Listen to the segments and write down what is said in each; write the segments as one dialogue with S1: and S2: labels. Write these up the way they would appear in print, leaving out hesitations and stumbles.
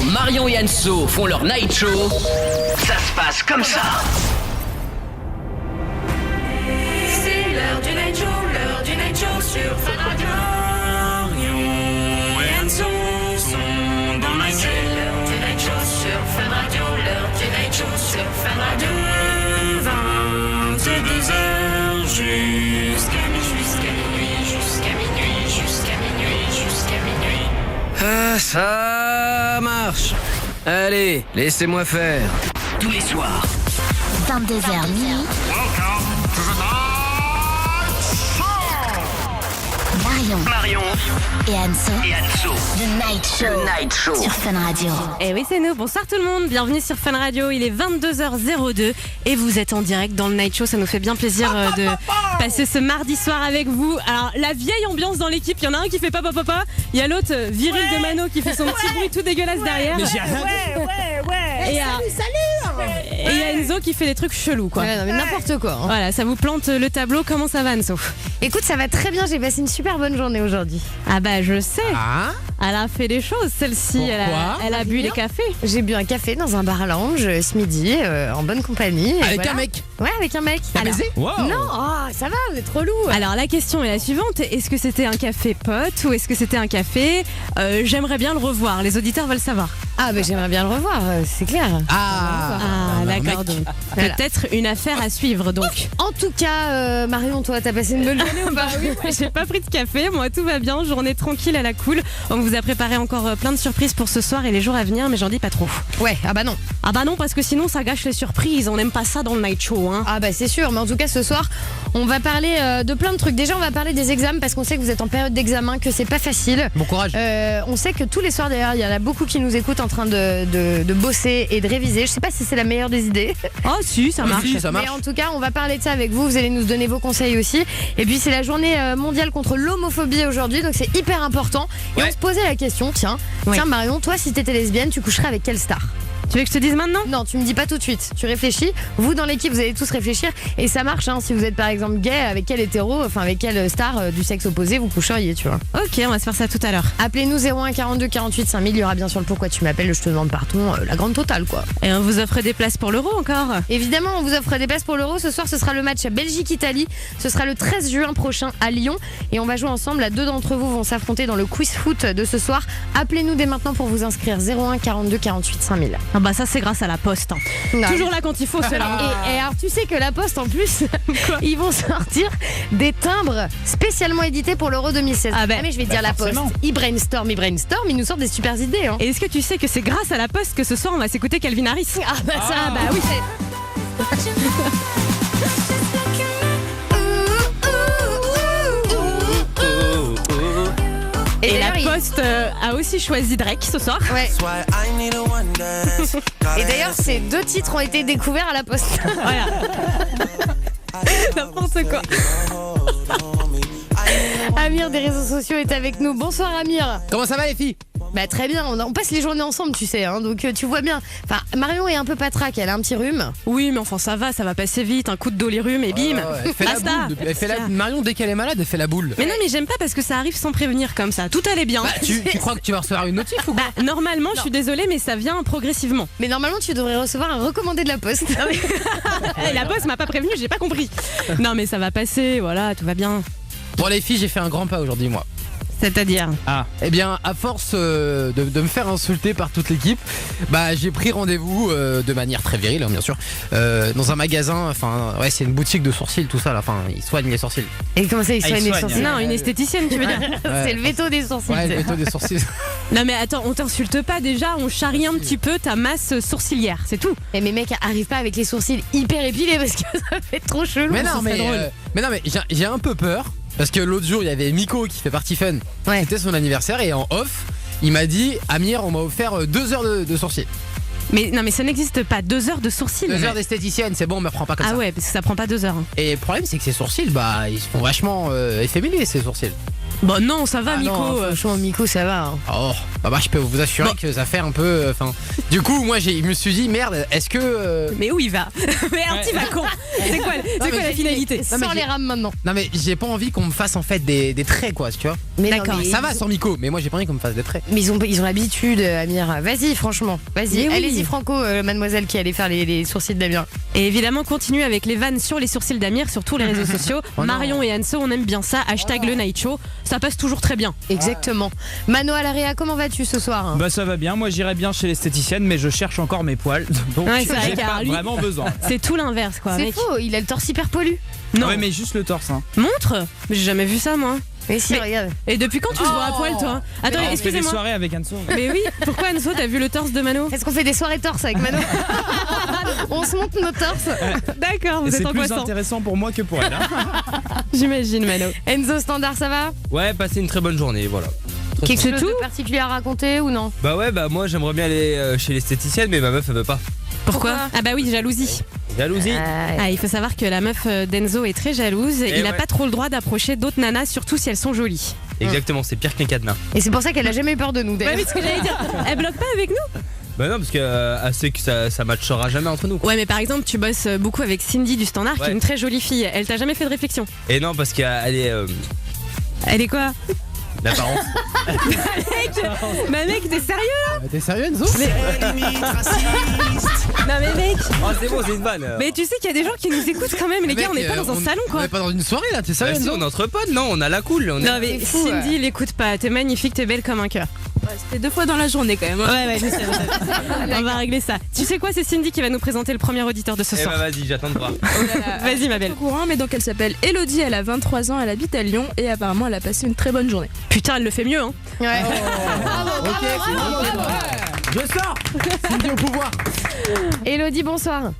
S1: Quand Marion et Anso font leur night show, ça se passe comme ça.
S2: C'est l'heure du night show sur Fun Radio. Marion et Anso sont dans le night show. C'est l'heure du night show sur Fun Radio. L'heure du night show sur Fun Radio. 22h jusqu'à minuit.
S1: Ah, ça marche. Allez, laissez-moi faire. Tous les soirs.
S3: 22h minuit. Marion et Anso. The Night Show. Sur Fun Radio.
S4: Eh oui, c'est nous. Bonsoir tout le monde. Bienvenue sur Fun Radio. Il est 22h02 et vous êtes en direct dans le Night Show. Ça nous fait bien plaisir de passer ce mardi soir avec vous. Alors, la vieille ambiance dans l'équipe. Il y en a un qui fait papa. Il y a l'autre, Viril de Mano, qui fait son petit bruit tout dégueulasse derrière.
S5: Mais j'ai rien dit.
S4: Et il y a Enzo qui fait des trucs chelous, quoi.
S6: Ouais, non, mais n'importe quoi. Hein.
S4: Voilà, ça vous plante le tableau. Comment ça va, Anso?
S6: Écoute, ça va très bien. J'ai passé une super bonne journée aujourd'hui.
S4: Ah bah, je sais.
S5: Ah,
S4: Elle a fait des choses, celle-ci.
S5: Pourquoi
S4: Elle a bu les cafés.
S6: J'ai bu un café dans un bar lounge ce midi, en bonne compagnie. et
S5: avec
S6: voilà.
S5: un mec.
S6: Ouais, avec un mec.
S5: T'as
S6: Alors-
S5: baisé? Wow.
S6: Non, ça va, vous êtes trop lourd.
S4: Alors la question est la suivante, est-ce que c'était un café pote ou est-ce que c'était un café j'aimerais bien le revoir, les auditeurs veulent savoir.
S6: Ah, bah j'aimerais bien le revoir, c'est clair.
S5: Ah,
S4: D'accord,
S5: mec.
S4: donc
S6: Voilà.
S4: peut-être une affaire à suivre donc.
S6: En tout cas, Marion, toi, t'as passé une bonne journée ou pas?
S4: Oui, j'ai pas pris de café, moi tout va bien, journée tranquille à la cool. On vous a préparé encore plein de surprises pour ce soir et les jours à venir, mais j'en dis pas trop.
S6: Ouais, ah bah non.
S4: Ah bah non, parce que sinon ça gâche les surprises, on n'aime pas ça dans le night show, hein.
S6: Ah bah c'est sûr, mais en tout cas ce soir on va parler de plein de trucs. Déjà on va parler des examens parce qu'on sait que vous êtes en période d'examen, que c'est pas facile.
S5: Bon courage.
S6: On sait que tous les soirs d'ailleurs il y en a beaucoup qui nous écoutent en train de bosser et de réviser. Je sais pas si c'est la meilleure des idées.
S4: Oh si, ça marche.
S5: Si, ça marche.
S6: Mais en tout cas on va parler de ça avec vous. Vous allez nous donner vos conseils aussi. Et puis c'est la journée mondiale contre l'homophobie aujourd'hui, donc c'est hyper important. Et
S5: Ouais.
S6: on se posait la question, tiens Marion, toi si t'étais lesbienne tu coucherais avec quelle star?
S4: Tu veux que je te dise maintenant?
S6: Non, tu me dis pas tout de suite. Tu réfléchis. Vous, dans l'équipe, vous allez tous réfléchir. Et ça marche, hein. Si vous êtes par exemple gay, avec quel hétéro, enfin avec quelle star du sexe opposé vous coucheriez, tu vois.
S4: Ok, on va se faire ça tout à l'heure.
S6: Appelez-nous 01 42 48 5000. Il y aura bien sûr le pourquoi tu m'appelles, je te demande pardon, la grande totale, quoi.
S4: Et on vous offre des places pour l'Euro encore.
S6: Évidemment, on vous offre des places pour l'Euro. Ce soir, ce sera le match Belgique-Italie. Ce sera le 13 juin prochain à Lyon. Et on va jouer ensemble. Là, 2 d'entre vous vont s'affronter dans le quiz foot de ce soir. Appelez-nous dès maintenant pour vous inscrire. 01 42 48 5000.
S4: Ah bah ça c'est grâce à la poste, hein.
S6: Non.
S4: Toujours là quand il faut, cela.
S6: Et alors tu sais que la Poste en plus ils vont sortir des timbres spécialement édités pour l'Euro 2016.
S4: Ah ben,
S6: mais je vais te dire la Poste,
S5: forcément.
S6: ils brainstorment, ils nous sortent des super idées, hein.
S4: Et est-ce que tu sais que c'est grâce à la poste que ce soir on va s'écouter Calvin Harris?
S6: Ah bah ça,
S4: Ah bah oui. Et la
S6: d'ailleurs,
S4: poste a aussi choisi Drake ce soir.
S6: Ouais. Et d'ailleurs, ces 2 titres ont été découverts à la Poste.
S4: Voilà. N'importe quoi.
S6: Amir des réseaux sociaux est avec nous. Bonsoir Amir.
S5: Comment ça va les filles?
S6: Bah très bien, on passe les journées ensemble, tu sais, hein, donc tu vois bien. Enfin, Marion est un peu patraque, elle a un petit rhume.
S4: Oui, mais enfin ça va passer vite. Un coup de dolirum et bim.
S5: Elle fait la
S4: Basta.
S5: boule. Elle fait la... Marion, dès qu'elle est malade, elle fait la boule.
S4: Mais non, mais j'aime pas parce que ça arrive sans prévenir comme ça. Tout allait bien.
S5: Bah, tu crois que tu vas recevoir une notif ou quoi?
S4: Bah, normalement, je suis désolée, mais ça vient progressivement.
S6: Mais normalement, tu devrais recevoir un recommandé de la Poste.
S4: Et la poste m'a pas prévenu, j'ai pas compris. Non, mais ça va passer, voilà, tout va bien.
S5: Bon les filles, j'ai fait un grand pas aujourd'hui moi.
S4: C'est-à-dire?
S5: Ah. Eh bien, à force de me faire insulter par toute l'équipe, bah j'ai pris rendez-vous de manière très virile, hein, bien sûr, dans un magasin. Enfin, ouais, c'est une boutique de sourcils, tout ça. Là, enfin, ils soignent les sourcils.
S6: Et comment ça, ils soignent les
S7: soignent,
S6: sourcils?
S4: Non, une esthéticienne, tu veux dire?
S6: C'est le veto des sourcils.
S5: Ouais, le métaux des sourcils.
S4: Non, mais attends, on t'insulte pas déjà, on charrie un petit peu ta masse sourcilière, c'est tout.
S6: Et mes mecs arrivent pas avec les sourcils hyper épilés parce que ça fait trop chelou.
S5: Mais
S6: ça
S5: non,
S6: serait drôle.
S5: mais j'ai un peu peur parce que l'autre jour il y avait Miko qui fait partie fun.
S6: Ouais.
S5: C'était son anniversaire et en off, il m'a dit Amir, on m'a offert 2 heures de sourcils.
S4: Mais non, mais ça n'existe pas, 2 heures de sourcils.
S5: 2 heures d'esthéticienne, c'est bon, on me prend pas comme
S4: Ah
S5: ça.
S4: ouais, parce que ça prend pas 2 heures. Hein.
S5: Et le problème c'est que ces sourcils, bah ils se font vachement efféminés ces sourcils.
S4: Bon non, ça va
S6: Ah
S4: Miko.
S6: non, franchement, Miko, ça va. Hein.
S5: Oh, bah je peux vous assurer
S4: Bon.
S5: que ça fait un peu. Enfin, du coup, moi, je me suis dit merde. Est-ce que
S4: Mais où il va? Mais un petit va con. C'est quoi la finalité?
S5: Non, mais
S6: Sans les rames maintenant.
S5: non mais j'ai pas envie qu'on me fasse en fait des traits quoi, tu vois.
S6: Mais
S4: D'accord.
S6: non, mais
S5: Ça va sans Miko, mais moi j'ai pas envie qu'on me fasse des traits.
S6: Mais ils ont l'habitude, Amir. Vas-y, franchement. Vas-y,
S4: Mais oui.
S6: allez-y, Franco, mademoiselle qui allait faire les sourcils d'Amir.
S4: Et évidemment, continue avec les vannes sur les sourcils d'Amir sur tous les réseaux sociaux.
S5: Oh non.
S4: Marion et Anso, on aime bien ça. Hashtag le Night Show. Ça passe toujours très bien.
S6: Exactement. Mano Alaria, comment vas-tu ce soir?
S7: Bah ça va bien, moi j'irais bien chez l'esthéticienne mais je cherche encore mes poils donc
S4: Ouais, c'est vrai
S7: j'ai
S4: car
S7: pas
S4: lui-
S7: vraiment besoin.
S4: C'est tout l'inverse, quoi,
S6: C'est
S4: mec.
S6: faux, il a le torse hyper pollu.
S4: Non,
S7: Ouais mais juste le torse hein.
S4: montre. Mais j'ai jamais vu ça, moi.
S6: Mais si,
S4: Mais-
S6: regarde.
S4: Et depuis quand tu te vois à poil, toi? Attends,
S7: On fait des
S4: excusez-moi.
S7: soirées avec Anso.
S4: Mais oui, pourquoi Anso, t'as vu le torse de Mano?
S6: Est-ce qu'on fait des soirées torse avec Mano? On se monte nos torses.
S4: D'accord,
S7: Et
S4: vous êtes
S7: c'est plus
S4: angoissant.
S7: intéressant pour moi que pour elle hein.
S4: J'imagine, Mano.
S6: Enzo Standard, ça va?
S8: Ouais, passer une très bonne journée, voilà.
S6: Quelque
S4: C'est
S6: chose
S4: tout
S6: de particulier à raconter ou non?
S8: Bah ouais, bah moi j'aimerais bien aller chez l'esthéticienne, mais ma meuf elle veut pas.
S4: Pourquoi? Ah bah oui, jalousie.
S8: Jalousie.
S4: Ah, il faut savoir que la meuf d'Enzo est très jalouse. Il n'a
S8: ouais.
S4: pas trop le droit d'approcher d'autres nanas, surtout si elles sont jolies.
S8: Exactement, c'est pire qu'un cadenas.
S6: Et c'est pour ça qu'elle a jamais eu peur de nous,
S4: Bah
S6: d'ailleurs.
S4: oui, ce que j'allais dire. Elle bloque pas avec nous?
S8: Bah non, parce qu'elle sait que ça matchera jamais entre nous.
S4: Ouais, mais par exemple, tu bosses beaucoup avec Cindy du Standard, qui est
S8: Ouais.
S4: une très jolie fille. Elle t'a jamais fait de réflexion?
S8: Et non, parce qu'elle est
S4: Elle est quoi?
S8: l'apparence.
S4: Bah mec, t'es sérieux?
S5: T'es sérieux Enzo?
S4: Non mais mec.
S8: Oh c'est bon, c'est une vanne.
S4: Mais tu sais qu'il y a des gens qui nous écoutent quand même, les gars, on n'est pas dans un salon
S5: On
S4: quoi.
S5: est pas dans une soirée là, t'es
S8: Bah
S5: sérieux
S8: si,
S5: Enzo?
S8: on est entre potes, non, on a la cool. On est...
S4: Non mais
S6: C'est fou,
S4: Cindy, l'écoute pas. T'es magnifique, t'es belle comme un cœur.
S9: C'était 2 fois dans la journée quand même.
S4: Ouais, je sais. On va régler ça. Tu sais quoi, c'est Cindy qui va nous présenter le premier auditeur de ce
S8: Eh
S4: soir.
S8: bah vas-y, j'attends de voir.
S4: Vas-y ma belle.
S9: Au courant, mais donc elle s'appelle Elodie, elle a 23 ans, elle habite à Lyon et apparemment elle a passé une très bonne journée.
S4: Putain, elle le fait mieux hein.
S6: Ouais.
S5: Ok, c'est bon. Je sors. Cindy au pouvoir.
S6: Elodie, bonsoir.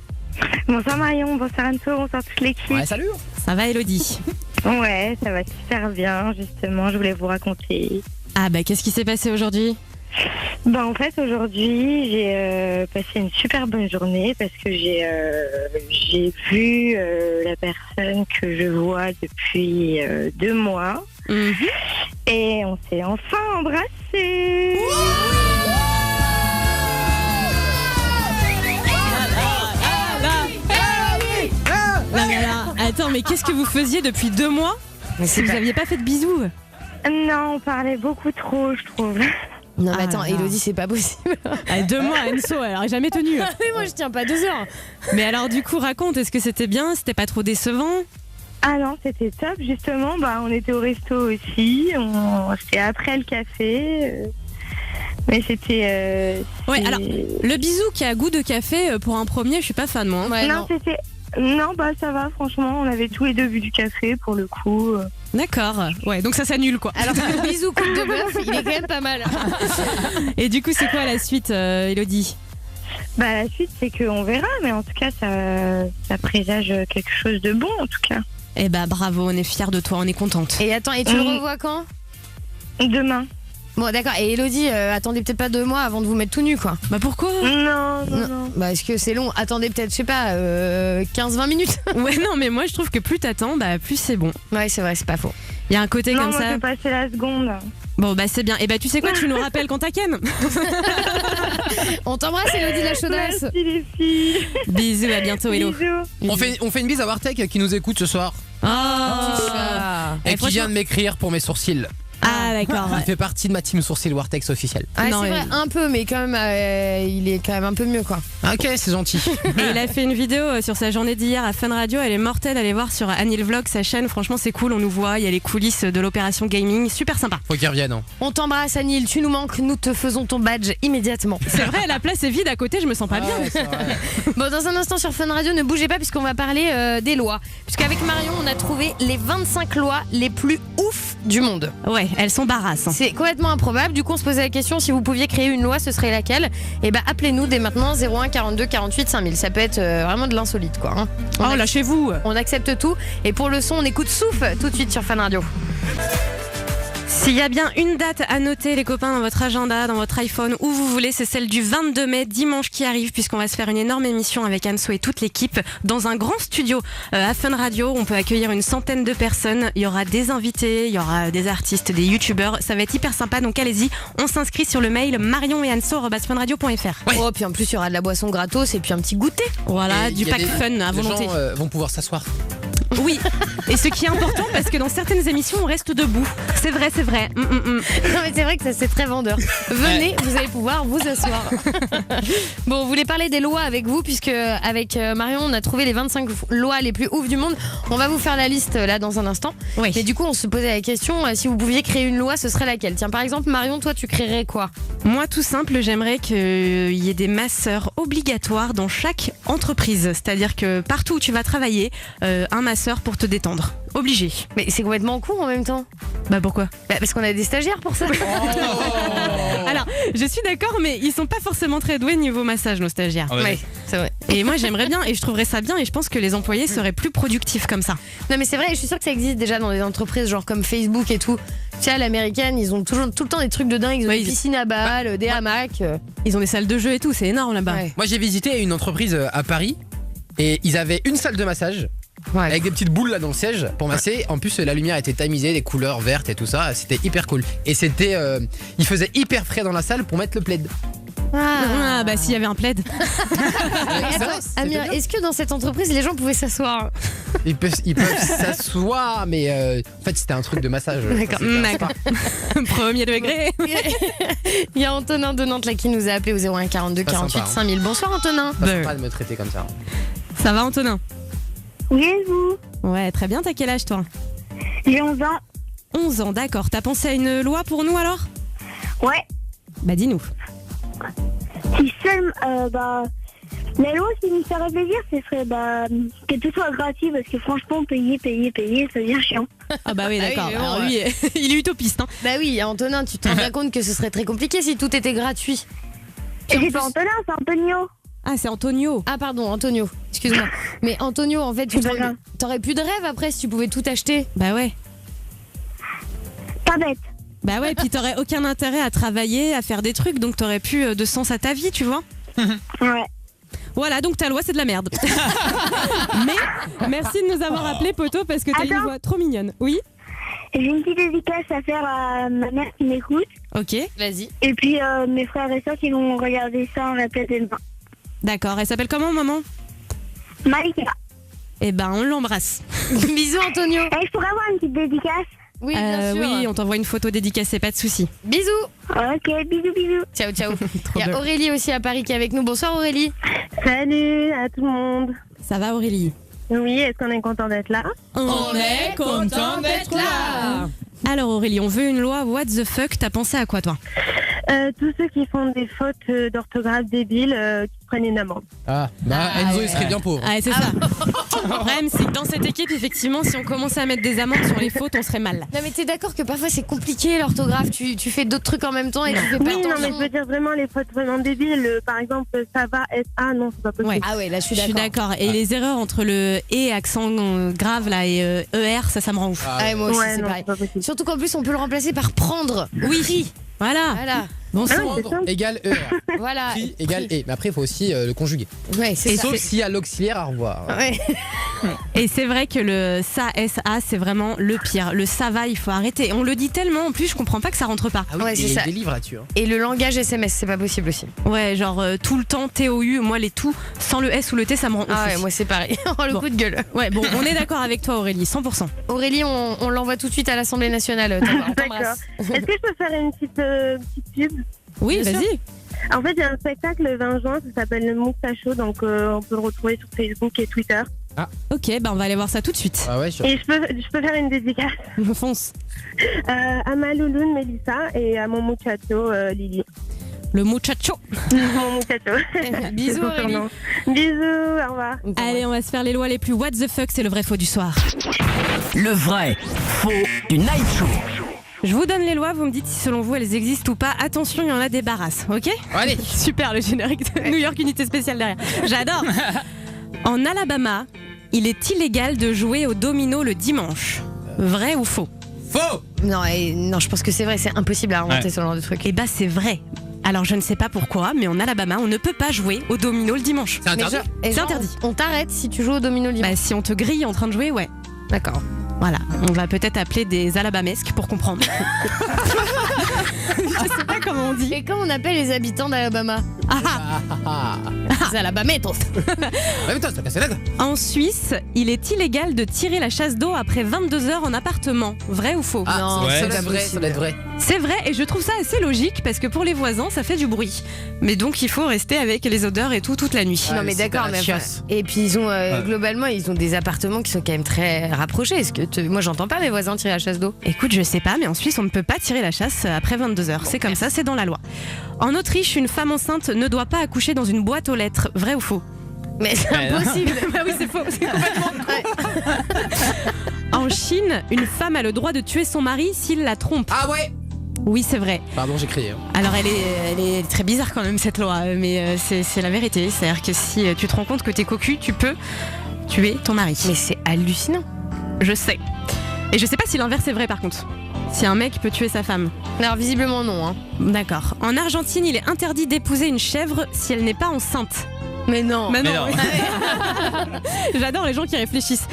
S10: Bonsoir Marion, bonsoir Anso, bonsoir toute l'équipe.
S5: Ouais, salut.
S4: Ça va Elodie?
S10: Ouais, ça va super bien, justement, je voulais vous raconter.
S4: Ah bah qu'est-ce qui s'est passé aujourd'hui?
S10: Ben en fait aujourd'hui j'ai passé une super bonne journée parce que j'ai vu la personne que je vois depuis 2 mois et on s'est enfin embrassés.
S4: Non mais là, attends, mais qu'est-ce que vous faisiez depuis 2 mois?
S6: Mais
S4: Si vous aviez pas fait de bisous?
S10: Non, on parlait beaucoup trop, je trouve.
S6: Non, mais
S4: Ah
S6: attends,
S4: là là.
S6: Elodie, c'est pas possible.
S4: Ah, 2 mois, Enso, elle aurait jamais tenu.
S6: Mais moi, je tiens pas 2 heures.
S4: Mais alors du coup, raconte, est-ce que c'était bien? C'était pas trop décevant?
S10: Ah non, c'était top, justement, bah on était au resto aussi, c'était après le café. Mais c'était.
S4: Ouais,
S10: c'est-
S4: alors, le bisou qui a goût de café, pour un premier, je suis pas fan moi. hein.
S6: Ouais,
S10: Non, c'était. Non, bah ça va, franchement, on avait tous les deux bu du café pour le coup.
S4: D'accord, ouais, donc ça s'annule quoi.
S6: Alors que le bisou coupe de bœuf, il est quand même pas mal.
S4: Et du coup, c'est quoi la suite, Elodie?
S10: Bah la suite, c'est qu'on verra, mais en tout cas, ça présage quelque chose de bon, en tout cas.
S4: Eh bah bravo, on est fiers de toi, on est contente.
S6: Et attends, et tu le revois quand?
S10: Demain.
S6: Bon, d'accord. Et Elodie, attendez peut-être pas 2 mois avant de vous mettre tout nu, quoi.
S4: Bah pourquoi?
S10: Non, non, non.
S6: Bah, est-ce que c'est long? Attendez peut-être, je sais pas, 15-20 minutes.
S4: Ouais, non, mais moi je trouve que plus t'attends, bah plus c'est bon.
S6: Ouais, c'est vrai, c'est pas faux.
S4: Il y a un côté
S10: Non,
S4: comme
S10: moi,
S4: ça.
S10: je vais passer la seconde.
S4: Bon, bah c'est bien. Et bah tu sais quoi, tu nous rappelles quand t'as Ken.
S6: On t'embrasse, Elodie la chaudasse.
S10: Merci les filles.
S4: Bisous, à bientôt, Hello.
S10: Bisous.
S5: On fait une bise à Wartek qui nous écoute ce soir
S4: Oh,
S5: et
S4: Eh,
S5: qui vient
S4: franchement-
S5: de m'écrire pour mes sourcils.
S4: Ah, d'accord.
S5: Il fait partie de ma team sourcils Wartex officielle.
S6: Ah,
S4: Non,
S6: c'est vrai, un peu, mais quand même, il est quand même un peu mieux, quoi.
S5: Ok, c'est gentil.
S4: Et il a fait une vidéo sur sa journée d'hier à Fun Radio. Elle est mortelle. Allez voir sur Anil Vlog, sa chaîne. Franchement, c'est cool. On nous voit. Il y a les coulisses de l'opération gaming. Super sympa.
S5: Faut qu'il revienne. Hein.
S6: On t'embrasse, Anil, tu nous manques, nous te faisons ton badge immédiatement.
S4: C'est vrai, la place est vide à côté. Je me sens pas bien.
S5: Ouais, c'est vrai.
S6: Bon, dans un instant sur Fun Radio, ne bougez pas puisqu'on va parler des lois. Puisqu'avec Marion, on a trouvé les 25 lois les plus ouf du monde.
S4: Ouais, elles sont barrasses. hein.
S6: C'est complètement improbable. Du coup, on se posait la question si vous pouviez créer une loi, ce serait laquelle? Et bah, appelez-nous dès maintenant 01 42 48 5000. Ça peut être vraiment de l'insolite, quoi. Hein.
S4: Oh, lâchez-vous.
S6: On accepte tout. Et pour le son, on écoute Souffle tout de suite sur Fun Radio.
S4: S'il y a bien une date à noter, les copains, dans votre agenda, dans votre iPhone, où vous voulez, c'est celle du 22 mai, dimanche qui arrive, puisqu'on va se faire une énorme émission avec Anso et toute l'équipe dans un grand studio à Fun Radio. On peut accueillir une centaine de personnes. Il y aura des invités, il y aura des artistes, des youtubeurs. Ça va être hyper sympa, donc allez-y. On s'inscrit sur le mail marionetanso@funradio.fr.
S6: Ouais. Oh, puis en plus, il y aura de la boisson gratos et puis un petit goûter.
S4: Voilà,
S5: Et
S4: du
S5: il y a
S4: pack fun à volonté.
S5: Les gens vont pouvoir s'asseoir.
S4: Oui, et ce qui est important, parce que dans certaines émissions, on reste debout. C'est vrai, c'est vrai.
S6: Non, mais c'est vrai que ça, c'est très vendeur. Venez, vous allez pouvoir vous asseoir. Bon, on voulait parler des lois avec vous, puisque avec Marion, on a trouvé les 25 lois les plus ouf du monde. On va vous faire la liste là dans un instant.
S4: Oui.
S6: Mais du coup, on se posait la question, si vous pouviez créer une loi, ce serait laquelle? Tiens, par exemple, Marion, toi, tu créerais quoi?
S4: Moi, tout simple, j'aimerais qu'il y ait des masseurs obligatoires dans chaque entreprise. C'est-à-dire que partout où tu vas travailler, un masseur pour te détendre. Obligé.
S6: Mais c'est complètement con en même temps.
S4: Bah pourquoi?
S6: Parce qu'on a des stagiaires pour ça.
S4: Alors, je suis d'accord, mais ils sont pas forcément très doués niveau massage, nos stagiaires.
S8: Ah ouais.
S6: Ouais, c'est vrai.
S4: Et moi, j'aimerais bien, et je trouverais ça bien, et je pense que les employés seraient plus productifs comme ça.
S6: Non, mais c'est vrai, je suis sûre que ça existe déjà dans des entreprises genre comme Facebook et tout. Tu sais, à l'américaine, ils ont toujours tout le temps des trucs de dingue. Ils ont des piscines à balles, des hamacs.
S4: Ils ont des salles de jeu et tout, c'est énorme là-bas.
S6: Ouais.
S5: Moi j'ai visité une entreprise à Paris et ils avaient une salle de massage.
S6: Ouais.
S5: Avec des petites boules là dans le siège pour masser. En plus la lumière était tamisée, des couleurs vertes et tout ça. C'était hyper cool. Et c'était, il faisait hyper frais dans la salle pour mettre le plaid.
S4: Ah bah s'il y avait un plaid.
S6: Attends, Amir, est-ce que dans cette entreprise les gens pouvaient s'asseoir?
S5: Ils peuvent s'asseoir, mais en fait c'était un truc de massage.
S6: D'accord.
S4: D'accord. Premier degré.
S6: Il y a Antonin de Nantes là qui nous a appelé au 01 42
S5: Pas
S6: 48
S5: sympa, hein.
S6: 5000. Bonsoir Antonin.
S5: Pas sympa de me traiter comme ça.
S4: Ça va, Antonin?
S10: Oui, et vous?
S4: Ouais, très bien. T'as quel âge, toi?
S10: J'ai 11 ans.
S4: 11 ans, d'accord. T'as pensé à une loi pour nous alors?
S10: Ouais.
S4: Bah dis-nous.
S10: Si seul, la loi, si me ferait plaisir, ce serait que tout soit gratuit, parce que franchement, payer, ça devient chiant.
S4: Ah bah oui,
S6: Ah oui,
S4: d'accord.
S6: mais bon,
S4: Alors lui, il est utopiste. Hein.
S6: Bah oui, Antonin, tu te rends bien compte que ce serait très compliqué si tout était gratuit.
S10: Et
S6: en
S10: c'est
S6: plus-
S10: pas Antonin, c'est Antonio.
S4: Ah, c'est Antonio.
S6: Ah pardon, Antonio, excuse-moi. Mais Antonio, en fait,
S10: C'est pas grave.
S6: t'aurais plus de rêve après si tu pouvais tout acheter.
S4: Bah ouais.
S10: Pas bête.
S4: Bah ouais, puis t'aurais aucun intérêt à travailler, à faire des trucs, donc t'aurais plus de sens à ta vie, tu vois.
S10: Ouais.
S4: Voilà, donc ta loi, c'est de la merde. Mais merci de nous avoir appelé, Poto, parce que t'as une
S10: Attends.
S4: voix trop mignonne. Oui.
S10: J'ai une petite dédicace à faire à ma mère qui m'écoute.
S4: Ok,
S6: Vas-y.
S10: Et puis mes frères et soeurs qui vont regarder ça en répétant.
S4: d'accord. Elle s'appelle comment, maman?
S10: Malika.
S4: Eh ben, on l'embrasse.
S6: Bisous Antonio.
S10: Et je pourrais avoir une petite dédicace?
S6: Oui, bien sûr.
S4: Oui, on t'envoie une photo dédicacée, pas de souci.
S6: Bisous.
S10: Ok, bisous, bisous.
S6: Ciao, ciao. Il y a Aurélie aussi à Paris qui est avec nous. Bonsoir Aurélie.
S10: Salut à tout le monde.
S4: Ça va, Aurélie?
S10: Oui, est-ce qu'on est content d'être là?
S4: On
S6: est content d'être là.
S4: Alors Aurélie, on veut une loi what the fuck. T'as pensé à quoi, toi?
S10: Tous ceux qui font des fautes d'orthographe débiles, qui prennent une amende.
S5: Ah, bah Enzo il serait bien pauvre.
S4: Ah, c'est ça. Le problème, c'est que dans cette équipe, effectivement, si on commençait à mettre des amendes sur les fautes, on serait mal.
S6: Non mais t'es d'accord que parfois c'est compliqué l'orthographe, tu fais d'autres trucs en même temps et tu fais pas
S10: Oui, non,
S6: attention.
S10: mais je veux dire vraiment les fautes vraiment débiles. Par exemple, ça va, S-A, non, c'est pas possible.
S4: Ouais.
S6: Ah ouais, là je suis
S4: Je suis
S6: d'accord.
S4: d'accord. Et les erreurs entre le et accent grave là et ER, ça me rend ouf.
S6: Ah ouais, moi aussi
S10: Ouais,
S6: c'est
S10: non,
S6: pareil.
S10: c'est pas possible.
S6: Surtout qu'en plus on peut le remplacer par prendre.
S4: Oui. Voilà.
S6: Voilà.
S4: Bon sang.
S10: Ah, c'est
S5: Prendre
S10: simple.
S5: égale ER.
S6: Voilà.
S5: Pris égale E. Mais après il faut aussi le conjuguer.
S6: Ouais, c'est ça.
S5: Sauf s'il y a l'auxiliaire à revoir.
S6: Ouais.
S4: Et c'est vrai que le ça, SA, c'est vraiment le pire. Le ça va, il faut arrêter. Et on le dit tellement en plus, je comprends pas que ça rentre pas.
S5: Ah oui,
S6: Ouais, c'est
S5: il y a
S6: ça.
S5: des livres là-dessus. hein.
S6: Et le langage SMS, c'est pas possible aussi.
S4: Ouais, genre tout le temps TOU. Moi, les tout sans le S ou le T, ça me rend ouf.
S6: Ah ouais,
S4: aussi.
S6: moi c'est pareil. Oh, le
S4: Bon.
S6: coup de gueule.
S4: Ouais, bon, on est d'accord avec toi, Aurélie, 100%.
S6: Aurélie, on l'envoie tout de suite à l'Assemblée nationale. On t'embrasse.
S10: Est-ce que je peux faire une petite pub?
S4: Oui,
S6: Bien sûr.
S4: vas-y.
S10: En fait, il y a un spectacle le 20 juin, ça s'appelle le Moustacho, donc on peut le retrouver sur Facebook et Twitter.
S4: Ok, bah on va aller voir ça tout de suite.
S5: Ah ouais, sur...
S10: Et je peux faire une dédicace
S4: Fonce.
S10: à ma louloune Mélissa et à mon muchacho Lily.
S4: Le muchacho.
S10: Mon muchacho.
S6: Bisous Aurélie.
S10: Bisous, au revoir.
S4: Allez, on va se faire les lois les plus what the fuck, c'est le vrai faux du soir.
S1: Le vrai faux du Night Show.
S4: Je vous donne les lois, vous me dites si selon vous elles existent ou pas. Attention, il y en a des barrasses, ok?
S5: Allez.
S4: Super, le générique de New York Unité Spéciale derrière. J'adore. En Alabama, il est illégal de jouer au domino le dimanche. Vrai ou faux?
S5: Faux.
S6: Non, je pense que c'est vrai, c'est impossible à inventer ce genre de truc.
S4: Eh bah c'est vrai. Alors je ne sais pas pourquoi, mais en Alabama, on ne peut pas jouer au domino le dimanche.
S5: C'est interdit.
S4: C'est interdit.
S6: On t'arrête si tu joues au domino le dimanche.
S4: Bah si on te grille en train de jouer, ouais.
S6: D'accord.
S4: Voilà, on va peut-être appeler des Alabamesques pour comprendre. Je sais pas comment on dit.
S6: Et comment on appelle les habitants d'Alabama? C'est Alabametos.
S5: Ouais, mais toi, ça casse la tête.
S4: En Suisse, il est illégal de tirer la chasse d'eau après 22 heures en appartement. Vrai ou faux?
S6: Non,
S5: ça
S6: c'est
S5: doit
S6: pas
S5: être vrai, ça
S6: possible.
S5: doit être vrai.
S4: C'est vrai et je trouve ça assez logique parce que pour les voisins, ça fait du bruit. Mais donc il faut rester avec les odeurs et tout toute la nuit.
S6: Non mais
S5: c'est
S6: d'accord,
S5: pas la
S6: mais
S5: chiasse.
S6: et puis ils ont globalement ils ont des appartements qui sont quand même très rapprochés. Est-ce que moi j'entends pas mes voisins tirer la chasse d'eau?
S4: Écoute, je sais pas, mais en Suisse, on ne peut pas tirer la chasse après 22 heures. C'est comme ça, c'est dans la loi. En Autriche, une femme enceinte ne doit pas accoucher dans une boîte aux lettres. Vrai ou faux?
S6: Mais c'est impossible.
S4: Bah oui, c'est faux. C'est complètement En Chine, une femme a le droit de tuer son mari s'il la trompe.
S5: Ah ouais.
S4: Oui, c'est vrai.
S5: Pardon, j'ai crié.
S4: Alors, elle est très bizarre quand même, cette loi, mais c'est la vérité. C'est-à-dire que si tu te rends compte que t'es cocu, tu peux tuer ton mari.
S6: Mais c'est hallucinant.
S4: Je sais. Et je sais pas si l'inverse est vrai par contre. Si un mec peut tuer sa femme.
S6: Alors visiblement non. Hein.
S4: D'accord. En Argentine, il est interdit d'épouser une chèvre si elle n'est pas enceinte.
S6: Mais non.
S4: Mais non.
S7: non.
S4: J'adore les gens qui réfléchissent.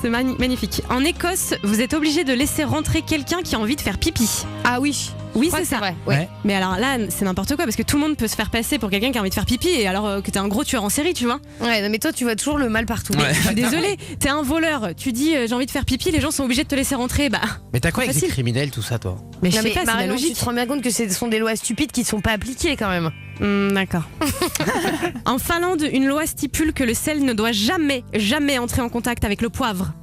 S4: C'est magnifique. En Écosse, vous êtes obligé de laisser rentrer quelqu'un qui a envie de faire pipi.
S6: Ah oui.
S4: Oui,
S6: Je crois
S4: c'est
S6: que
S4: ça.
S6: vrai. Ouais.
S4: Mais alors là, c'est n'importe quoi parce que tout le monde peut se faire passer pour quelqu'un qui a envie de faire pipi et alors que t'es un gros tueur en série, tu vois.
S6: Ouais, non, mais toi tu vois toujours le mal partout.
S7: Ouais.
S4: Je suis désolée, t'es un voleur, tu dis j'ai envie de faire pipi, les gens sont obligés de te laisser rentrer. Bah,
S5: Mais t'as quoi avec les
S4: Facile.
S5: criminels, tout ça, toi?
S4: mais je
S6: Non,
S4: sais
S6: mais
S4: pas, c'est la
S6: Marion,
S4: logique.
S6: tu te rends bien compte que ce sont des lois stupides qui ne sont pas appliquées quand même.
S4: D'accord. En Finlande, une loi stipule que le sel ne doit jamais entrer en contact avec le poivre.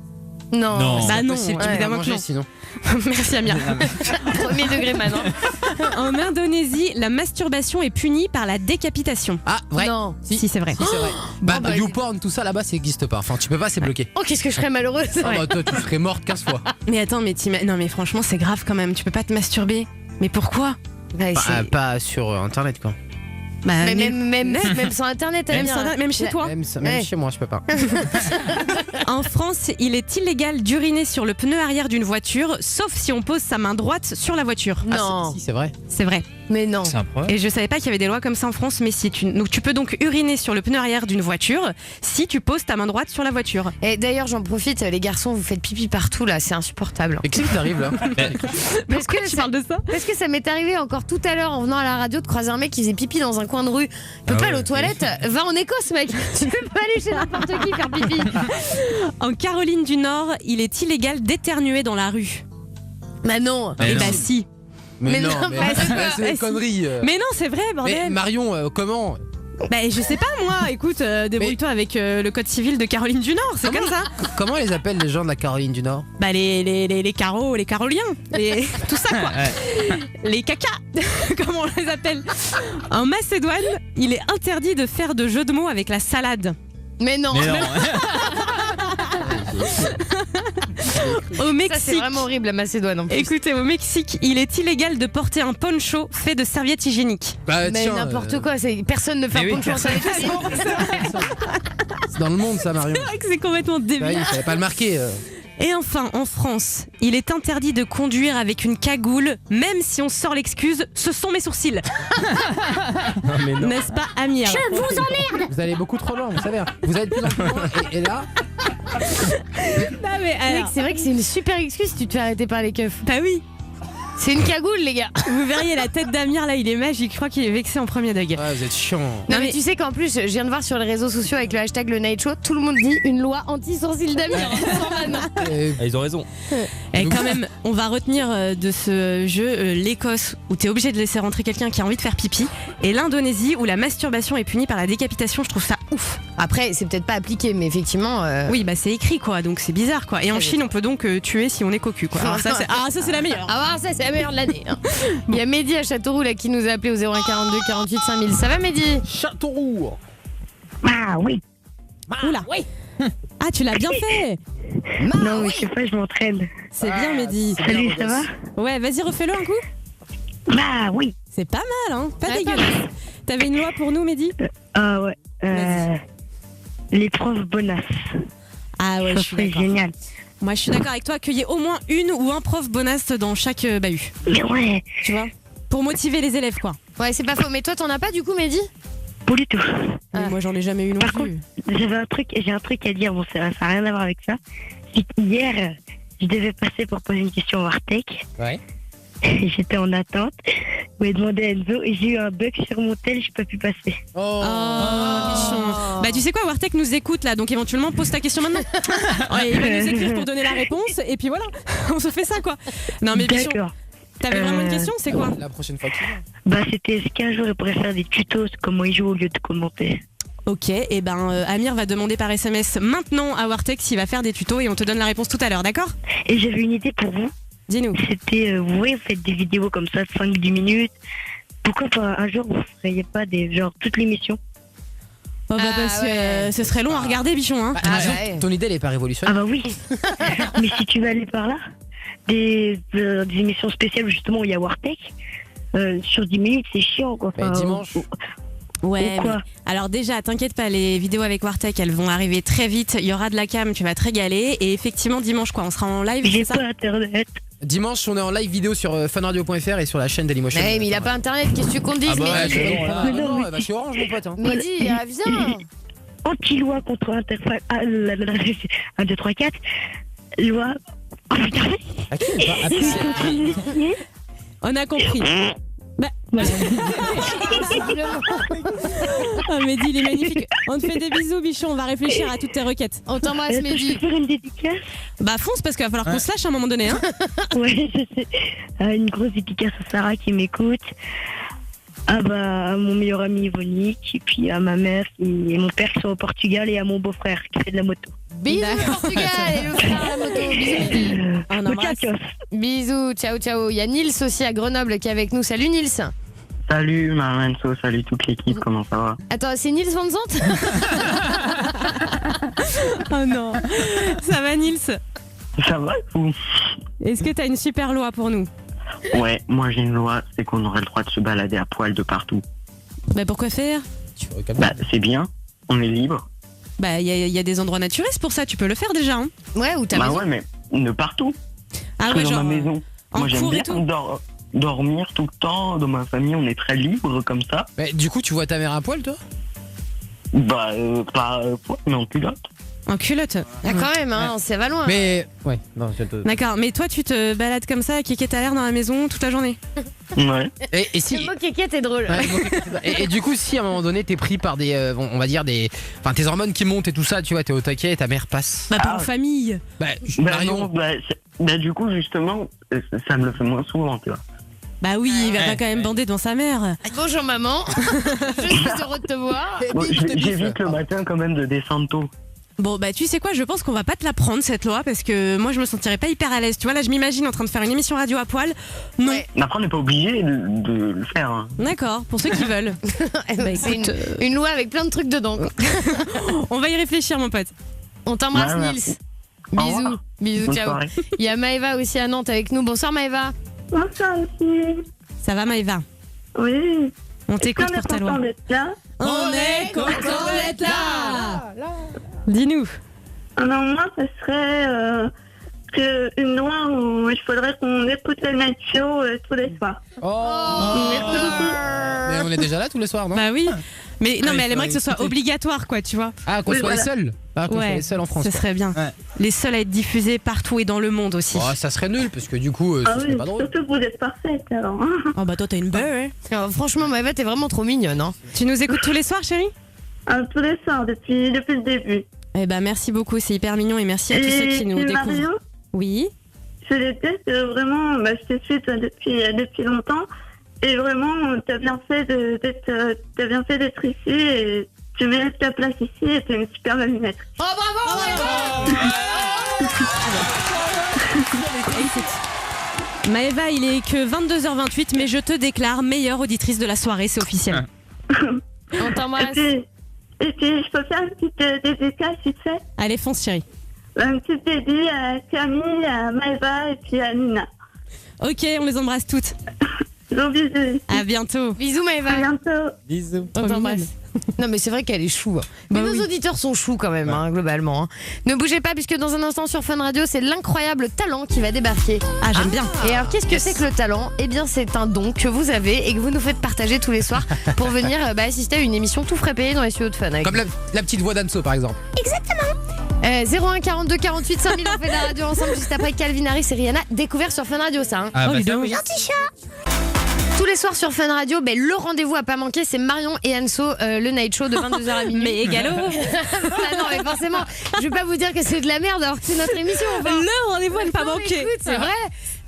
S6: Non.
S7: Non.
S4: Bah non,
S5: Possible, tu peux
S4: évidemment
S5: pas
S4: que
S5: manger
S4: non.
S5: sinon.
S4: Merci Amir.
S6: Premier degré maintenant.
S4: En Indonésie, la masturbation est punie par la décapitation.
S5: Ah, vrai.
S6: Non.
S4: Si, c'est vrai.
S5: Si, c'est vrai. Bah,
S6: bah,
S5: YouPorn, tout ça là-bas, ça n'existe pas. Enfin, tu peux pas, c'est bloqué.
S6: Oh qu'est-ce que je serais malheureuse.
S5: Ah bah, toi, tu serais morte 15 fois.
S4: Mais attends, non mais franchement, c'est grave quand même. Tu peux pas te masturber. Mais pourquoi?
S6: Ouais,
S5: Bah,
S6: c'est-
S5: pas sur Internet, quoi.
S4: Bah,
S6: Mais
S4: nul.
S6: même sans internet,
S4: Même
S6: Amir.
S4: sans- même chez toi.
S5: Même
S6: Ouais.
S5: chez moi, je peux pas.
S4: En France, il est illégal d'uriner sur le pneu arrière d'une voiture, sauf si on pose sa main droite sur la voiture.
S6: Non.
S5: Ah, si, c'est vrai.
S4: C'est vrai.
S6: Mais non.
S7: C'est un problème.
S4: Et je savais pas qu'il y avait des lois comme ça en France, mais si donc tu peux donc uriner sur le pneu arrière d'une voiture si tu poses ta main droite sur la voiture.
S6: Et d'ailleurs, j'en profite, les garçons, vous faites pipi partout là, c'est insupportable.
S5: Et qu'est-ce qui t'arrive là?
S6: Parce que,
S4: Tu parles de ça?
S6: parce que ça m'est arrivé encore tout à l'heure en venant à la radio de croiser un mec qui faisait pipi dans un coin de rue. Il peut
S5: Ah
S6: pas
S5: ouais.
S6: aller aux toilettes, va en Écosse, mec. Tu peux pas aller chez n'importe qui faire pipi.
S4: En Caroline du Nord, il est illégal d'éternuer dans la rue.
S6: Bah non.
S7: Mais
S4: Eh
S7: non.
S4: bah si.
S6: Mais
S5: non,
S6: non,
S5: mais
S6: bah,
S5: c'est des
S4: si.
S5: conneries.
S4: Mais non, c'est vrai,
S5: Mais
S4: bordel.
S5: Marion, comment?
S4: Bah je sais pas moi. Écoute, débrouille-toi avec le code civil de Caroline du Nord. C'est comme ça.
S5: Comment les appellent les gens de la Caroline du Nord?
S4: Bah les carreaux, les caroliens, tout ça quoi. Les cacas, comment on les appelle. En Macédoine, il est interdit de faire de jeux de mots avec la salade.
S6: Mais non.
S7: Mais non.
S4: Au
S6: Ça,
S4: Mexique,
S6: c'est vraiment horrible, la Macédoine en plus.
S4: écoutez, au Mexique, il est illégal de porter un poncho fait de serviettes hygiéniques.
S5: Bah,
S6: Mais
S5: tiens,
S6: n'importe quoi, personne ne fait
S7: Mais
S6: un
S7: oui,
S6: poncho en
S7: personne.
S6: saletation.
S5: c'est dans le monde ça, Marion.
S4: C'est vrai que c'est complètement
S5: Bah
S4: débile.
S5: oui, fallait pas le marquer.
S4: Et enfin, en France, il est interdit de conduire avec une cagoule, même si on sort l'excuse, ce sont mes sourcils.
S5: Non, mais non.
S4: N'est-ce pas, Amir?
S5: Vous allez beaucoup trop loin, vous savez. Vous allez de plus en plus loin. Et là,
S4: Non, mais
S6: Mec,
S4: alors,
S6: c'est vrai que c'est une super excuse si tu te fais arrêter par les keufs.
S4: bah oui.
S6: C'est une cagoule, les gars.
S4: Vous verriez la tête d'Amir là, il est magique. Je crois qu'il est vexé en premier degré.
S5: ouais, vous êtes chiant.
S6: Non,
S4: Non,
S6: mais
S4: mais-
S6: tu sais qu'en plus, je viens de voir sur les réseaux sociaux avec le hashtag le Night Show, tout le monde dit une loi anti-sourcil d'Amir. Sans vanne.
S8: Ah, ils ont raison.
S4: Et quand même, on va retenir de ce jeu l'Écosse où t'es obligé de laisser rentrer quelqu'un qui a envie de faire pipi, et l'Indonésie où la masturbation est punie par la décapitation. Je trouve ça ouf.
S6: Après, c'est peut-être pas appliqué, mais effectivement.
S4: Oui, bah c'est écrit quoi, donc c'est bizarre quoi. Et en Chine, on peut donc tuer si on est cocu quoi. Alors ça, c'est la meilleure.
S6: Ah, ça, c'est la meilleure de l'année. hein. Il y a Mehdi à Châteauroux là, qui nous a appelé au 01 42 48 5000. Ça va, Mehdi?
S5: Châteauroux.
S10: Ah oui.
S4: Oula. Ah, tu l'as bien fait.
S10: Non, mais je sais pas, je m'entraîne.
S4: C'est bien, Mehdi.
S10: Salut, ça va?
S4: Ouais, vas-y, refais-le un coup.
S10: Bah oui.
S4: C'est pas mal, hein. Pas
S6: Ouais, pas
S4: dégueulasse. T'avais une loi pour nous, Mehdi?
S10: Ah ouais.
S4: Vas-y.
S10: Les profs bonasses.
S4: Ah ouais,
S10: Ça
S4: je suis
S10: serait
S4: d'accord.
S10: génial.
S4: Moi, je suis d'accord avec toi qu'il y ait au moins une ou un prof bonasse dans chaque bahut.
S10: Mais ouais,
S4: Tu vois, pour motiver les élèves, quoi.
S6: Ouais, c'est pas faux. Mais toi, t'en as pas du coup, Mehdi?
S10: pas du tout.
S4: Mais moi, j'en ai jamais eu non
S10: Par
S4: plus.
S10: J'ai un truc à dire, bon, ça n'a rien à voir avec ça. C'est qu'hier, je devais passer pour poser une question à Wartech.
S5: Ouais.
S10: J'étais en attente. Je lui ai demandé à Enzo et j'ai eu un bug sur mon tel, je peux plus passer.
S4: Oh, bichon. Bah, tu sais quoi, Wartech nous écoute là, donc éventuellement, pose ta question maintenant. Ouais, il va nous écrire pour donner la réponse, et puis voilà, on se fait ça, quoi. Non, mais bichon,
S10: D'accord.
S4: t'avais vraiment une question, c'est quoi?
S5: La prochaine fois qu'il vient.
S10: Bah, c'était est-ce qu'un jour il pourrait faire des tutos sur comment il joue au lieu de commenter.
S4: Ok, et ben Amir va demander par SMS maintenant à Wartech s'il va faire des tutos et on te donne la réponse tout à l'heure, d'accord?
S10: Et j'avais une idée pour vous.
S4: Dis-nous.
S10: C'était, vous faites des vidéos comme ça de 5-10 minutes. Pourquoi pas un jour vous feriez pas des genre toute l'émission?
S4: Oh bah parce que ce serait long à regarder, bichon, hein.
S5: Bah, disons, ton idée, elle est pas
S10: Ah
S5: révolutionnaire.
S10: bah oui. Mais si tu vas aller par là, des émissions spéciales où justement il y a Wartech, sur 10 minutes c'est chiant quoi.
S5: Mais dimanche.
S4: Ouais,
S10: Ou quoi
S4: mais- alors déjà, t'inquiète pas, les vidéos avec Wartech, elles vont arriver très vite. Il y aura de la cam, tu vas te régaler. Et effectivement, dimanche, quoi, on sera en live,
S10: J'ai
S4: c'est ça?
S10: pas internet.
S5: Dimanche, on est en live vidéo sur funradio.fr et sur la chaîne Dailymotion.
S6: Mais il a pas internet, qu'est-ce que tu qu'on te dise,
S5: Ah bah ouais,
S6: Mehdi?
S5: c'est bon,
S10: Mais
S5: voilà.
S10: non,
S5: Non,
S10: mais
S5: bah, chez Orange, mon pote. Hein.
S6: Mehdi, viens.
S10: Anti-loi contre interface. Ah, 1, 2, 3, 4. Loi. Oh putain.
S5: À qui on parle? À qui
S4: On a compris. Oh, Mehdi, il est magnifique. On te fait des bisous, bichon. On va réfléchir à toutes tes requêtes.
S6: On t'embrasse,
S10: Je peux
S6: Mehdi.
S10: faire une dédicace?
S4: Bah, fonce parce qu'il va falloir qu'on se lâche à un moment donné, hein.
S10: Ouais, je sais. Une grosse dédicace à Sarah qui m'écoute. Ah bah, à mon meilleur ami Yvonique, et puis à ma mère et mon père qui sont au Portugal et à mon beau-frère qui fait de la moto.
S6: Bisous, Portugal, et le frère à la moto. Bisous, Mehdi.
S4: On embrasse.
S6: Bisous, ciao, ciao. Il y a Nils aussi à Grenoble qui est avec nous. Salut, Nils.
S11: Salut Marmenso, salut toute l'équipe, comment ça va?
S6: Attends, c'est Nils Van Zandt?
S4: Oh non. Ça va, Nils?
S11: Ça va vous?
S4: Est-ce que t'as une super loi pour nous?
S11: Ouais, moi j'ai une loi, c'est qu'on aurait le droit de se balader à poil de partout.
S4: Bah, pourquoi faire?
S11: Bah c'est bien, on est libre.
S4: Bah, il y a des endroits naturistes pour ça, tu peux le faire déjà, hein.
S6: Ouais, ou t'as
S11: Bah
S6: raison.
S11: ouais, mais de partout.
S4: Ah
S11: Parce
S4: ouais,
S11: que dans
S4: genre
S11: ma maison.
S4: en
S11: Moi j'aime
S4: cours et
S11: bien
S4: tout.
S11: dormir tout le temps, dans ma famille on est très libre comme ça.
S5: Mais du coup, tu vois ta mère à poil, toi?
S11: Bah pas poil, mais en culotte.
S4: En culotte.
S6: Ah, quand même, hein, ça va loin.
S5: Mais ouais, non, je te...
S4: D'accord, mais toi tu te balades comme ça à kéké à l'air dans la maison toute la journée?
S11: Ouais.
S5: Et si...
S6: Le mot kéké, t'es drôle.
S5: Ouais, et du coup, si à un moment donné t'es pris par des, on va dire des, enfin tes hormones qui montent et tout ça, tu vois, t'es au taquet et ta mère passe.
S4: Bah, pour une famille.
S5: Bah,
S11: Bah
S5: Marion.
S11: non, bah du coup justement, ça me le fait moins souvent, tu vois.
S4: Bah oui, il va pas quand même bander devant sa mère.
S6: Bonjour, maman. Je suis heureux de te voir.
S11: Bon, j'évite le matin quand même de descendre tôt.
S4: Bon bah tu sais quoi, je pense qu'on va pas te la prendre cette loi parce que moi je me sentirais pas hyper à l'aise. Tu vois là je m'imagine en train de faire une émission radio à poil. Non.
S6: Ouais.
S11: Mais après on n'est pas obligé de le faire. Hein.
S4: D'accord, pour ceux qui veulent. Bah,
S6: C'est
S4: écoute,
S6: une loi avec plein de trucs dedans, quoi.
S4: on va y réfléchir mon pote.
S6: On t'embrasse,
S11: Ouais,
S6: Nils.
S11: merci. Au
S6: Bisous.
S11: revoir.
S6: Bisous,
S11: Bonne
S6: ciao.
S11: soirée.
S6: Il y a Maëva aussi à Nantes avec nous. Bonsoir, Maëva.
S10: Bonsoir aussi.
S4: Ça va Maëva?
S10: Oui.
S4: On t'écoute pour ta loi.
S10: d'être là.
S4: On est content d'être là. Dis-nous.
S10: Alors moi, ce serait une loi où il faudrait qu'on écoute le night show tous les soirs. Merci beaucoup.
S5: Mais on est déjà là tous les soirs, non?
S4: Bah oui. Mais non,
S5: Ah,
S4: mais
S5: il
S4: elle aimerait que ce soit
S5: faudrait
S4: obligatoire, quoi, tu vois.
S5: Ah, qu'on
S10: Oui,
S5: soit les
S10: voilà.
S5: seuls. Ah, qu'on soit les seuls en France.
S4: ce
S5: quoi.
S4: serait bien.
S7: Ouais.
S4: Les seuls à être diffusés partout et dans le monde aussi.
S5: Oh, ça serait nul parce que du coup,
S10: Ah
S5: ce serait
S10: oui,
S5: pas drôle.
S10: surtout que vous êtes parfaite alors.
S4: Oh bah toi t'as une belle, hein.
S6: Alors, franchement, Maëva, t'es vraiment trop mignonne, hein.
S4: Tu nous écoutes tous les soirs, chérie?
S10: Tous les soirs, depuis le début.
S4: Eh bah merci beaucoup, c'est hyper mignon et merci à tous ceux qui nous
S10: et
S4: découvrent.
S10: Mario,
S4: Oui.
S10: je déteste vraiment, je te suis toi, depuis longtemps. Et vraiment, t'as bien fait d'être ici et tu mérites ta place ici et t'es une super animatrice.
S6: Oh, bravo,
S4: Écoute, Maëva, il est que 22h28, mais je te déclare meilleure auditrice de la soirée, c'est officiel.
S6: On t'embrasse.
S10: Et puis, je peux faire une petite dédicace, tu sais.
S4: Allez, fonce chérie.
S10: Une petite dédicace à Camille, à Maëva et puis à Nina.
S4: Ok, on les embrasse toutes.
S10: Gros bisous.
S4: À bientôt.
S6: Bisous Maëva.
S10: À bientôt.
S7: Bisous.
S6: On t'embrasse. Non mais c'est vrai qu'elle est chou. Mais nos auditeurs sont choux quand même, globalement. Ne bougez pas puisque dans un instant sur Fun Radio, c'est l'incroyable talent qui va débarquer.
S4: Ah, j'aime bien.
S6: Et alors qu'est-ce que c'est que le talent ? Eh bien c'est un don que vous avez et que vous nous faites partager tous les soirs pour venir assister à une émission tout frais payée dans les studios de Fun. Avec
S5: Comme la petite voix d'Anso par exemple.
S6: Exactement. 01 42 48 5000, on fait de la radio ensemble juste après Calvin Harris et Rihanna, découvert sur Fun Radio ça.
S7: Ah, bah,
S4: dis
S7: ça,
S4: donc.
S7: oui.
S6: Gentil chat. Tous les soirs sur Fun Radio, le rendez-vous à pas manquer, c'est Marion et Anso, le night show de 22h à minuit.
S4: Mais égalo.
S6: Ah non, mais forcément, je vais pas vous dire que c'est de la merde alors que c'est notre émission. Enfin.
S4: Le rendez-vous à ne pas
S6: Non, mais
S4: manquer.
S6: écoute, c'est vrai.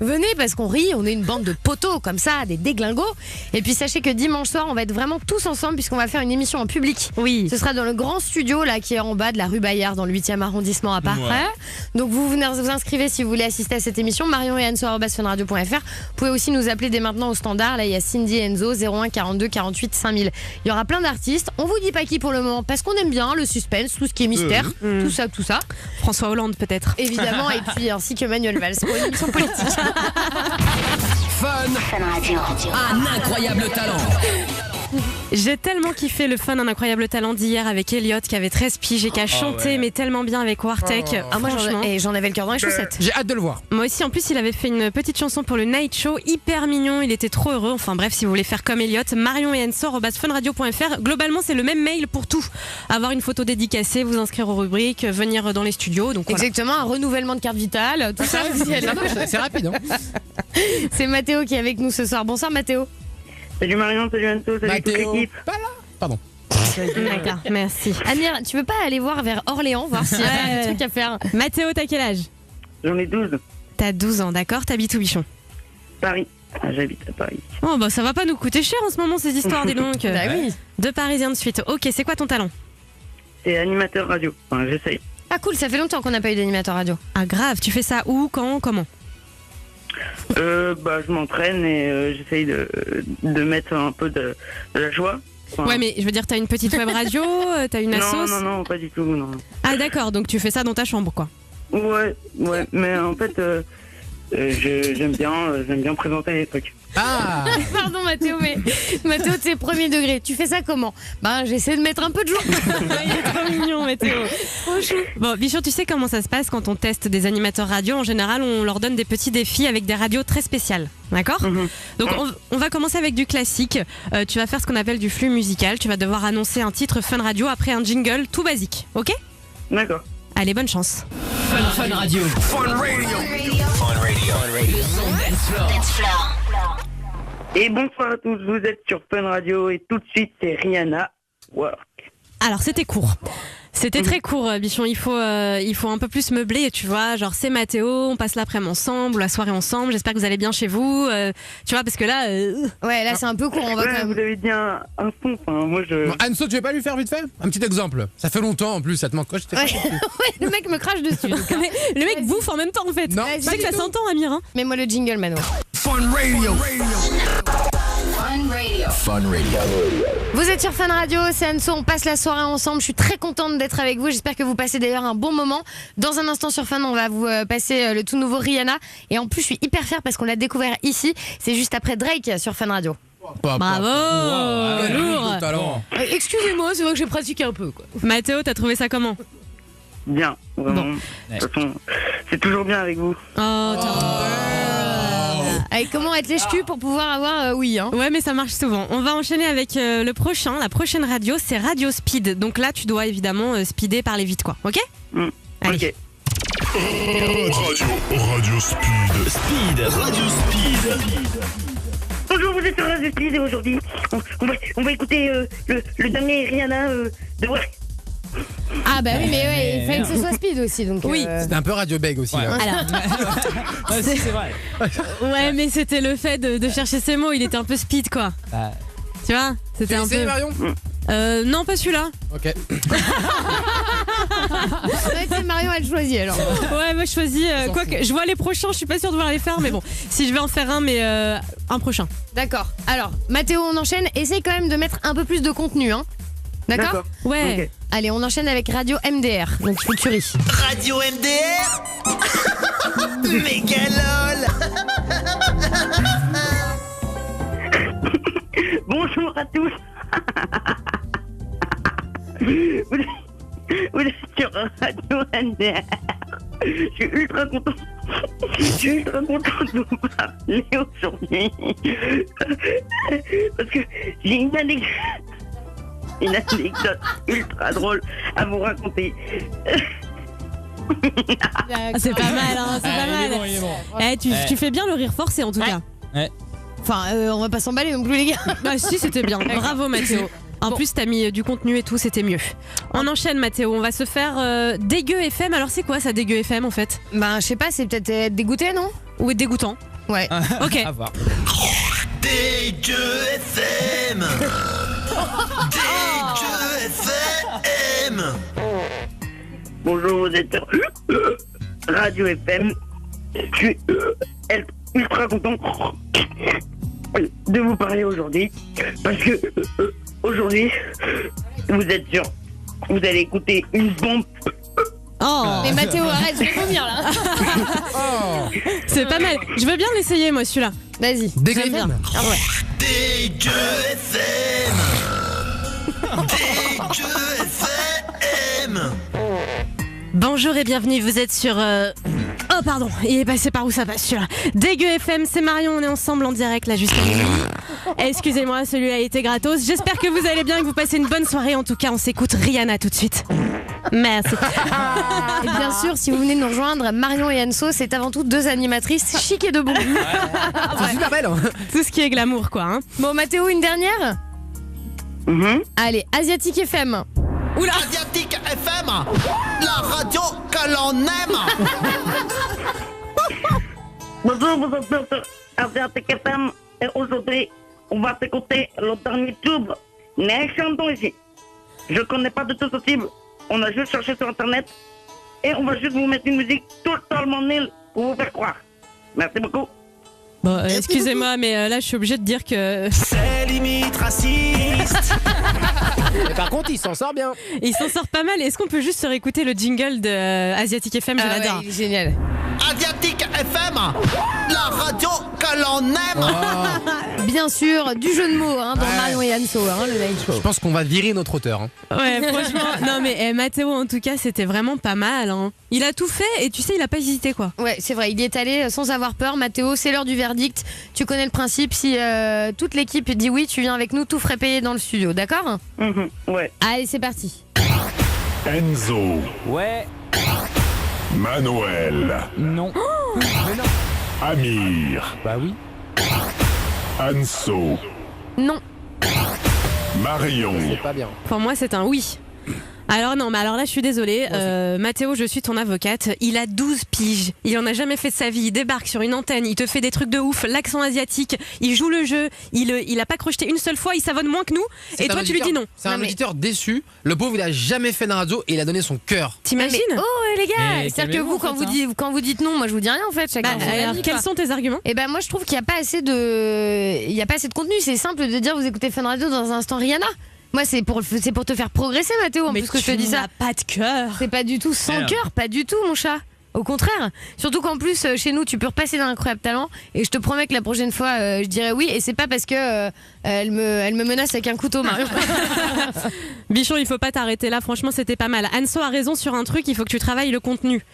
S6: Venez parce qu'on rit, on est une bande de poteaux comme ça, des déglingos. Et puis sachez que dimanche soir, on va être vraiment tous ensemble puisqu'on va faire une émission en public.
S4: Oui.
S6: Ce sera dans le grand studio là qui est en bas de la rue Bayard dans le 8e arrondissement à Paris.
S8: Ouais.
S6: Donc vous venez vous inscrivez si vous voulez assister à cette émission. Marion et Anso@funradio.fr. Vous pouvez aussi nous appeler dès maintenant au standard. Là il y a Cindy et Enzo 01 42 48 5000. Il y aura plein d'artistes. On vous dit pas qui pour le moment parce qu'on aime bien le suspense, tout ce qui est mystère, tout ça.
S4: François Hollande peut-être.
S6: Évidemment et puis ainsi que Manuel Valls pour une émission politique.
S1: Fun Radio. Un incroyable talent.
S4: J'ai tellement kiffé le Fun, un incroyable talent d'hier avec Elliot qui avait 13 piges et qui a chanté mais tellement bien avec Wartek.
S6: Ah, moi
S4: Franchement.
S6: j'en avais le cœur dans les chaussettes.
S5: J'ai hâte de le voir.
S4: Moi aussi, en plus, il avait fait une petite chanson pour le Night Show, hyper mignon, il était trop heureux. Enfin bref, si vous voulez faire comme Elliot, Marion et Enso@funradio.fr. Globalement, c'est le même mail pour tout. Avoir une photo dédicacée, vous inscrire aux rubriques, venir dans les studios. Donc voilà.
S6: Exactement, un renouvellement de carte vitale, tout ça.
S5: C'est rapide. Hein.
S6: C'est Mathéo qui est avec nous ce soir. Bonsoir Mathéo.
S10: Salut Marion, salut Anso, salut toute l'équipe.
S5: Pas là. Pardon.
S4: D'accord, merci.
S6: Amir, tu veux pas aller voir vers Orléans, voir s'il y a des trucs à faire?
S4: Mathéo, t'as quel âge?
S10: J'en ai 12.
S4: T'as 12 ans, d'accord. T'habites où, Bichon?
S10: Paris. Ah, j'habite à Paris.
S4: Oh bah ça va pas nous coûter cher en ce moment ces histoires, dis donc.
S6: Bah oui.
S4: Deux Parisiens de suite. Ok, c'est quoi ton talent?
S10: C'est animateur radio. Enfin, j'essaye.
S6: Ah cool, ça fait longtemps qu'on n'a pas eu d'animateur radio.
S4: Ah grave, tu fais ça où, quand, comment?
S10: Je m'entraîne et j'essaye de mettre un peu de la joie. Enfin,
S4: Ouais, mais je veux dire, t'as une petite web radio, t'as une assos?
S10: non, pas du tout, non.
S4: Ah d'accord, donc tu fais ça dans ta chambre, quoi.
S10: Ouais, mais en fait, j'aime bien présenter les trucs.
S5: Ah.
S6: Pardon Mathéo, mais Mathéo, c'est premier degré. Tu fais ça comment? J'essaie de mettre un peu de joie.
S4: Il est trop mignon, Mathéo. Trop chou. Bon, Bichon, tu sais comment ça se passe quand on teste des animateurs radio? En général, on leur donne des petits défis avec des radios très spéciales. D'accord? Donc, on va commencer avec du classique. Tu vas faire ce qu'on appelle du flux musical. Tu vas devoir annoncer un titre Fun Radio après un jingle tout basique. Ok?
S10: D'accord.
S4: Allez, bonne chance.
S1: Fun Radio. Fun Radio. Le son Dance Floor.
S10: Et bonsoir à tous, vous êtes sur Fun Radio et tout de suite c'est Rihanna Work.
S4: Alors c'était court. C'était très court, Bichon. Il faut un peu plus meubler, tu vois. Genre c'est Mathéo, on passe l'après-midi ensemble, la soirée ensemble. J'espère que vous allez bien chez vous. Tu vois, parce que là.
S6: Ouais, là c'est un peu court. On va quand même.
S10: Vous avez dit un son. Enfin, moi je.
S5: Bon, Anso, tu veux pas lui faire vite fait un petit exemple? Ça fait longtemps en plus, ça te manque quoi?
S6: Ouais, le mec me crache dessus.
S4: Mais le mec bouffe en même temps en fait.
S5: Non,
S4: tu sais que ça s'entend, Amir. Hein.
S6: Mets-moi le jingle, Mano.
S1: Fun Radio. Fun Radio.
S6: Vous êtes sur Fun Radio, c'est Anso, on passe la soirée ensemble. Je suis très contente d'être avec vous. J'espère que vous passez d'ailleurs un bon moment. Dans un instant sur Fun, on va vous passer le tout nouveau Rihanna. Et en plus, je suis hyper fière parce qu'on l'a découvert ici. C'est juste après Drake sur Fun Radio.
S4: Bravo, lourd.
S5: Talent.
S6: Excusez-moi, c'est vrai que j'ai pratiqué un peu, quoi.
S4: Mathéo, t'as trouvé ça comment?
S10: Bien, vraiment. De toute façon, c'est toujours bien avec vous.
S4: Oh,
S6: Avec comment être lèche-cul pour pouvoir avoir oui, hein.
S4: Ouais, mais ça marche souvent. On va enchaîner avec la prochaine radio, c'est Radio Speed. Donc là, tu dois évidemment speeder, parler vite, quoi. Ok? Allez.
S10: Ok.
S2: Radio Speed. Radio Speed.
S10: Bonjour, vous êtes sur Radio Speed et aujourd'hui, on va écouter le dernier Rihanna de Work.
S6: Ah bah oui, mais ouais, il fallait que ce soit speed aussi, donc.
S4: Oui.
S5: C'était un peu Radio Beg aussi.
S7: Ouais.
S5: Là.
S4: Alors,
S7: c'est vrai.
S4: ouais, mais c'était le fait de chercher ses mots. Il était un peu speed, quoi. Tu vois, c'était un peu.
S5: Marion
S4: Non, pas celui-là.
S5: Ok.
S6: C'est Marion, elle choisit alors.
S4: Ouais, moi je choisis. Quoique, je vois les prochains, je suis pas sûre de vouloir les faire, mais bon, si je vais en faire un, mais un prochain.
S6: D'accord. Alors, Mathéo, on enchaîne. Essaye quand même de metêtre un peu plus de contenu, hein. D'accord?
S4: Ouais.
S10: Okay.
S6: Allez, on enchaîne avec Radio MDR. Donc, Futurie.
S12: Radio MDR. Méga lol.
S10: Bonjour à tous. Vous êtes sur Radio NDR. Je suis ultra content. Je suis ultra content de vous parler aujourd'hui. Parce que j'ai une anecdote ultra drôle à vous raconter.
S4: C'est pas mal, hein, c'est pas mal.
S7: Il est bon.
S4: Tu fais bien le rire forcé en tout cas.
S7: Ouais.
S6: Enfin, on va pas s'emballer non plus, les gars.
S4: Bah si, c'était bien. Bravo Mathéo. En plus, t'as mis du contenu et tout, c'était mieux. On enchaîne Mathéo, on va se faire Dégueu FM. Alors c'est quoi ça, Dégueu FM en fait?
S6: Bah, je sais pas, c'est peut-être être dégoûté, non?
S4: Ou être dégoûtant?
S6: Ouais.
S4: Ok.
S7: À voir.
S12: Dégueu FM. Dégueu FM.
S10: Bonjour, vous êtes sur Radio FM. Je suis ultra content de vous parler aujourd'hui. Parce que aujourd'hui, vous êtes sûr, vous allez écouter une bombe.
S4: Oh.
S6: Mais Mathéo, arrête, je vais vomir là.
S4: C'est pas mal. Je veux bien l'essayer moi celui-là.
S6: Vas-y.
S5: Dégueu
S4: J'aime bien.
S5: FM.
S6: Ah ouais.
S12: Dégueu FM. Dégueu FM.
S4: Bonjour et bienvenue, vous êtes sur... Oh pardon, il est passé par où ça passe celui-là? Dégueu FM, c'est Marion, on est ensemble en direct là juste avant. Excusez-moi, celui-là a été gratos. J'espère que vous allez bien, que vous passez une bonne soirée. En tout cas, on s'écoute Rihanna tout de suite. Merci.
S6: Et bien sûr, si vous venez de nous rejoindre, Marion et Anso, c'est avant tout deux animatrices chic et de bon goût.
S5: C'est super belle. Hein.
S4: Tout ce qui est glamour quoi. Hein.
S6: Bon, Mathéo, une dernière. Allez, Asiatique FM.
S4: Oula.
S12: Asiatique FM. La radio que l'on aime.
S10: Bonjour, vous êtes sur Asiatique FM. Et aujourd'hui, on va s'écouter le dernier tube. Mais chantons ici. Je connais pas de tout ce tube. On a juste cherché sur internet. Et on va juste vous mettre une musique totalement nulle pour vous faire croire. Merci beaucoup.
S4: Bon, excusez-moi, mais là, je suis obligée de dire que...
S12: C'est limite raciste.
S5: Mais par contre, il s'en sort bien.
S4: Il s'en sort pas mal. Est-ce qu'on peut juste se réécouter le jingle de Asiatique FM? Je l'adore.
S6: Ouais, il est génial.
S12: Asiatique FM. La radio que l'on aime.
S6: Bien sûr, du jeu de mots dans Marion et Anso, le Night Show.
S5: Je pense qu'on va virer notre auteur. Hein.
S4: Ouais, franchement. Non, mais Mathéo, en tout cas, c'était vraiment pas mal. Hein. Il a tout fait et tu sais, il a pas hésité quoi.
S6: Ouais, c'est vrai, il y est allé sans avoir peur. Mathéo, c'est l'heure du verdict. Tu connais le principe. Si toute l'équipe dit oui, tu viens avec nous, tout frais payé dans le studio, d'accord?
S10: Ouais.
S6: Allez, c'est parti.
S13: Enzo,
S7: Ouais.
S13: Manuel,
S7: Non.
S13: Amir,
S7: Bah oui.
S13: Anso,
S6: Non.
S13: Marion,
S5: C'est pas bien.
S4: Pour moi, c'est un oui. Alors non, mais alors là je suis désolée, Mathéo, je suis ton avocate, il a 12 piges, il en a jamais fait de sa vie, il débarque sur une antenne, il te fait des trucs de ouf, l'accent asiatique, il joue le jeu, il a pas crocheté une seule fois, il savonne moins que nous, et toi tu lui dis non.
S5: C'est un auditeur déçu, le pauvre il a jamais fait de radio et il a donné son cœur.
S4: T'imagines?
S6: Oh les gars,
S7: Mais
S6: c'est-à-dire que
S7: calmez-vous,
S6: vous quand
S7: en
S6: vous
S7: fait,
S6: dites, quand vous dites non, moi je vous dis rien en fait, chacun son
S4: Alors,
S6: avis,
S4: quels
S6: quoi.
S4: sont tes arguments?
S6: Et ben moi je trouve qu'il n'y a pas assez de contenu, c'est simple de dire vous écoutez Fun Radio dans un instant Rihanna. Moi c'est pour te faire progresser Mathéo, en
S4: Mais
S6: plus que je te dis ça.
S4: n'as pas de cœur.
S6: C'est pas du tout sans cœur, pas du tout mon chat. Au contraire, surtout qu'en plus chez nous tu peux repasser d'un incroyable talent et je te promets que la prochaine fois je dirai oui et c'est pas parce que elle me menace avec un couteau Marion.
S4: Bichon, il faut pas t'arrêter là, franchement c'était pas mal. Anso a raison sur un truc, il faut que tu travailles le contenu.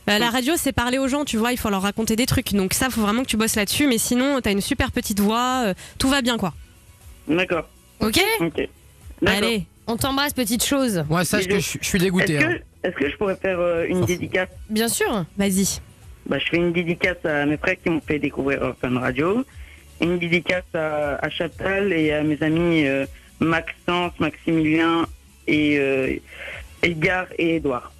S4: La radio c'est parler aux gens, tu vois, il faut leur raconter des trucs, donc ça faut vraiment que tu bosses là-dessus, mais sinon t'as une super petite voix, tout va bien quoi.
S10: D'accord.
S6: Ok.
S10: Ok.
S4: Allez.
S6: On t'embrasse petite chose.
S5: Moi sache que je suis dégoûté.
S10: Est-ce que je pourrais faire une dédicace?
S6: Bien sûr.
S4: Vas-y.
S10: Bah, je fais une dédicace à mes frères qui m'ont fait découvrir Fun Radio. Une dédicace à Chantal et à mes amis Maxence, Maximilien et Edgar et Edouard.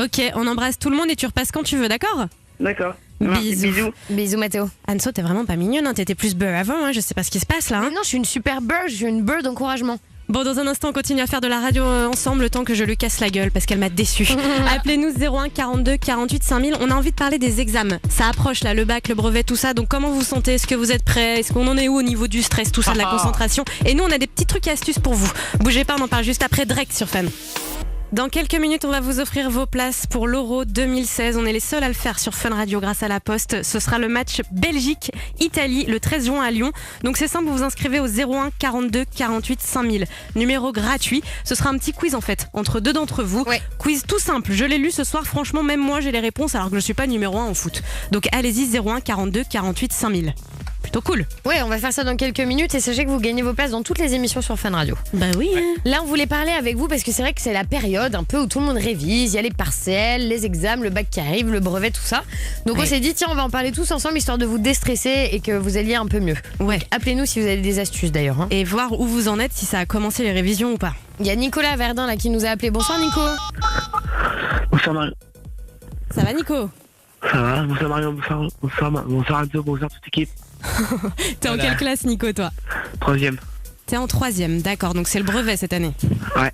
S4: Ok, on embrasse tout le monde et tu repasses quand tu veux, d'accord?
S10: D'accord.
S4: Bisous.
S6: Bisous Mathéo.
S4: Anso, t'es vraiment pas mignonne, hein, t'étais plus beurre avant, hein, je sais pas ce qui se passe là. Hein.
S6: Non, je suis une super bird, je suis une bird d'encouragement.
S4: Bon, dans un instant, on continue à faire de la radio ensemble le temps que je lui casse la gueule parce qu'elle m'a déçue. Appelez-nous 01 42 48 5000. On a envie de parler des examens. Ça approche là, le bac, le brevet, tout ça. Donc comment vous sentez? Est-ce que vous êtes prêts? Est-ce qu'on en est où au niveau du stress, tout ça, de la concentration? Et nous, on a des petits trucs et astuces pour vous. Bougez pas, on en parle juste après Drake sur Fun. Dans quelques minutes, on va vous offrir vos places pour l'Euro 2016. On est les seuls à le faire sur Fun Radio grâce à la Poste. Ce sera le match Belgique-Italie le 13 juin à Lyon. Donc c'est simple, vous vous inscrivez au 01 42 48 5000. Numéro gratuit. Ce sera un petit quiz en fait, entre deux d'entre vous.
S6: Ouais.
S4: Quiz tout simple. Je l'ai lu ce soir. Franchement, même moi, j'ai les réponses alors que je ne suis pas numéro 1 en foot. Donc allez-y, 01 42 48 5000. Plutôt cool.
S6: Ouais, on va faire ça dans quelques minutes et sachez que vous gagnez vos places dans toutes les émissions sur Fun Radio.
S4: Bah oui.
S6: Là, on voulait parler avec vous parce que c'est vrai que c'est la période un peu où tout le monde révise. Il y a les partiels, les examens, le bac qui arrive, le brevet, tout ça. Donc on s'est dit, tiens, on va en parler tous ensemble histoire de vous déstresser et que vous alliez un peu mieux.
S4: Ouais.
S6: Donc, appelez-nous si vous avez des astuces d'ailleurs. Hein.
S4: Et voir où vous en êtes, si ça a commencé les révisions ou pas.
S6: Il y a Nicolas Verdun là qui nous a appelé. Bonsoir Nico.
S11: Bonsoir Marion.
S4: Ça va Nico?
S11: Ça va, bonsoir Marion, bonsoir Anzo, bonsoir toute l'équipe.
S4: T'es en quelle classe Nico toi?
S11: 3e.
S4: T'es en 3e, d'accord, donc c'est le brevet cette année.
S11: Ouais.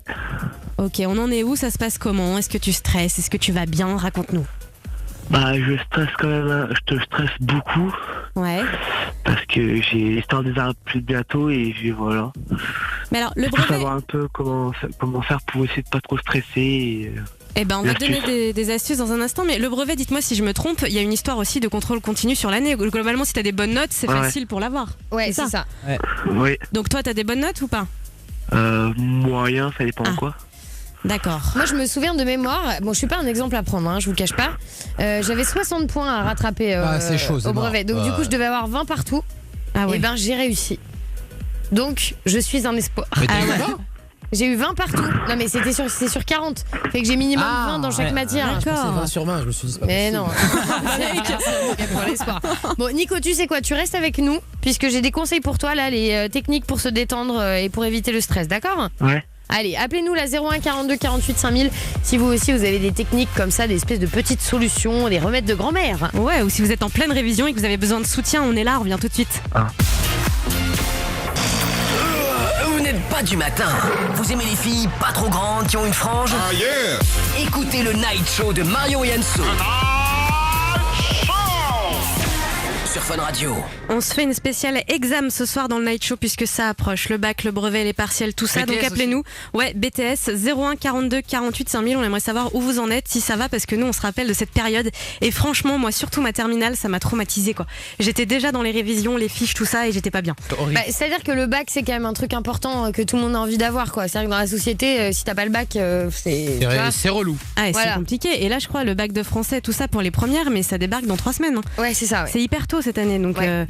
S4: Ok, on en est où? Ça se passe comment? Est-ce que tu stresses? Est-ce que tu vas bien? Raconte-nous.
S11: Bah je stresse quand même, je te stresse beaucoup.
S4: Ouais.
S11: Parce que j'ai l'histoire des arts plus bientôt et voilà.
S4: Mais alors, le
S11: Pour
S4: brevet...
S11: savoir un peu comment faire pour essayer de pas trop stresser et...
S4: Eh ben, on va te donner des astuces dans un instant, mais le brevet, dites-moi si je me trompe, il y a une histoire aussi de contrôle continu sur l'année. Globalement, si t'as des bonnes notes, c'est facile pour l'avoir.
S6: Ouais, c'est ça.
S11: Ouais. Ouais.
S4: Donc toi, t'as des bonnes notes ou pas?
S11: Moyen, ça dépend quoi.
S4: D'accord.
S6: Moi, je me souviens de mémoire. Bon, je suis pas un exemple à prendre, hein, je vous le cache pas. J'avais 60 points à rattraper
S5: c'est chaud, c'est
S6: au brevet.
S5: mort.
S6: Donc, du coup, je devais avoir 20 partout.
S4: Ah ouais.
S6: Et ben, j'ai réussi. Donc, je suis un espoir.
S5: Mais t'as eu
S4: ouais.
S5: quoi?
S6: J'ai eu 20 partout. Non, mais c'était sur 40. Fait que j'ai minimum 20 dans chaque matière.
S5: Je pensais 20 sur 20, je me suis dit c'est pas
S6: Mais
S5: possible.
S6: non, pour l'espoir. Bon, Nico, tu sais quoi? Tu restes avec nous, puisque j'ai des conseils pour toi, là, les techniques pour se détendre et pour éviter le stress, d'accord?
S11: Ouais.
S6: Allez, appelez-nous la 01 42 48 5000 si vous aussi vous avez des techniques comme ça, des espèces de petites solutions, des remèdes de grand-mère.
S4: Ouais, ou si vous êtes en pleine révision et que vous avez besoin de soutien, on est là, on revient tout de suite.
S1: Vous n'êtes pas du matin. Vous aimez les filles pas trop grandes qui ont une frange?
S13: Ah yeah!
S1: Écoutez le Night Show de Marion et Anso. Sur Fun Radio.
S4: On se fait une spéciale exam ce soir dans le Night Show puisque ça approche. Le bac, le brevet, les partiels, tout ça.
S5: BTS
S4: Donc appelez-nous. Ouais, BTS 01 42 48 5000. On aimerait savoir où vous en êtes, si ça va, parce que nous on se rappelle de cette période. Et franchement, moi surtout ma terminale, ça m'a traumatisé quoi. J'étais déjà dans les révisions, les fiches, tout ça, et j'étais pas bien.
S6: Bah, c'est-à-dire que le bac c'est quand même un truc important que tout le monde a envie d'avoir quoi. C'est-à-dire que dans la société, si t'as pas le bac,
S5: C'est relou.
S4: Ah, et
S6: Voilà.
S4: c'est compliqué. Et là, je crois le bac de français, tout ça pour les premières, mais ça débarque dans 3 semaines. Hein.
S6: Ouais, c'est ça. Ouais.
S4: C'est hyper tôt cette année, donc
S6: Ouais.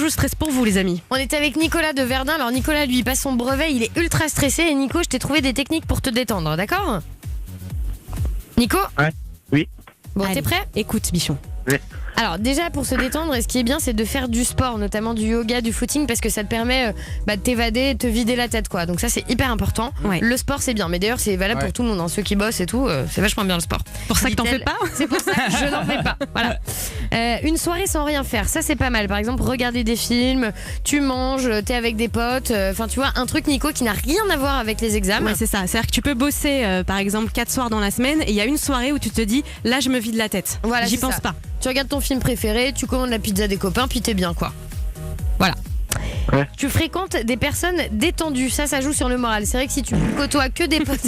S4: je stresse pour vous les amis.
S6: On était avec Nicolas de Verdun. Alors Nicolas, lui, il passe son brevet, il est ultra stressé. Et Nico, je t'ai trouvé des techniques pour te détendre, d'accord? Nico?
S11: Ouais. Oui.
S6: Bon,
S4: Allez,
S6: t'es prêt?
S4: Écoute, bichon.
S11: Ouais.
S6: Alors déjà pour se détendre, ce qui est bien c'est de faire du sport, notamment du yoga, du footing, parce que ça te permet de t'évader, de te vider la tête quoi. Donc ça c'est hyper important.
S4: Ouais.
S6: Le sport c'est bien, mais d'ailleurs c'est valable pour tout le monde, hein. Ceux qui bossent et tout, c'est vachement bien le sport.
S4: Pour ça que t'en
S6: Dit-elle.
S4: fais pas?
S6: C'est pour ça que je n'en fais pas. Voilà. Une soirée sans rien faire, ça c'est pas mal. Par exemple regarder des films, tu manges, t'es avec des potes, enfin tu vois un truc Nico qui n'a rien à voir avec les examens.
S4: Ouais, c'est ça. C'est-à-dire que tu peux bosser par exemple 4 soirs dans la semaine et il y a une soirée où tu te dis là je me vide la tête.
S6: Voilà,
S4: J'y
S6: c'est
S4: pense
S6: ça.
S4: pas.
S6: Tu regardes ton film préféré, tu commandes la pizza des copains, puis t'es bien quoi. Voilà.
S11: Ouais.
S6: Tu fréquentes des personnes détendues, ça joue sur le moral. C'est vrai que si tu côtoies que des potes,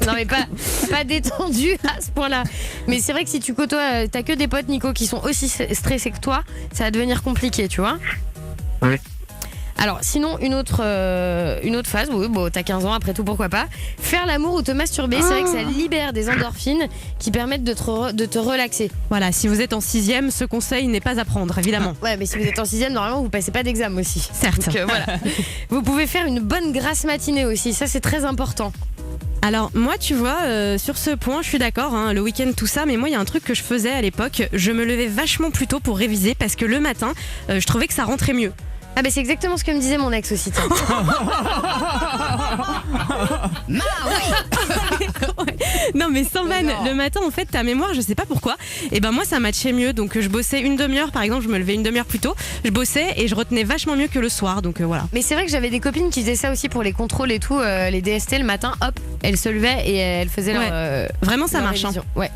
S6: non mais pas détendues à ce point-là. Mais c'est vrai que si tu côtoies, t'as que des potes Nico qui sont aussi stressés que toi, ça va devenir compliqué, tu vois.
S11: Ouais.
S6: Alors sinon une autre phase, oui bon t'as 15 ans après tout pourquoi pas. Faire l'amour ou te masturber, c'est vrai que ça libère des endorphines qui permettent de te relaxer.
S4: Voilà, si vous êtes en 6ème, ce conseil n'est pas à prendre évidemment.
S6: Ouais mais si vous êtes en 6ème normalement vous passez pas d'examen aussi.
S4: Certes.
S6: Donc voilà. Vous pouvez faire une bonne grasse matinée aussi, ça c'est très important.
S4: Alors moi tu vois, sur ce point je suis d'accord, hein, le week-end tout ça, mais moi il y a un truc que je faisais à l'époque, je me levais vachement plus tôt pour réviser parce que le matin je trouvais que ça rentrait mieux.
S6: Ah bah c'est exactement ce que me disait mon ex aussi. Tiens.
S4: Non mais sans vanne, le matin en fait ta mémoire je sais pas pourquoi, et ben moi ça matchait mieux, donc je bossais une demi-heure par exemple, je me levais une demi-heure plus tôt, je bossais et je retenais vachement mieux que le soir, donc voilà.
S6: Mais c'est vrai que j'avais des copines qui faisaient ça aussi pour les contrôles et tout, les DST le matin, hop, elles se levaient et elles faisaient leur
S4: vraiment ça
S6: leur
S4: marche.
S6: révision. Ouais.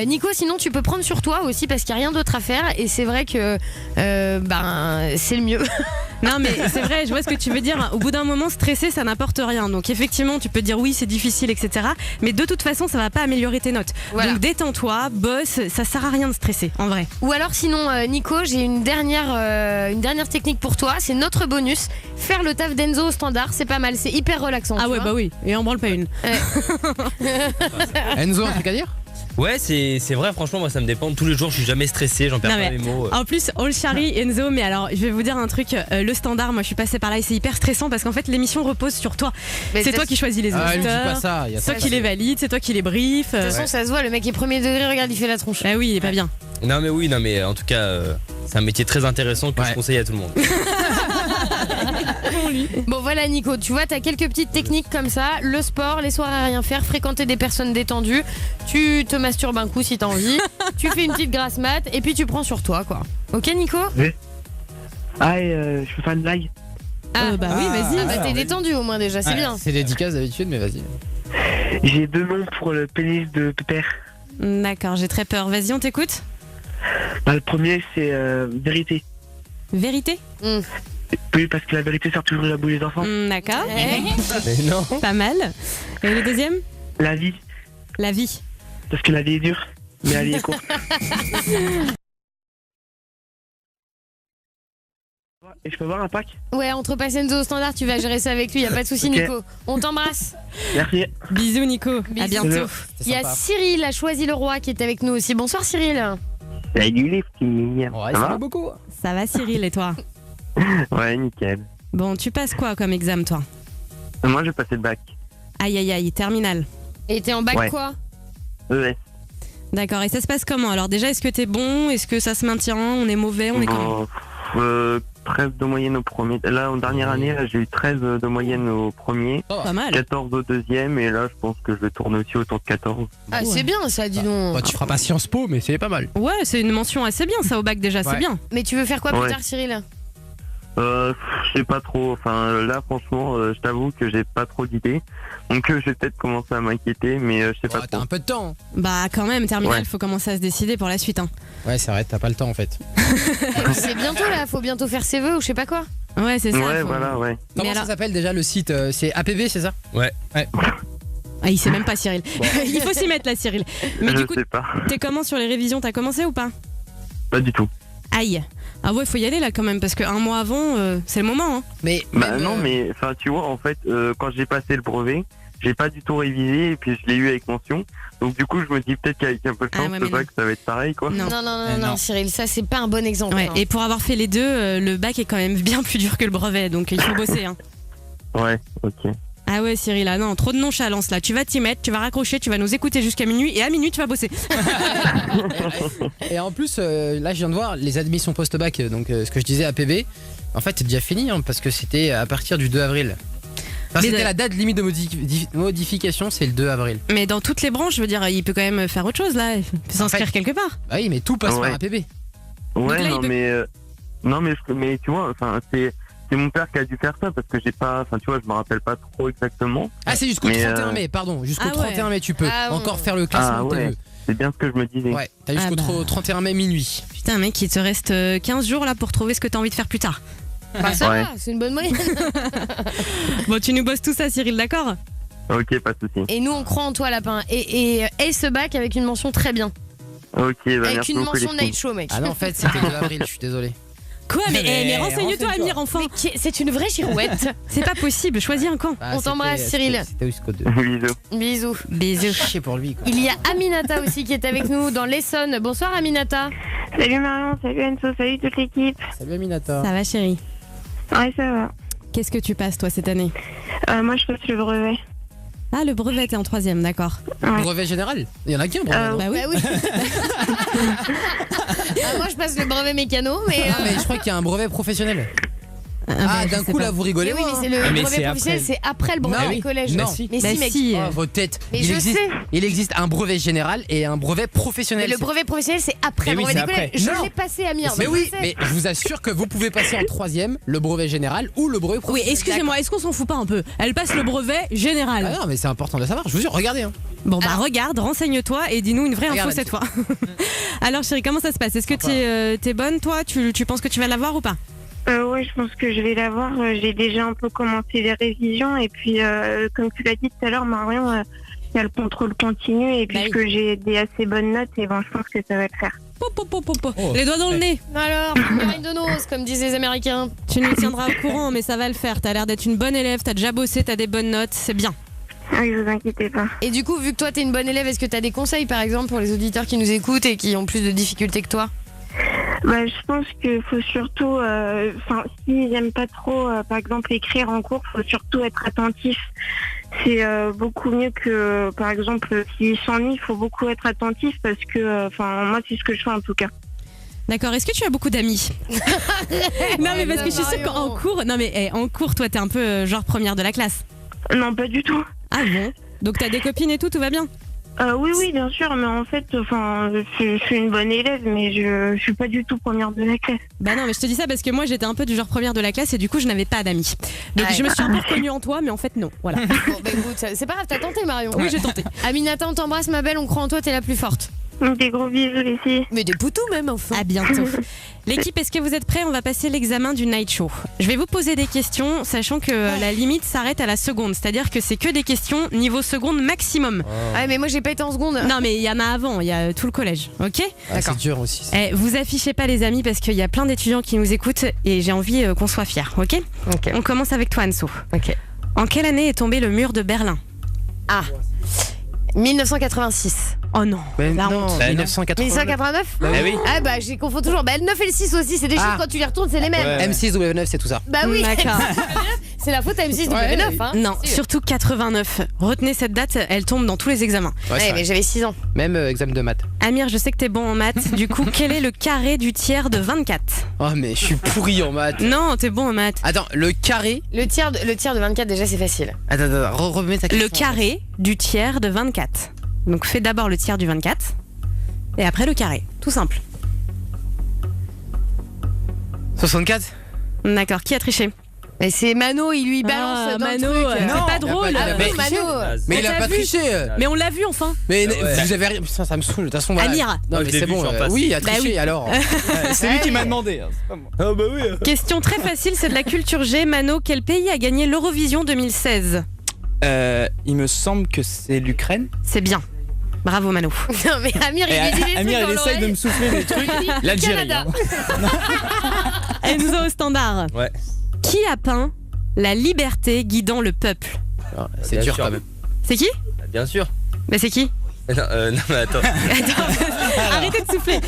S6: Nico, sinon tu peux prendre sur toi aussi parce qu'il n'y a rien d'autre à faire et c'est vrai que c'est le mieux.
S4: Non mais c'est vrai, je vois ce que tu veux dire. Au bout d'un moment, stresser, ça n'apporte rien. Donc effectivement, tu peux te dire oui, c'est difficile, etc. Mais de toute façon, ça va pas améliorer tes notes.
S6: Voilà.
S4: Donc détends-toi, bosse, ça sert à rien de stresser, en vrai.
S6: Ou alors sinon, Nico, j'ai une dernière technique pour toi. C'est notre bonus. Faire le taf d'Enzo au standard, c'est pas mal. C'est hyper relaxant.
S4: Ah
S6: tu
S4: ouais,
S6: vois.
S4: bah oui. Et on branle pas une.
S5: Enzo, un truc à dire?
S8: Ouais, c'est vrai, franchement, moi ça me dépend. Tous les jours, je suis jamais stressé, j'en perds
S4: Non,
S8: pas
S4: mais
S8: mes mots.
S4: En plus, on le charrie, Enzo, mais alors je vais vous dire un truc, le standard, moi je suis passée par là et c'est hyper stressant parce qu'en fait l'émission repose sur toi.
S6: Mais
S4: C'est
S6: ça,
S4: toi qui choisis les
S5: Ah, lui dis
S4: auditeurs,
S5: pas ça, y a
S4: c'est toi
S5: ça
S4: qui les valide, c'est toi qui les brief.
S6: De toute façon, ça se voit, le mec est premier degré, regarde, il fait la tronche.
S4: Ah oui, il est pas bien.
S8: Non, mais en tout cas, c'est un métier très intéressant que je conseille à tout le monde.
S6: Bon voilà Nico, tu vois, t'as quelques petites techniques comme ça. Le sport, les soirées à rien faire, fréquenter des personnes détendues. Tu te masturbes un coup si t'as envie. Tu fais une petite grasse mat et puis tu prends sur toi quoi. Ok Nico?
S11: Oui. Ah, je peux faire une blague?
S4: Bah oui, vas-y.
S6: Ah bah t'es détendu au moins déjà, c'est bien.
S5: C'est dédicace d'habitude, mais vas-y.
S11: J'ai 2 noms pour le pénis de Pépère.
S4: D'accord, j'ai très peur. Vas-y, on t'écoute.
S11: Bah, le premier, c'est vérité.
S4: Vérité?
S11: Oui, parce que la vérité sort toujours de la bouche des enfants.
S4: D'accord.
S8: Mais non.
S4: Pas mal. Et le deuxième?
S11: La vie,
S4: La vie.
S11: parce que la vie est dure, mais la vie est courte. Et je peux voir un pack?
S6: Ouais, entre passer Enzo au standard, tu vas gérer ça avec lui, y a pas de souci
S11: Ok.
S6: Nico. On t'embrasse.
S11: Merci.
S4: Bisous Nico, à
S6: Bisous.
S4: bientôt.
S6: Il y a Cyril, a choisi le roi qui est avec nous aussi. Bonsoir Cyril.
S11: Salut les filles.
S5: Ouais,
S11: ça
S5: ça va
S11: va?
S5: beaucoup.
S4: Ça va Cyril et toi?
S11: Ouais, nickel.
S4: Bon, tu passes quoi comme examen toi?
S11: Moi, je vais passer le bac.
S4: Aïe aïe aïe, terminal.
S6: Et t'es en bac
S11: Ouais.
S6: quoi?
S11: ES.
S4: D'accord, et ça se passe comment? Alors déjà, est-ce que t'es bon? Est-ce que ça se maintient? On est mauvais? On est comment?
S11: 13 de moyenne au premier. Là, en dernière année, là, j'ai eu 13 de moyenne au premier.
S4: Pas mal.
S11: 14 au deuxième, et là, je pense que je vais tourner aussi autour de 14.
S6: Ah c'est bien ça, dis donc.
S5: Bah, tu feras pas Sciences Po, mais c'est pas mal.
S4: Ouais, c'est une mention assez bien ça au bac déjà, c'est
S5: Ouais.
S4: bien.
S6: Mais tu veux faire quoi plus
S11: Ouais.
S6: tard Cyril?
S11: Je sais pas trop. Enfin, là, franchement, je t'avoue que j'ai pas trop d'idées. Donc, je vais peut-être commencer à m'inquiéter, mais je sais pas
S5: T'as
S11: trop.
S5: un peu de temps.
S4: Bah quand même, terminal,
S11: Ouais.
S4: faut commencer à se décider pour la suite. Hein.
S5: Ouais, c'est vrai, t'as pas le temps en fait.
S6: C'est bientôt là, faut bientôt faire ses vœux ou je sais pas quoi.
S4: Ouais, c'est ça.
S11: Ouais,
S4: faut-
S11: voilà, ouais.
S5: Comment
S4: alors-
S5: ça s'appelle déjà le site? C'est APV, c'est ça?
S8: Ouais.
S4: Ah, il sait même pas Cyril. Il faut s'y mettre là Cyril. Mais
S11: Je
S4: du coup,
S11: sais pas.
S4: t'es comment sur les révisions? T'as commencé ou pas?
S11: Pas du tout.
S4: Aïe. Ah ouais, faut y aller là quand même parce qu'un mois avant, c'est le moment. Hein.
S5: Mais
S11: Bah
S5: même,
S11: non, mais enfin, tu vois, en fait, quand j'ai passé le brevet, j'ai pas du tout révisé, et puis je l'ai eu avec mention. Donc, du coup, je me dis peut-être qu'avec un peu de
S4: Ah
S11: chance,
S4: ouais,
S11: c'est
S4: mais
S11: pas
S4: non.
S11: que ça va être pareil, quoi.
S4: Non.
S6: Non, Cyril, ça c'est pas un bon exemple.
S4: Ouais,
S6: hein.
S4: et pour avoir fait les deux, le bac est quand même bien plus dur que le brevet, donc il faut bosser. Hein.
S11: Ouais, ok.
S4: Ah ouais Cyril, ah non, trop de nonchalance là. Tu vas t'y mettre, tu vas raccrocher, tu vas nous écouter jusqu'à minuit et à minuit tu vas bosser.
S5: Et en plus, là, je viens de voir les admissions post-bac, donc ce que je disais APB, en fait, c'est déjà fini hein, parce que c'était à partir du 2 avril. Enfin,
S4: Mais
S5: c'était
S4: de-
S5: la date limite de modification, c'est le 2 avril.
S4: Mais dans toutes les branches, je veux dire, il peut quand même faire autre chose là. Il peut s'inscrire quelque part.
S5: Bah oui, mais tout passe
S11: Ouais.
S5: par APB.
S11: Ouais,
S4: là,
S11: non,
S4: il peut-
S11: mais tu vois, enfin, c'est mon père qui a dû faire ça parce que j'ai pas, enfin, tu vois, je me rappelle pas trop exactement.
S5: Ah, c'est jusqu'au
S11: Mais,
S5: 31 mai, pardon. Jusqu'au
S4: Ah ouais.
S5: 31 mai, tu peux
S6: Ah bon.
S5: encore faire le classement
S11: Ah
S5: de tes
S11: ouais,
S5: vœux.
S11: c'est bien ce que je me disais.
S5: Ouais, t'as jusqu'au
S4: Ah bah.
S5: 31 mai minuit.
S4: Putain mec, il te reste 15 jours là pour trouver ce que t'as envie de faire plus tard.
S6: Bah, ça
S11: Ouais.
S6: va, c'est une bonne moyenne.
S4: Bon, tu nous bosses tout ça Cyril, d'accord?
S11: Ok, pas de souci.
S6: Et nous on croit en toi lapin. Et ce bac avec une mention très bien.
S11: Ok, bah,
S6: Avec
S11: merci
S6: une
S11: beaucoup,
S6: mention
S11: les filles.
S6: night show mec.
S5: Ah non, en fait, c'était le 2 avril, je suis désolé.
S4: Quoi? Mais renseigne-toi
S5: renseigne-toi.
S4: Amir, enfin.
S6: C'est une vraie girouette.
S4: C'est pas possible, choisis un camp.
S5: Bah,
S6: On
S5: c'était-
S6: t'embrasse, Cyril.
S5: C'était jusqu'au 2.
S11: Bisous.
S6: Bisous.
S4: Bisous.
S5: Chier pour lui, quoi.
S6: Il y a Aminata aussi qui est avec nous dans l'Essonne. Bonsoir Aminata.
S10: Salut Marion, salut Enzo, salut toute l'équipe.
S5: Salut Aminata.
S4: Ça va chérie?
S10: Ouais, ça va.
S4: Qu'est-ce que tu passes toi cette année?
S10: Moi, je passe le brevet.
S4: Ah, le brevet, t'es en 3ème, d'accord.
S10: Ouais.
S5: Brevet général? Il y en a qu'un brevet. non
S4: Bah oui.
S6: Bah oui. Ah, moi je passe le brevet mécano, mais.
S5: Ah, mais je crois qu'il y a un brevet professionnel.
S4: bah,
S5: Ah,
S4: je
S5: d'un
S4: sais
S5: coup,
S4: pas.
S5: là, vous rigolez.
S6: Mais oui, mais
S5: moi,
S6: c'est
S5: hein.
S6: le
S7: Mais
S6: brevet
S7: c'est
S6: professionnel,
S7: après.
S6: c'est après le brevet
S5: Non.
S6: au collège.
S5: Non.
S6: Mais
S4: Bah
S6: si, mec.
S4: si.
S5: Oh, votre tête.
S6: Mais je sais.
S5: Il existe un brevet général et un brevet
S6: Mais
S5: professionnel.
S6: le brevet professionnel, c'est après
S7: Mais
S6: le
S7: oui,
S6: brevet
S7: c'est
S6: du collège.
S7: après.
S6: Je
S5: Non.
S6: l'ai passé, Amir.
S5: Mais
S6: je
S5: oui,
S6: sais.
S5: mais je vous assure que vous pouvez passer en 3ème le brevet général ou le brevet
S4: Oui,
S5: professionnel.
S4: excusez-moi, est-ce qu'on s'en fout pas un peu? Elle passe le brevet général.
S5: Ah non, mais c'est important de le savoir. Je vous jure, regardez. Hein.
S4: Bon bah regarde, renseigne-toi et dis-nous une vraie info
S5: Regarde,
S4: cette fois. Alors chérie, comment ça se passe? Est-ce que t'es bonne toi? Tu penses que tu vas l'avoir ou pas?
S10: Ouais, je pense que je vais l'avoir. J'ai déjà un peu commencé les révisions et puis, comme tu l'as dit tout à l'heure, Marion, il y a le contrôle continu et puisque j'ai des assez bonnes notes, et ben, je pense que ça va le faire.
S4: Les doigts dans le nez.
S6: Alors, Marine de Noz, comme disent les Américains.
S4: Tu nous tiendras au courant, mais ça va le faire. T'as l'air d'être une bonne élève, t'as déjà bossé, t'as des bonnes notes, c'est bien.
S10: Oui, vous inquiétez pas.
S6: Et du coup, vu que toi t'es une bonne élève, est-ce que t'as des conseils par exemple pour les auditeurs qui nous écoutent et qui ont plus de difficultés que toi?
S10: Bah, je pense qu'il faut surtout, s'ils n'aiment pas trop, par exemple, écrire en cours, il faut surtout être attentif. C'est beaucoup mieux que, par exemple, s'ils s'ennuient, il faut beaucoup être attentif parce que, moi, c'est ce que je fais en tout cas.
S4: D'accord, est-ce que tu as beaucoup d'amis? Non, mais parce que je suis sûre qu'en cours, en cours, toi, t'es un peu genre première de la classe.
S10: Non, pas du tout.
S4: Ah bon? Donc t'as des copines et tout va bien?
S10: Oui, bien sûr, mais en fait, je suis une bonne élève, mais je suis pas du tout première de la classe.
S4: Bah non, mais je te dis ça parce que moi j'étais un peu du genre première de la classe et du coup je n'avais pas d'amis. Donc je me suis un peu reconnue en toi, mais en fait non. Voilà.
S6: Bon, bah écoute, c'est pas grave, t'as tenté Marion.
S4: Oui, j'ai tenté.
S6: Aminata, on t'embrasse ma belle, on croit en toi, t'es la plus forte.
S10: Des gros bisous les filles.
S6: Mais des poutous même enfin.
S4: À bientôt. L'équipe, est-ce que vous êtes prêts? On va passer l'examen du Night Show. Je vais vous poser des questions, sachant que la limite s'arrête à la seconde. C'est-à-dire que c'est que des questions niveau seconde maximum.
S6: Ouais, mais moi j'ai pas été en seconde.
S4: Non, mais il y en a avant, il y a tout le collège, ok?
S5: D'accord. C'est dur aussi.
S4: Vous affichez pas les amis parce qu'il y a plein d'étudiants qui nous écoutent et j'ai envie qu'on soit fiers, ok? On commence avec toi, Anso.
S6: Ok.
S4: En quelle année est tombé le mur de Berlin?
S6: 1986.
S4: Oh non,
S5: la
S4: honte.
S6: 1989
S5: oui.
S6: Ah bah j'y confonds toujours. Bah le 9 et le 6 aussi, c'est des chiffres quand tu les retournes, c'est les mêmes.
S5: M6 ou W9, c'est tout ça.
S6: Bah oui.
S4: D'accord.
S6: C'est la faute à M6 W9 hein.
S4: Non, surtout 89. Retenez cette date, elle tombe dans tous les examens.
S6: Ouais, mais j'avais 6 ans.
S5: Même examen de maths.
S4: Amir, je sais que t'es bon en maths. Du coup, quel est le carré du tiers de 24?
S5: Oh mais je suis pourri en maths.
S4: Non, t'es bon en maths.
S5: Attends, le carré.
S6: Le tiers de 24 déjà c'est facile.
S5: Attends, remets ta question.
S4: Le carré du tiers de 24. Donc fais d'abord le tiers du 24 et après le carré, tout simple.
S5: 64.
S4: D'accord, qui a triché?
S6: Mais c'est Mano, il lui balance dans
S4: Mano,
S6: le truc.
S4: c'est pas drôle.
S5: Mais il a pas triché.
S4: Mais on l'a vu enfin.
S5: Mais vous avez rien. Putain, ça me saoule. De toute façon, voilà.
S4: Amir.
S5: Non, mais c'est bon. Oui, il a triché alors.
S7: C'est lui qui m'a demandé. C'est pas moi.
S5: Ah bah oui.
S4: Question très facile, c'est de la culture G. Mano, quel pays a gagné l'Eurovision 2016?
S7: Il me semble que c'est l'Ukraine.
S4: C'est bien. Bravo Mano.
S6: Non mais Amir, il dit des trucs
S7: Amir,
S6: dans
S7: il essaye de me souffler des trucs. L'Algérie.
S6: Canada.
S4: Enzo au standard.
S8: Ouais.
S4: Qui a peint la liberté guidant le peuple?
S5: C'est dur quand même.
S4: C'est qui?
S8: Bien sûr.
S4: Mais c'est qui?
S8: Non, mais attends.
S4: Arrêtez de souffler.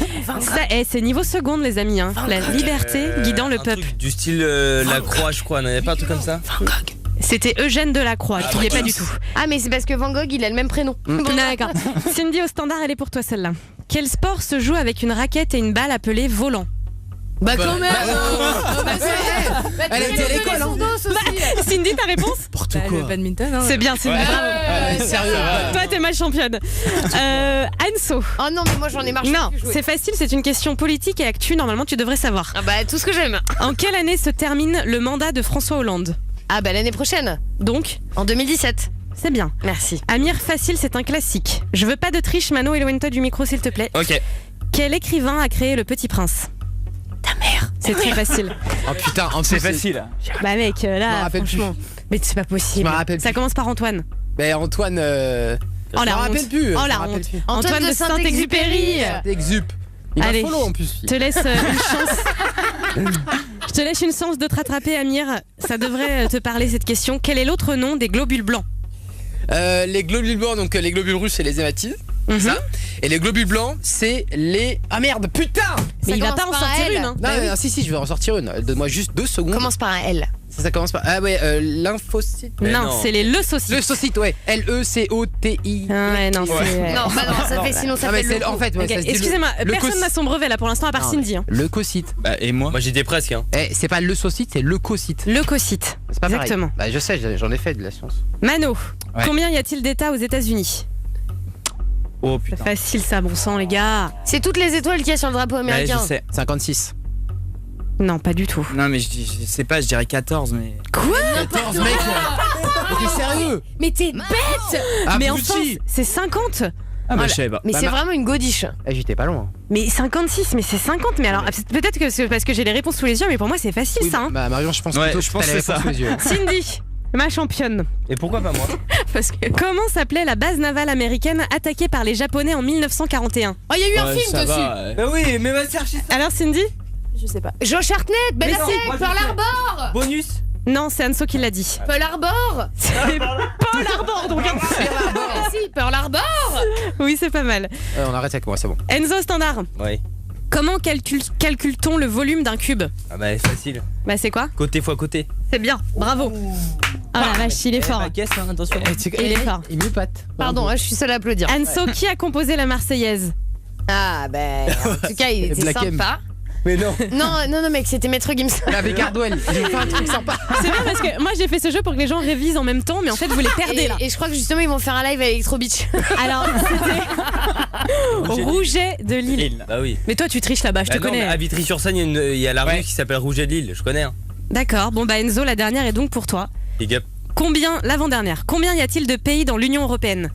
S4: C'est niveau seconde les amis hein. La liberté guidant le peuple.
S8: Du style la croix, je crois. Il n'y avait pas un truc comme ça?
S4: Van Gogh. C'était Eugène Delacroix, qui n'y est pas du tout.
S6: Ah mais c'est parce que Van Gogh il a le même prénom.
S4: D'accord. Cindy au standard, elle est pour toi celle-là. Quel sport se joue avec une raquette et une balle appelée volant?
S6: Bah quand même.
S5: Elle était à l'école hein.
S4: Cindy, ta réponse?
S9: Le badminton hein.
S4: C'est bien, c'est bravo.
S5: Sérieux.
S4: Toi t'es ma championne. Anso.
S6: Oh non mais moi j'en ai marre.
S4: Non, c'est facile, c'est une question politique et actu, normalement tu devrais savoir.
S6: Ah bah tout ce que j'aime.
S4: En quelle année se termine le mandat de François Hollande?
S6: Ah bah l'année prochaine.
S4: Donc
S6: en 2017.
S4: C'est bien.
S6: Merci.
S4: Amir, facile, c'est un classique. Je veux pas de triche, Mano, éloigne-toi du micro s'il te plaît.
S8: Ok.
S4: Quel écrivain a créé Le Petit Prince? Ta mère. C'est très facile.
S5: Oh putain,
S7: c'est facile.
S4: Bah mec, là, franchement. Mais c'est pas possible. Ça commence par Antoine.
S5: Mais Antoine.
S4: Oh la honte.
S5: Rappelle plus.
S4: Oh la honte. Antoine de Saint-Exupéry.
S5: Exup. Il m'a
S4: Allez,
S5: follow en plus.
S4: Je te laisse une chance. Je te laisse une chance de te rattraper, Amir. Ça devrait te parler cette question. Quel est l'autre nom des globules blancs?
S5: Les globules blancs, donc les globules rouges, c'est les hématites. Ça. Et les globules blancs, c'est les. Ah merde, putain!
S4: Mais il va pas en sortir une. Hein.
S5: Non, si, je vais en sortir une. Donne-moi juste 2 secondes.
S6: Commence par un L.
S5: Ça commence par. Ah ouais, lymphocyte.
S4: Non, c'est les leucocytes.
S5: Leucocytes, ouais. L-E-C-O-T-I.
S4: Ah ouais, non, c'est.
S6: Non, bah non, ça fait sinon ça fait le.
S5: En fait, ouais,
S4: okay. Excusez-moi, personne n'a son brevet là pour l'instant à part Cindy. Hein.
S5: Leucocyte.
S7: Bah, et moi?
S8: Moi j'étais presque. Hein.
S5: C'est pas leucocyte, c'est leucocyte.
S4: Leucocyte.
S5: C'est pas
S4: exactement.
S5: Bah, je sais, j'en ai fait de la science.
S4: Mano, combien y a-t-il d'États aux États-Unis?
S7: Oh putain.
S4: Facile ça, bon sang les gars.
S6: C'est toutes les étoiles qu'il y a sur le drapeau américain.
S7: Ouais, je sais.
S5: 56.
S4: Non, pas du tout.
S7: Non mais je sais pas, je dirais 14 mais.
S4: Quoi?
S5: 14 mec. Mais t'es sérieux?
S6: Mais t'es bête.
S4: Mais enfin, c'est 50.
S7: Ah bah je savais pas.
S6: Mais c'est vraiment une godiche.
S5: J'étais pas loin.
S4: Mais 56, mais c'est 50. Mais alors, peut-être que c'est parce que j'ai les réponses sous les yeux, mais pour moi, c'est facile
S5: Oui,
S4: ça. Hein.
S5: Bah Marion, je pense
S7: Ouais,
S5: plutôt
S7: je
S5: que
S7: pense
S5: t'as
S7: que
S5: les
S7: c'est
S5: réponses
S7: ça.
S5: sous les yeux.
S4: Cindy, ma championne.
S8: Et pourquoi pas moi?
S9: Parce que.
S4: Comment s'appelait la base navale américaine attaquée par les Japonais en 1941?
S6: Oh, il y a eu un
S7: Ouais,
S6: film
S7: ça
S6: dessus.
S7: va, ouais.
S8: Mais oui, mais va chercher ça.
S4: Alors, Cindy?
S9: Je sais pas.
S6: Jean Chartnet, Ben
S4: Mais
S6: Affleck,
S8: moi, je
S6: Pearl
S8: sais.
S6: Harbor.
S8: Bonus.
S4: Non, c'est Anso qui l'a dit.
S6: Pearl Harbor.
S4: C'est Paul Harbor, donc.
S6: Si, Pearl Harbor.
S4: Oui, c'est pas mal.
S5: On arrête avec moi, c'est bon.
S4: Enzo Standard.
S8: Ouais.
S4: Comment calcule-t-on le volume d'un cube?
S8: Ah bah facile.
S4: Bah, c'est quoi?
S8: Côté fois côté.
S4: C'est bien, bravo. Oh la vache, il est fort.
S8: Ma caisse, hein, attention.
S4: Il est fort.
S5: Il met patte.
S6: Pardon, je suis seule à applaudir.
S4: Anso, qui a composé la Marseillaise?
S6: Ah ben, en tout cas, il était
S5: Black M.
S6: sympa.
S8: Mais non.
S6: Non, mec, c'était Maître Gims.
S5: Avec Hardwell, j'ai fait un truc sympa.
S4: C'est bien parce que moi j'ai fait ce jeu pour que les gens révisent en même temps, mais en fait vous les perdez là.
S6: Et je crois que justement, ils vont faire un live avec Electro Beach.
S4: Alors c'était Rouget de Lille.
S8: Bah oui.
S4: Mais toi tu triches là-bas, je te
S8: Bah non,
S4: connais.
S8: mais à Vitry-sur-Seine, il y a la rue qui s'appelle Rouget de Lille. Je connais. Hein.
S4: D'accord, bon bah Enzo, la dernière est donc pour toi.
S8: Big up.
S4: L'avant-dernière, combien y a-t-il de pays dans l'Union Européenne?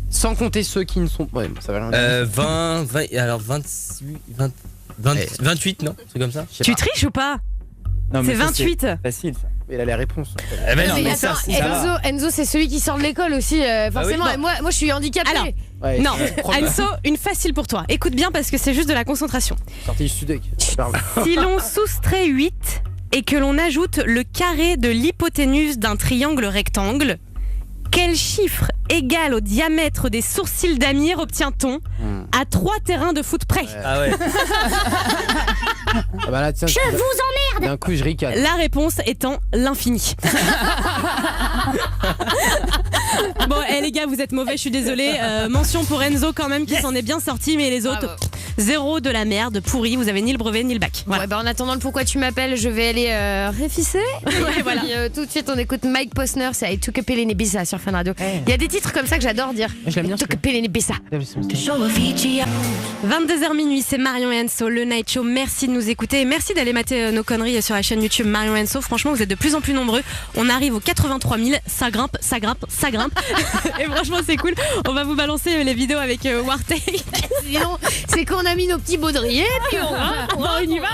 S5: Sans compter ceux qui ne sont. Ouais, ça va rien dire.
S8: 20, alors 28, non? C'est comme ça?
S4: Tu triches ou pas?
S7: Non, mais
S4: C'est
S7: ça,
S4: 28.
S7: c'est facile ça.
S5: Il a les réponses.
S8: Eh ben non,
S6: Mais
S8: mais
S6: attends,
S8: ça va.
S6: Enzo, c'est celui qui sort de l'école aussi, forcément.
S4: oui.
S6: Et moi, je suis handicapée.
S4: Alors,
S5: Ouais,
S4: non,
S5: problème.
S4: Anso, une facile pour toi. Écoute bien parce que c'est juste de la concentration.
S5: Sorti du Sudec.
S4: Si l'on soustrait 8 et que l'on ajoute le carré de l'hypoténuse d'un triangle rectangle, quel chiffre égal au diamètre des sourcils d'Amir obtient-on à 3 terrains de foot près?
S8: Ah ouais.
S5: Ah bah là, tiens,
S3: Je vous emmerde.
S5: d'un coup, je ricane.
S4: La réponse étant l'infini. Bon, les gars, vous êtes mauvais, je suis désolée. Mention pour Enzo quand même qui s'en est bien sorti, mais les autres, zéro de la merde, pourri. Vous avez ni le brevet ni le bac. Voilà.
S6: Ouais, bah en attendant le pourquoi tu m'appelles, je vais aller réfisser.
S4: Ouais, voilà.
S6: Et, tout de suite, on écoute Mike Posner, c'est I Took a Pill in Ibiza sur Fun Radio. Il y a des titres comme ça que j'adore dire.
S5: Je l'aime bien,
S6: I Took a Pill in Ibiza.
S4: 22h minuit, c'est Marion et Enzo, le Night Show. Merci de nous écouter et merci d'aller mater nos conneries sur la chaîne YouTube Marion et Enzo. Franchement, vous êtes de plus en plus nombreux. On arrive aux 83 000. Ça grimpe, ça grimpe, ça grimpe. Et franchement, c'est cool. On va vous balancer les vidéos avec Wartake.
S6: Sinon, c'est qu'on a mis nos petits baudriers, puis on y va.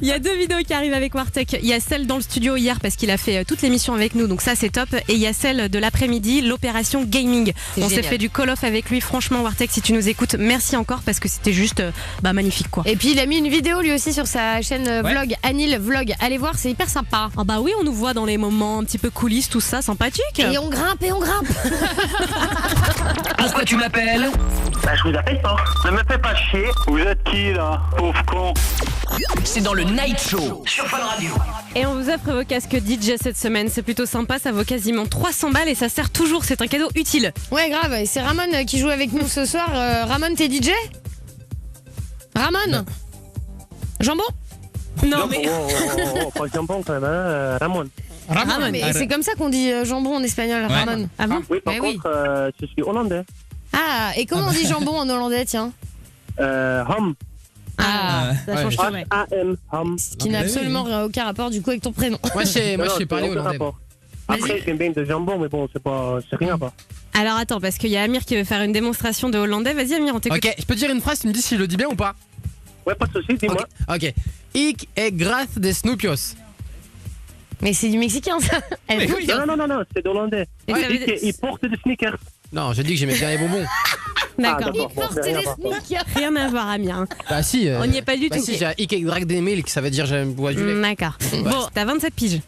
S4: Il y a 2 vidéos qui arrivent avec Wartech. Il y a celle dans le studio hier parce qu'il a fait toute l'émission avec nous, donc ça c'est top. Et il y a celle de l'après-midi, l'opération gaming. On s'est fait du call-off avec lui. Franchement, Wartech, si tu nous écoutes, merci encore parce que c'était juste magnifique quoi.
S6: Et puis il a mis une vidéo lui aussi sur sa chaîne vlog, Anil Vlog. Allez voir, c'est hyper sympa.
S4: Ah bah oui, on nous voit dans les moments un petit peu coulisses, tout ça, sympathique.
S6: Et on grimpe et on grimpe.
S1: Pourquoi tu m'appelles?
S11: Bah, je vous appelle pas. Ne me fais pas chier. Vous êtes qui là, pauvre con?
S1: C'est dans le Night Show sur Fun Radio.
S4: Et on vous offre vos casques DJ cette semaine. C'est plutôt sympa, ça vaut quasiment 300 balles et ça sert toujours. C'est un cadeau utile.
S6: Ouais, grave. Et c'est Ramon qui joue avec nous ce soir. Ramon, t'es DJ? Ramon? Jambon?
S4: Non mais.
S11: Pas jambon quand même, hein, Ramon.
S6: Ramon. Mais c'est comme ça qu'on dit jambon en espagnol, Ramon.
S4: Ah bon?
S11: Oui, par
S6: Mais
S11: contre, je suis hollandais.
S6: Ah, et comment on dit jambon en hollandais, tiens?
S11: Ham.
S6: Ah,
S4: ça change tout, ouais.
S11: H-A-M, ham.
S6: Ce qui n'a absolument aucun rapport du coup avec ton prénom.
S5: Moi, je sais parler
S11: aucun
S5: hollandais.
S11: rapport. Après, j'aime bien de jambon, mais bon, c'est rien, pas.
S4: Alors attends, parce qu'il y a Amir qui veut faire une démonstration de hollandais. Vas-y Amir, on t'écoute.
S5: Ok, je peux dire une phrase, tu me dis si je le dis bien ou pas?
S11: Ouais, pas de soucis, dis-moi.
S5: Ok. Ik e grath de Snoepios.
S6: Mais c'est du mexicain ça.
S5: Mais oui.
S11: Non, c'est d'hollandais.
S4: Et ça veut dire-
S11: Il porte des sneakers.
S5: Non, j'ai dit que j'aimais bien les bonbons.
S4: D'accord.
S11: d'accord. Bon,
S6: Porte
S11: c'est rien,
S6: des
S11: par contre.
S6: sneakers.
S4: Rien à voir Amir. Hein.
S5: Bah si.
S4: On n'y est pas du
S5: bah
S4: tout.
S5: si, j'ai ik e grath de milk, ça veut dire j'aime boire du lait.
S4: D'accord. Bon, t'as 27 piges.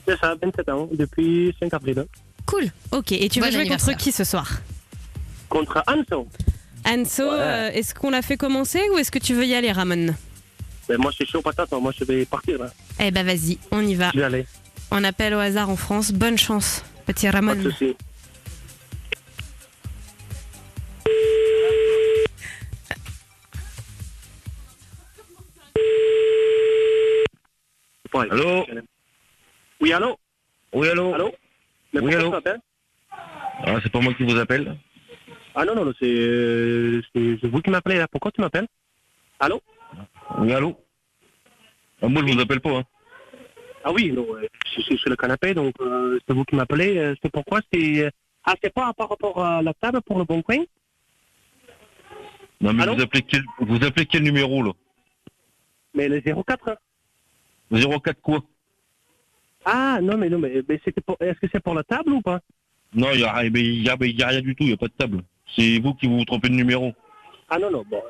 S11: C'est ça, 27 ans, depuis 5 avril.
S4: Cool. Ok, et tu
S6: Bon
S4: veux jouer
S6: anniversaire.
S4: contre qui ce soir?
S11: Contre Anso.
S4: Anso,
S11: Ouais.
S4: est-ce qu'on l'a fait commencer ou est-ce que tu veux y aller Ramon?
S11: Ben, moi, je suis chaud patate, moi, je vais partir là.
S4: Eh ben vas-y, on y va.
S11: Je vais aller.
S4: On appelle au hasard en France. Bonne chance, petit
S11: Pas
S4: Ramon.
S11: de soucis.
S14: Allô?
S11: Oui, allô?
S14: Oui, allô?
S11: Allô? Mais
S14: Oui,
S11: pourquoi
S14: allô?
S11: tu m'appelles?
S14: Ah, c'est pas moi qui vous appelle.
S11: Ah non, c'est vous qui m'appelez là. Pourquoi tu m'appelles? Allô?
S14: Oui, allô? Ah, moi, je vous appelle pas, hein.
S11: Ah oui, non, je suis sur le canapé, donc c'est vous qui m'appelez. C'est pourquoi? C'est
S15: Ah, c'est pas par rapport à la table pour le Bon Coin?
S14: Non, mais
S15: Allô?
S14: vous appelez quel numéro, là?
S15: Mais le 04.
S14: 04 quoi?
S15: Ah, non, mais c'était pour... Est-ce que c'est pour la table ou pas?
S14: Non, il y a rien du tout, il n'y a pas de table. C'est vous qui vous trompez de numéro.
S15: Ah non, bon,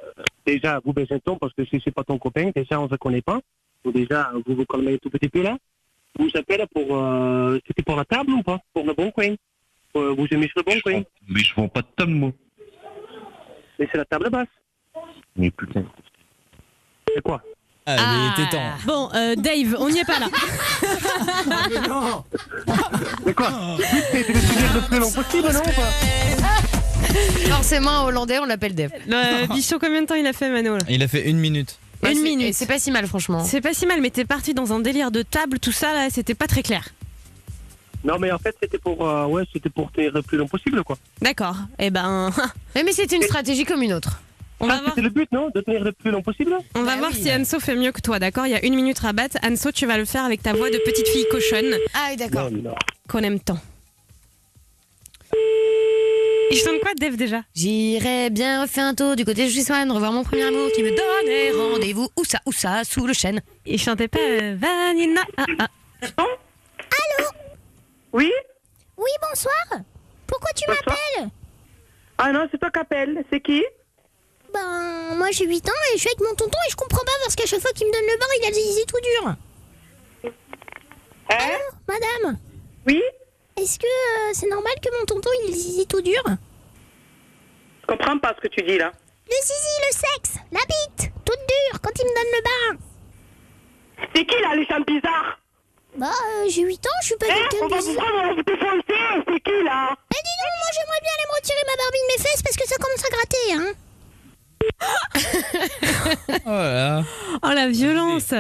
S15: déjà, vous baissez un ton parce que si c'est pas ton copain, déjà, on se connaît pas. Donc déjà, vous vous calmez un tout petit peu là. Vous appelez pour... C'était pour la table ou pas? Pour le Bon Coin? Vous aimez le Bon Coin?
S14: Mais je vends pas de table, moi.
S15: Mais c'est la table basse.
S14: Mais putain.
S15: C'est quoi?
S7: Allez, t'es temps.
S4: Bon, Dave, on n'y est pas là.
S15: Non. Mais quoi? C'est le plus long possible, non?
S6: Forcément, un Hollandais, on l'appelle Dave.
S4: Bichot, combien de temps il a fait, Mano là?
S7: Il a fait 1 minute.
S4: Une minute.
S6: C'est pas si mal, franchement.
S4: C'est pas si mal, mais t'es parti dans un délire de table, tout ça, là, c'était pas très clair.
S15: Non, mais en fait, c'était pour tenir le plus long possible, quoi.
S4: D'accord. Eh ben.
S6: Mais c'était une stratégie comme une autre.
S4: On va voir.
S15: C'était le but, non? De tenir le plus long possible?
S4: On va voir si Anso fait mieux que toi, d'accord? Il y a 1 minute à battre. Anso, tu vas le faire avec ta voix de petite fille cochonne.
S6: Ah oui, d'accord.
S4: Qu'on aime tant. Il chante quoi, Dave, déjà?
S6: J'irai bien refaire un tour du côté de Juissoine, revoir mon premier amour qui me donnait rendez-vous. Où ça, sous le chêne.
S4: Il chantait pas Vanina.
S3: Allô?
S10: Oui?
S3: Oui, bonsoir. Pourquoi tu m'appelles?
S10: Ah non, c'est toi qui appelles. C'est qui?
S3: Ben, moi j'ai 8 ans et je suis avec mon tonton et je comprends pas parce qu'à chaque fois qu'il me donne le bain, il a le zizi tout dur. Alors, madame?
S10: Oui?
S3: Est-ce que c'est normal que mon tonton il ait le zizi tout dur?
S10: Je comprends pas ce que tu dis là.
S3: Le zizi, le sexe, la bite, toute dure quand il me donne le bain.
S10: C'est qui là, les chants bizarres?
S3: Bah, j'ai 8 ans, je suis pas quelqu'un
S10: on va vous prendre, on va vous défoncer. C'est qui là?
S3: Eh dis donc, moi j'aimerais bien aller me retirer ma Barbie de mes fesses parce que ça commence à gratter, hein.
S7: Oh là.
S4: Oh la violence.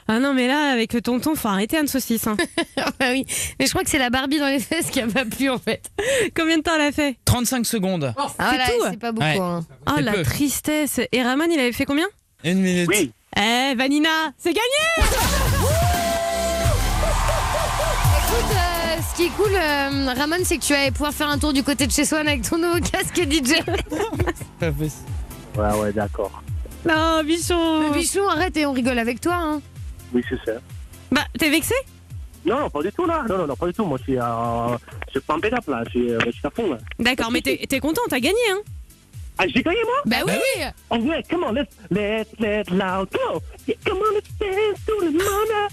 S4: Ah non, mais là, avec le tonton, faut arrêter Anne Saucisse. Hein.
S6: Bah oui, mais je crois que c'est la Barbie dans les fesses qui a pas plu en fait.
S4: Combien de temps elle a fait?
S7: 35 secondes.
S6: Ah voilà,
S4: tout.
S6: c'est pas beaucoup.
S7: Ouais.
S6: Hein.
S4: Oh
S7: C'est
S4: la
S7: peu.
S4: tristesse. Et Ramon, il avait fait combien?
S7: 1 minute.
S15: Oui.
S4: Eh, Vanina, c'est gagné.
S6: Écoute, ce qui est cool, Ramon, c'est que tu vas pouvoir faire un tour du côté de chez Swan avec ton nouveau casque DJ.
S7: Pas possible.
S15: Ouais, d'accord.
S4: Non, Bichon.
S6: Mais Bichon, arrête et on rigole avec toi. Hein.
S15: Oui, c'est ça.
S4: Bah, t'es vexé?
S15: Non, pas du tout là. Non, pas du tout. Moi, je suis pumped up là. Je suis à fond là.
S4: D'accord, mais t'es content, t'as gagné, hein?
S15: Ah, j'ai gagné moi?
S6: Bah oui.
S15: Oh ouais, come on, let's loud go. Yeah, come on, let's dance to the moment.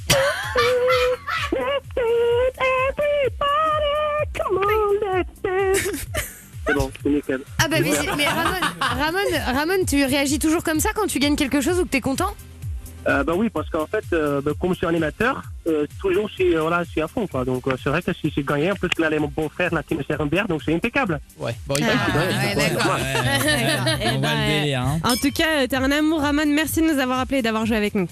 S15: Let's dance, everybody. Come on, let's dance. C'est bon, c'est nickel.
S6: Ah bah mais Ramon, tu réagis toujours comme ça quand tu gagnes quelque chose ou que t'es content?
S15: Bah oui, parce qu'en fait, comme je suis animateur, toujours je suis à fond quoi. Donc c'est vrai que si j'ai gagné, en plus là, mon beau-frère là qui me sert un bière, donc c'est impeccable.
S5: Ouais, bon, il
S6: Ouais, d'accord.
S7: On va le délire. Hein.
S4: En tout cas, t'es un amour, Ramon. Merci de nous avoir appelés et d'avoir joué avec nous.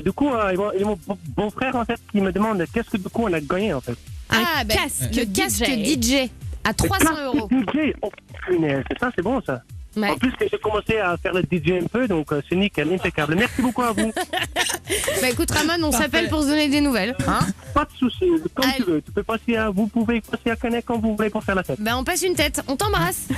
S15: Du coup, il y a mon beau-frère en fait qui me demande qu'est-ce que du coup on a gagné en fait.
S6: Ah bah, le casque DJ à 300 €.
S15: DJ, oh punaise, ça c'est bon ça.
S6: Ouais.
S15: En plus, j'ai commencé à faire le DJ un peu, donc c'est nickel, impeccable. Merci beaucoup à vous.
S6: Bah écoute Ramon, on s'appelle pour se donner des nouvelles. Hein,
S15: pas de soucis, comme tu veux. Vous pouvez passer à Canet quand vous voulez pour faire la fête.
S6: bah on passe une tête, on t'embrasse.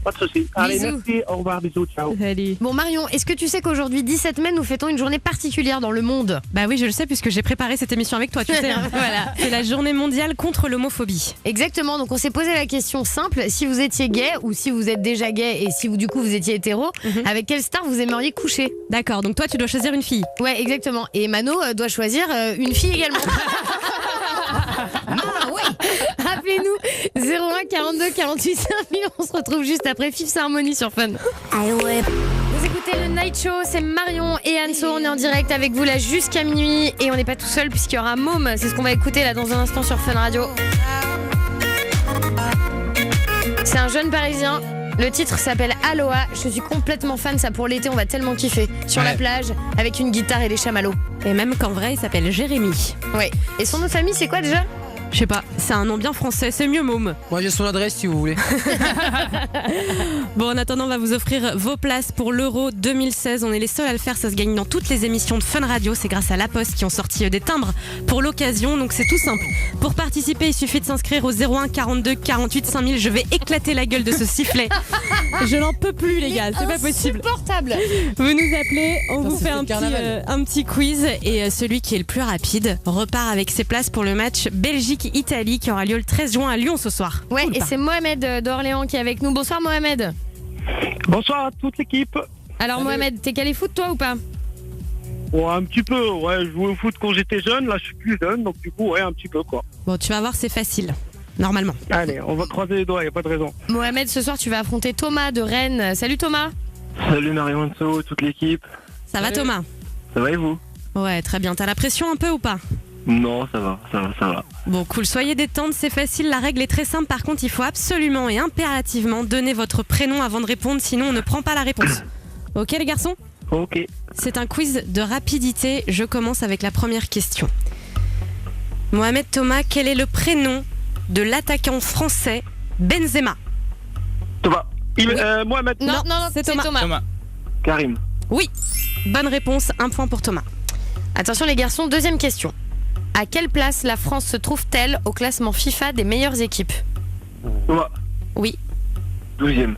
S15: Pas de soucis. Allez,
S6: Bisous.
S15: merci, au revoir, bisous, ciao.
S4: Salut.
S6: Bon Marion, est-ce que tu sais qu'aujourd'hui 17 mai nous fêtons une journée particulière dans le monde?
S4: Bah oui, je le sais puisque j'ai préparé cette émission avec toi, tu sais. Hein.
S6: Voilà.
S4: C'est la journée mondiale contre l'homophobie.
S6: Exactement, donc on s'est posé la question simple, si vous étiez gay ou si vous êtes déjà gay et si vous du coup vous étiez hétéro, avec quelle star vous aimeriez coucher?
S4: D'accord, donc toi tu dois choisir une fille.
S6: Ouais, exactement. Et Mano doit choisir une fille également. Ah oui. Appelez-nous 01 42 48 5000. On se retrouve juste après Fifth Harmony sur Fun.
S3: Ah ouais.
S6: Vous écoutez le Night Show, c'est Marion et Anso. On est en direct avec vous là jusqu'à minuit et on n'est pas tout seul puisqu'il y aura Môme. C'est ce qu'on va écouter là dans un instant sur Fun Radio. C'est un jeune parisien. Le titre s'appelle Aloha. Je suis complètement fan, ça pour l'été, on va tellement kiffer. Sur la plage, avec une guitare et des chamallows.
S4: Et même qu'en vrai, il s'appelle Jérémy.
S6: Ouais. Et son nom de famille, c'est quoi déjà?
S4: Je sais pas, c'est un nom bien français, c'est mieux Môme.
S5: Moi j'ai son adresse si vous voulez.
S4: Bon, en attendant, on va vous offrir vos places pour l'Euro 2016. On est les seuls à le faire, ça se gagne dans toutes les émissions de Fun Radio. C'est grâce à La Poste qui ont sorti des timbres pour l'occasion, donc c'est tout simple. Pour participer, il suffit de s'inscrire au 01 42 48 5000. Je vais éclater la gueule de ce sifflet. Je n'en peux plus les gars, c'est pas possible.
S6: Insupportable.
S4: Vous nous appelez, on vous fait
S5: le
S4: un petit quiz et celui qui est le plus rapide repart avec ses places pour le match Belgique-Italie qui aura lieu le 13 juin à Lyon ce soir.
S6: Ouais, et c'est Mohamed d'Orléans qui est avec nous. Bonsoir Mohamed.
S15: Bonsoir à toute l'équipe.
S6: Alors Mohamed, t'es calé foot toi ou pas?
S15: Ouais, un petit peu, ouais, je jouais au foot quand j'étais jeune, là je suis plus jeune, donc du coup, ouais, un petit peu quoi.
S4: Bon, tu vas voir, c'est facile, normalement.
S15: Allez, on va croiser les doigts, y a pas de raison.
S6: Mohamed, ce soir tu vas affronter Thomas de Rennes. Salut Thomas.
S11: Salut Marion Enzo, toute l'équipe.
S4: Ça va Thomas?
S11: Ça va et vous?
S4: Ouais, très bien. T'as la pression un peu ou pas?
S11: Non, ça va.
S4: Bon, cool. Soyez détente, c'est facile. La règle est très simple. Par contre, il faut absolument et impérativement donner votre prénom avant de répondre, sinon on ne prend pas la réponse. Ok les garçons?
S11: Ok.
S4: C'est un quiz de rapidité. Je commence avec la première question. Mohamed Thomas, quel est le prénom de l'attaquant français Benzema?
S15: Thomas. Mohamed.
S6: Non, c'est Thomas.
S11: Karim.
S4: Oui. Bonne réponse, un point pour Thomas.
S6: Attention les garçons, deuxième question. À quelle place la France se trouve-t-elle au classement FIFA des meilleures équipes?
S11: Thomas.
S4: Oui.
S11: 12e.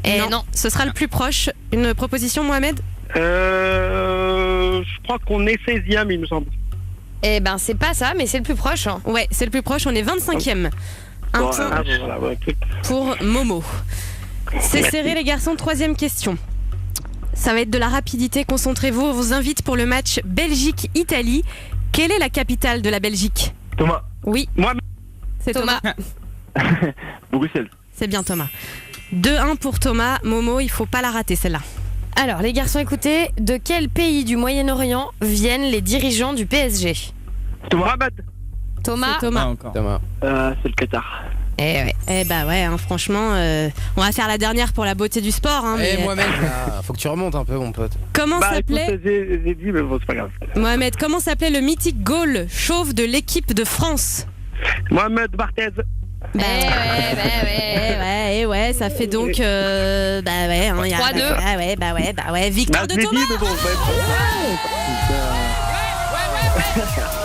S6: Et
S4: non, ce sera le plus proche. Une proposition, Mohamed?
S15: Je crois qu'on est 16e, il me semble.
S6: Eh ben, c'est pas ça, mais c'est le plus proche. Hein.
S4: Ouais, c'est le plus proche, on est 25e. Un point pour Momo. C'est serré, les garçons. Troisième question. Ça va être de la rapidité, concentrez-vous. On vous invite pour le match Belgique-Italie. Quelle est la capitale de la Belgique?
S11: Thomas.
S4: Oui.
S15: Moi.
S4: C'est Thomas.
S11: Bruxelles.
S4: C'est bien Thomas. 2-1 pour Thomas. Momo, il faut pas la rater celle-là.
S6: Alors, les garçons, écoutez, de quel pays du Moyen-Orient viennent les dirigeants du PSG?
S15: Thomas.
S6: Thomas.
S4: C'est Thomas.
S5: Thomas.
S11: C'est le Qatar.
S4: Eh bah ouais, hein, franchement, on va faire la dernière pour la beauté du sport. Hein, mais...
S5: Mohamed, là, faut que tu remontes un peu, mon pote.
S4: Comment s'appelait
S15: écoute, j'ai dit, mais bon, c'est pas grave.
S4: Mohamed, comment s'appelait le mythique goal chauve de l'équipe de France?
S15: Mohamed Barthez.
S4: Ouais, ça fait donc 3-2. Victoire de Thomas.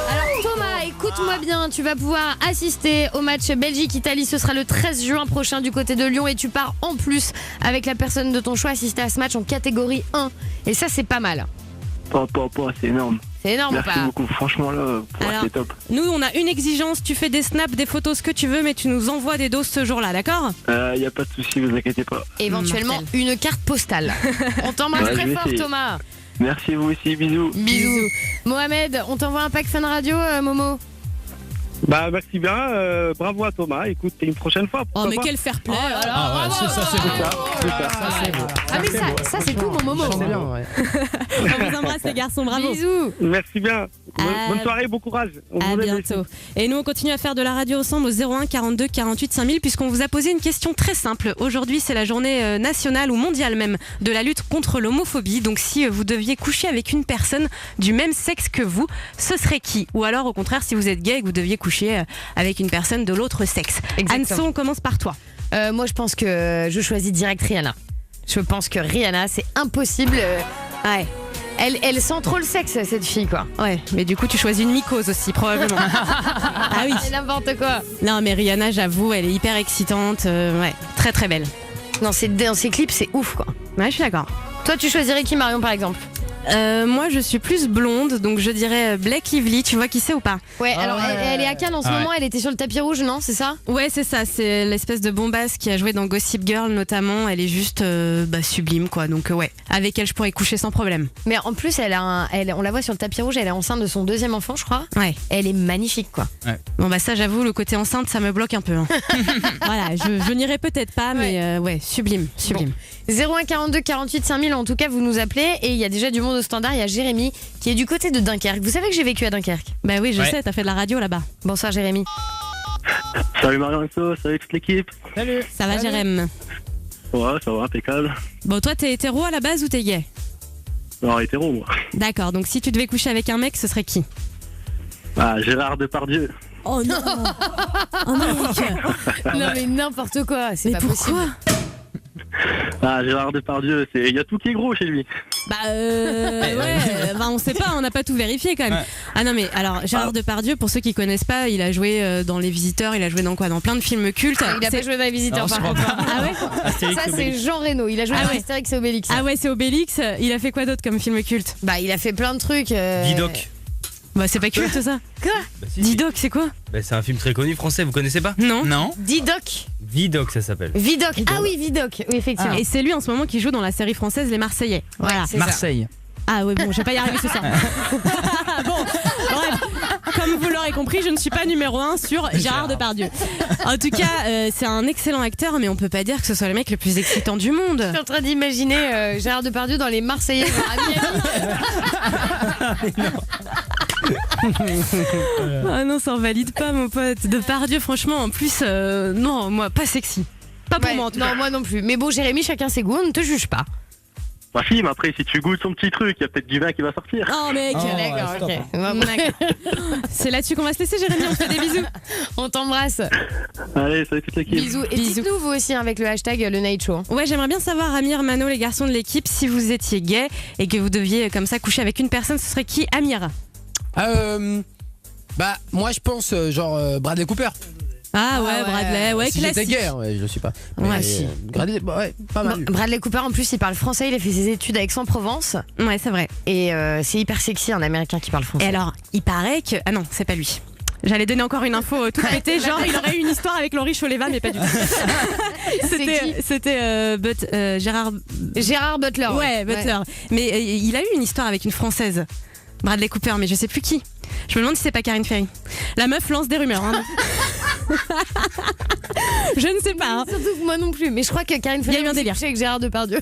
S6: Alors Thomas, écoute-moi bien, tu vas pouvoir assister au match Belgique-Italie. Ce sera le 13 juin prochain du côté de Lyon et tu pars en plus avec la personne de ton choix assister à ce match en catégorie 1. Et ça, c'est pas mal.
S11: C'est énorme.
S6: C'est énorme.
S11: Merci beaucoup, franchement là, c'est top.
S4: Nous, on a une exigence, tu fais des snaps, des photos, ce que tu veux, mais tu nous envoies des doses ce jour-là, d'accord?
S11: Y a pas de souci, vous inquiétez pas.
S6: Éventuellement, une carte postale. On t'embrasse très fort, Thomas.
S11: Merci vous aussi, bisous.
S6: Bisous. Mohamed, on t'envoie un pack Fun Radio, Momo?
S15: Bah merci bien, bravo à Thomas, écoute, une prochaine fois.
S4: Oh mais quel fair play.
S7: Ça c'est beau.
S6: Ah mais ça c'est tout mon Momo.
S4: On vous embrasse les garçons, bravo.
S6: Bisous.
S15: Merci bien. Bonne soirée, bon courage.
S4: À bientôt. Et nous on continue à faire de la radio ensemble au 01 42 48 5000 puisqu'on vous a posé une question très simple. Aujourd'hui c'est la journée nationale ou mondiale même de la lutte contre l'homophobie. Donc si vous deviez coucher avec une personne du même sexe que vous, ce serait qui? Ou alors au contraire si vous êtes gay et que vous deviez coucher avec une personne de l'autre sexe. Anso, on commence par toi.
S6: Moi je pense que je choisis direct Rihanna. Je pense que Rihanna c'est impossible. Ouais. Elle sent trop le sexe cette fille quoi.
S4: Ouais, mais du coup tu choisis une mycose aussi probablement. Ah oui.
S6: C'est n'importe quoi.
S4: Non mais Rihanna j'avoue elle est hyper excitante, ouais, très très belle.
S6: Dans ses clips c'est ouf quoi.
S4: Ouais je suis d'accord.
S6: Toi tu choisirais qui Marion par exemple?
S4: Moi je suis plus blonde donc je dirais Blake Lively, tu vois qui c'est ou pas?
S6: Ouais, alors elle est à Cannes en ce moment, elle était sur le tapis rouge, non? C'est ça?
S4: Ouais c'est ça, c'est l'espèce de bombasse qui a joué dans Gossip Girl notamment, elle est juste sublime quoi, donc ouais, avec elle je pourrais coucher sans problème.
S6: Mais en plus on la voit sur le tapis rouge, elle est enceinte de son deuxième enfant je crois.
S4: Ouais.
S6: Elle est magnifique quoi.
S7: Ouais.
S4: Bon bah ça j'avoue le côté enceinte ça me bloque un peu hein. Voilà, je n'irai peut-être pas mais ouais, sublime. Bon.
S6: 01 42 48 5000 en tout cas vous nous appelez et il y a déjà du monde au standard, il y a Jérémy qui est du côté de Dunkerque. Vous savez que j'ai vécu à Dunkerque?
S4: Bah oui je sais, t'as fait de la radio là-bas.
S6: Bonsoir Jérémy.
S11: Salut Marion Enzo, salut toute l'équipe.
S7: Salut.
S4: Ça va Jérémy?
S11: Ouais, ça va, impeccable.
S4: Bon toi t'es hétéro à la base ou t'es gay?
S11: Non, hétéro moi.
S4: D'accord, donc si tu devais coucher avec un mec ce serait qui?
S11: Ah, Gérard Depardieu.
S4: Oh non. Oh mec.
S6: Non mais n'importe quoi, c'est pas
S4: pourquoi
S6: possible.
S11: Ah, Gérard Depardieu, il y a tout qui est gros chez lui.
S4: Bah on sait pas, on n'a pas tout vérifié quand même.
S7: Ouais.
S4: Ah non mais alors Gérard Depardieu, pour ceux qui connaissent pas, il a joué dans Les Visiteurs, il a joué dans quoi? Dans plein de films cultes.
S6: Il a pas joué dans Les Visiteurs par contre.
S4: Ah ouais.
S6: Ça c'est Jean Reno, il a joué dans Astérix et Obélix.
S4: Ah ouais, c'est Obélix. Il a fait quoi d'autre comme film culte?
S6: Bah il a fait plein de trucs.
S8: Vidoc.
S4: Bah c'est pas culte ça. Quoi?
S8: Bah, si,
S4: Didoc, c'est quoi?
S8: Bah, c'est un film très connu français, vous connaissez pas?
S4: Non.
S7: Non.
S6: Didoc.
S8: Vidoc, ça s'appelle.
S6: Vidoc. Ah oui, Vidoc. Oui, effectivement.
S4: Et c'est lui en ce moment qui joue dans la série française Les Marseillais. Voilà.
S6: c'est
S7: Marseille.
S4: Ah ouais, bon, je vais pas y arriver ce soir. Bon, bref, comme vous l'aurez compris, je ne suis pas numéro 1 sur Gérard Depardieu. En tout cas, c'est un excellent acteur, mais on peut pas dire que ce soit le mec le plus excitant du monde.
S6: Je suis en train d'imaginer Gérard Depardieu dans Les Marseillais à Miami.
S4: Ah non, ça en valide pas, mon pote. Depardieu, franchement, en plus, non, moi, pas sexy. Pas pour moi, en tout cas.
S6: Non, moi non plus. Mais bon, Jérémy, chacun ses goûts, on ne te juge pas.
S11: Ma fille, mais après, si tu goûtes son petit truc, il y a peut-être du vin qui va sortir.
S4: Oh mec,
S6: D'accord, ok.
S4: C'est là-dessus qu'on va se laisser, Jérémy. On te fait des bisous.
S6: On t'embrasse.
S11: Allez, salut toute l'équipe.
S6: Bisous. Et dites-nous vous aussi avec le hashtag le Night Show.
S4: Ouais, j'aimerais bien savoir, Amir, Mano, les garçons de l'équipe, si vous étiez gay et que vous deviez comme ça coucher avec une personne, ce serait qui? Amir?
S5: Bah, moi je pense Bradley Cooper.
S4: Ah ouais, Bradley, ouais,
S5: Si
S4: classique.
S5: j'étais gay, ouais, je suis pas.
S4: Ouais,
S5: Mais,
S4: si.
S5: Bradley, bah, ouais, pas mal.
S6: Bradley Cooper, en plus, il parle français. Il a fait ses études à Aix-en-Provence.
S4: Ouais, c'est vrai.
S6: Et c'est hyper sexy, un américain qui parle français.
S4: Et alors, il paraît que... Ah non, c'est pas lui. J'allais donner encore une info toute pétée, genre il aurait eu une histoire avec Laurie Choleva, mais pas du tout. C'était Gérard
S6: Butler.
S4: Ouais, Butler. Mais il a eu une histoire avec une Française, Bradley Cooper, mais je sais plus qui. Je me demande si c'est pas Karine Ferry. La meuf lance des rumeurs. Hein. Je ne sais pas. Hein.
S6: Surtout que moi non plus. Mais je crois que Karine Ferry,
S4: il y a eu un délire
S6: avec Gérard Depardieu.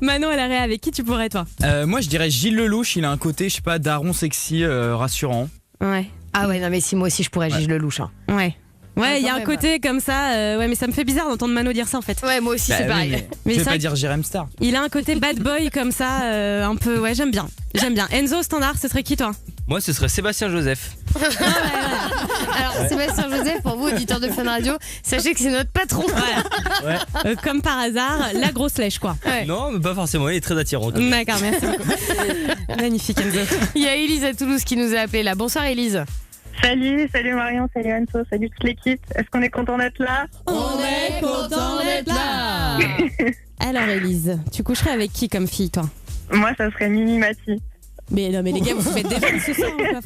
S4: Manon, elle a réa avec qui tu pourrais, toi?
S7: Moi, je dirais Gilles Lelouch. Il a un côté, je sais pas, daron sexy, rassurant.
S4: Ouais.
S6: Ah ouais, non mais si moi aussi je pourrais Gilles Lelouch. Hein.
S4: Ouais. Ouais, il y a un côté comme ça, ouais, mais ça me fait bizarre d'entendre Mano dire ça en fait.
S6: Ouais, moi aussi c'est pareil.
S7: Mais je vais pas dire Jérém Star.
S4: Il a un côté bad boy comme ça, un peu, ouais, j'aime bien. Enzo, standard, ce serait qui toi?
S8: Moi, ce serait Sébastien Joseph.
S6: Alors, Sébastien Joseph, pour vous, auditeurs de Fun Radio, sachez que c'est notre patron.
S4: Voilà. Ouais. Comme par hasard, la grosse lèche quoi.
S8: Ouais. Non, mais pas forcément, il est très attirant.
S4: D'accord, merci beaucoup. Magnifique Enzo.
S6: Il y a Élise à Toulouse qui nous a appelé là. Bonsoir Élise.
S10: Salut Marion, salut Anso, salut toute l'équipe. Est-ce qu'on est content d'être là?
S4: On est content d'être là. Alors Élise, tu coucherais avec qui comme fille toi?
S10: Moi ça serait Mimi Mati.
S4: Mais non mais les gars, vous faites des vannes ce soir ou quoi?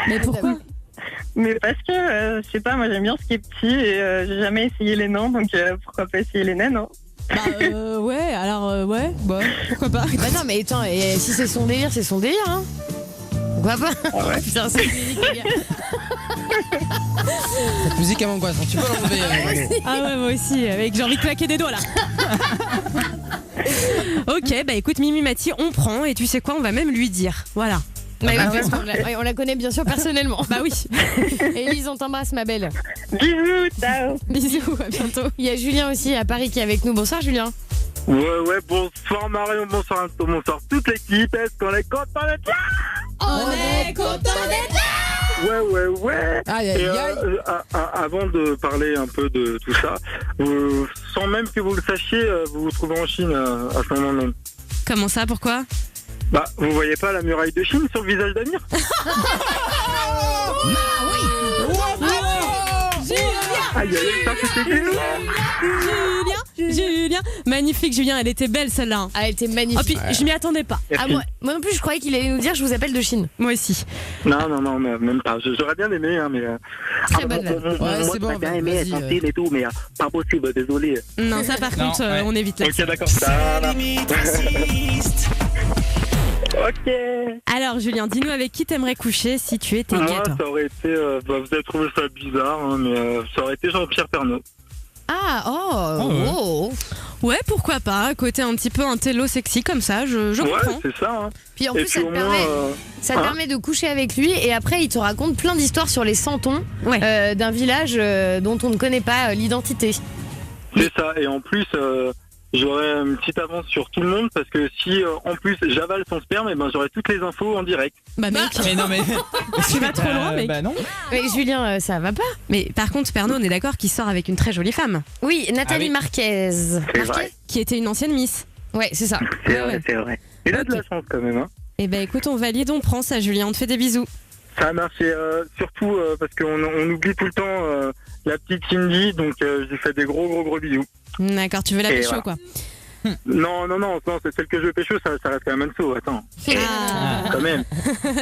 S4: Mais pourquoi?
S10: Mais parce que, je sais pas, moi j'aime bien ce qui est petit et j'ai jamais essayé les nains, donc pourquoi pas essayer les naines, hein?
S4: Bah ouais, alors ouais, bah pourquoi pas?
S6: Bah non mais attends, et si c'est son délire, c'est son délire hein. Pourquoi pas?
S11: Ah ouais.
S6: Putain, c'est musique les gars.
S5: Cette musique elle m'angoisse, tu peux l'enlever.
S4: Ah ouais, moi aussi, avec j'ai envie de claquer des doigts là. Ok, bah écoute Mimi Mati, on prend et tu sais quoi, on va même lui dire. Voilà.
S6: Bah oui, parce qu'on la connaît bien sûr personnellement.
S4: Bah oui.
S6: Élise, on t'embrasse ma belle.
S10: Bisous, ciao.
S6: Bisous, à bientôt. Il y a Julien aussi à Paris qui est avec nous. Bonsoir Julien.
S11: Ouais, bonsoir Marion, bonsoir Anto, bonsoir toute l'équipe. Est-ce qu'on est content d'être là?
S6: On est content d'être là.
S11: Ouais.
S5: Aïe, aïe, aïe.
S11: Avant de parler un peu de tout ça, sans même que vous le sachiez, vous vous trouvez en Chine à ce moment même.
S4: Comment ça, pourquoi?
S11: Bah, vous voyez pas la muraille de Chine sur le visage d'Amir? Aïe, ça c'était
S4: Julien, magnifique Julien, elle était belle celle-là. Hein.
S6: Elle était magnifique.
S4: Oh, puis je m'y attendais pas.
S6: Ah, moi non plus, je croyais qu'il allait nous dire je vous appelle de Chine.
S4: Moi aussi.
S11: Non, même pas. J'aurais bien aimé, hein, mais.
S6: Très bonne vanne.
S5: Ouais, c'est bon,
S11: j'aurais bien aimé être en Chine et tout, mais pas possible, désolé.
S4: Non, ça par contre, on évite là.
S11: Ok, d'accord. Ok.
S4: Alors Julien, dis-nous avec qui t'aimerais coucher si tu étais gay,
S11: Moi,
S4: toi?
S11: ça aurait été. Vous avez trouvé ça bizarre, hein, mais ça aurait été Jean-Pierre Pernaut.
S6: Ah,
S4: Ouais, pourquoi pas, côté un petit peu un télo sexy comme ça, je comprends.
S11: Ouais, c'est ça. Hein.
S6: Puis en
S11: et
S6: plus, ça
S11: puis
S6: te permet de coucher avec lui et après, il te raconte plein d'histoires sur les santons d'un village dont on ne connaît pas l'identité.
S11: C'est ça, et en plus,
S16: j'aurais une petite avance sur tout le monde parce que si en plus j'avale son sperme, j'aurais toutes les infos en direct.
S4: Bah mec,
S7: Mais non, mais.
S4: tu vas trop loin, mec.
S7: Bah non.
S6: Mais Julien, ça va pas.
S4: Mais par contre, Pernod, on est d'accord qu'il sort avec une très jolie femme.
S6: Oui, Nathalie
S7: oui.
S6: Marquez.
S16: C'est vrai.
S4: Qui était une ancienne Miss.
S6: Ouais, c'est ça.
S16: C'est vrai, c'est vrai. Il a de la chance quand même. Hein.
S4: Eh ben écoute, on valide, on prend ça, Julien. On te fait des bisous.
S16: Ça a marché, surtout parce qu'on oublie tout le temps la petite Cindy, donc j'ai fait des gros bisous.
S4: D'accord, tu veux la
S16: Et
S4: pécho,
S16: voilà.
S4: quoi.
S16: Non, c'est celle que je veux pécho, ça reste quand même Anso, attends. Quand même.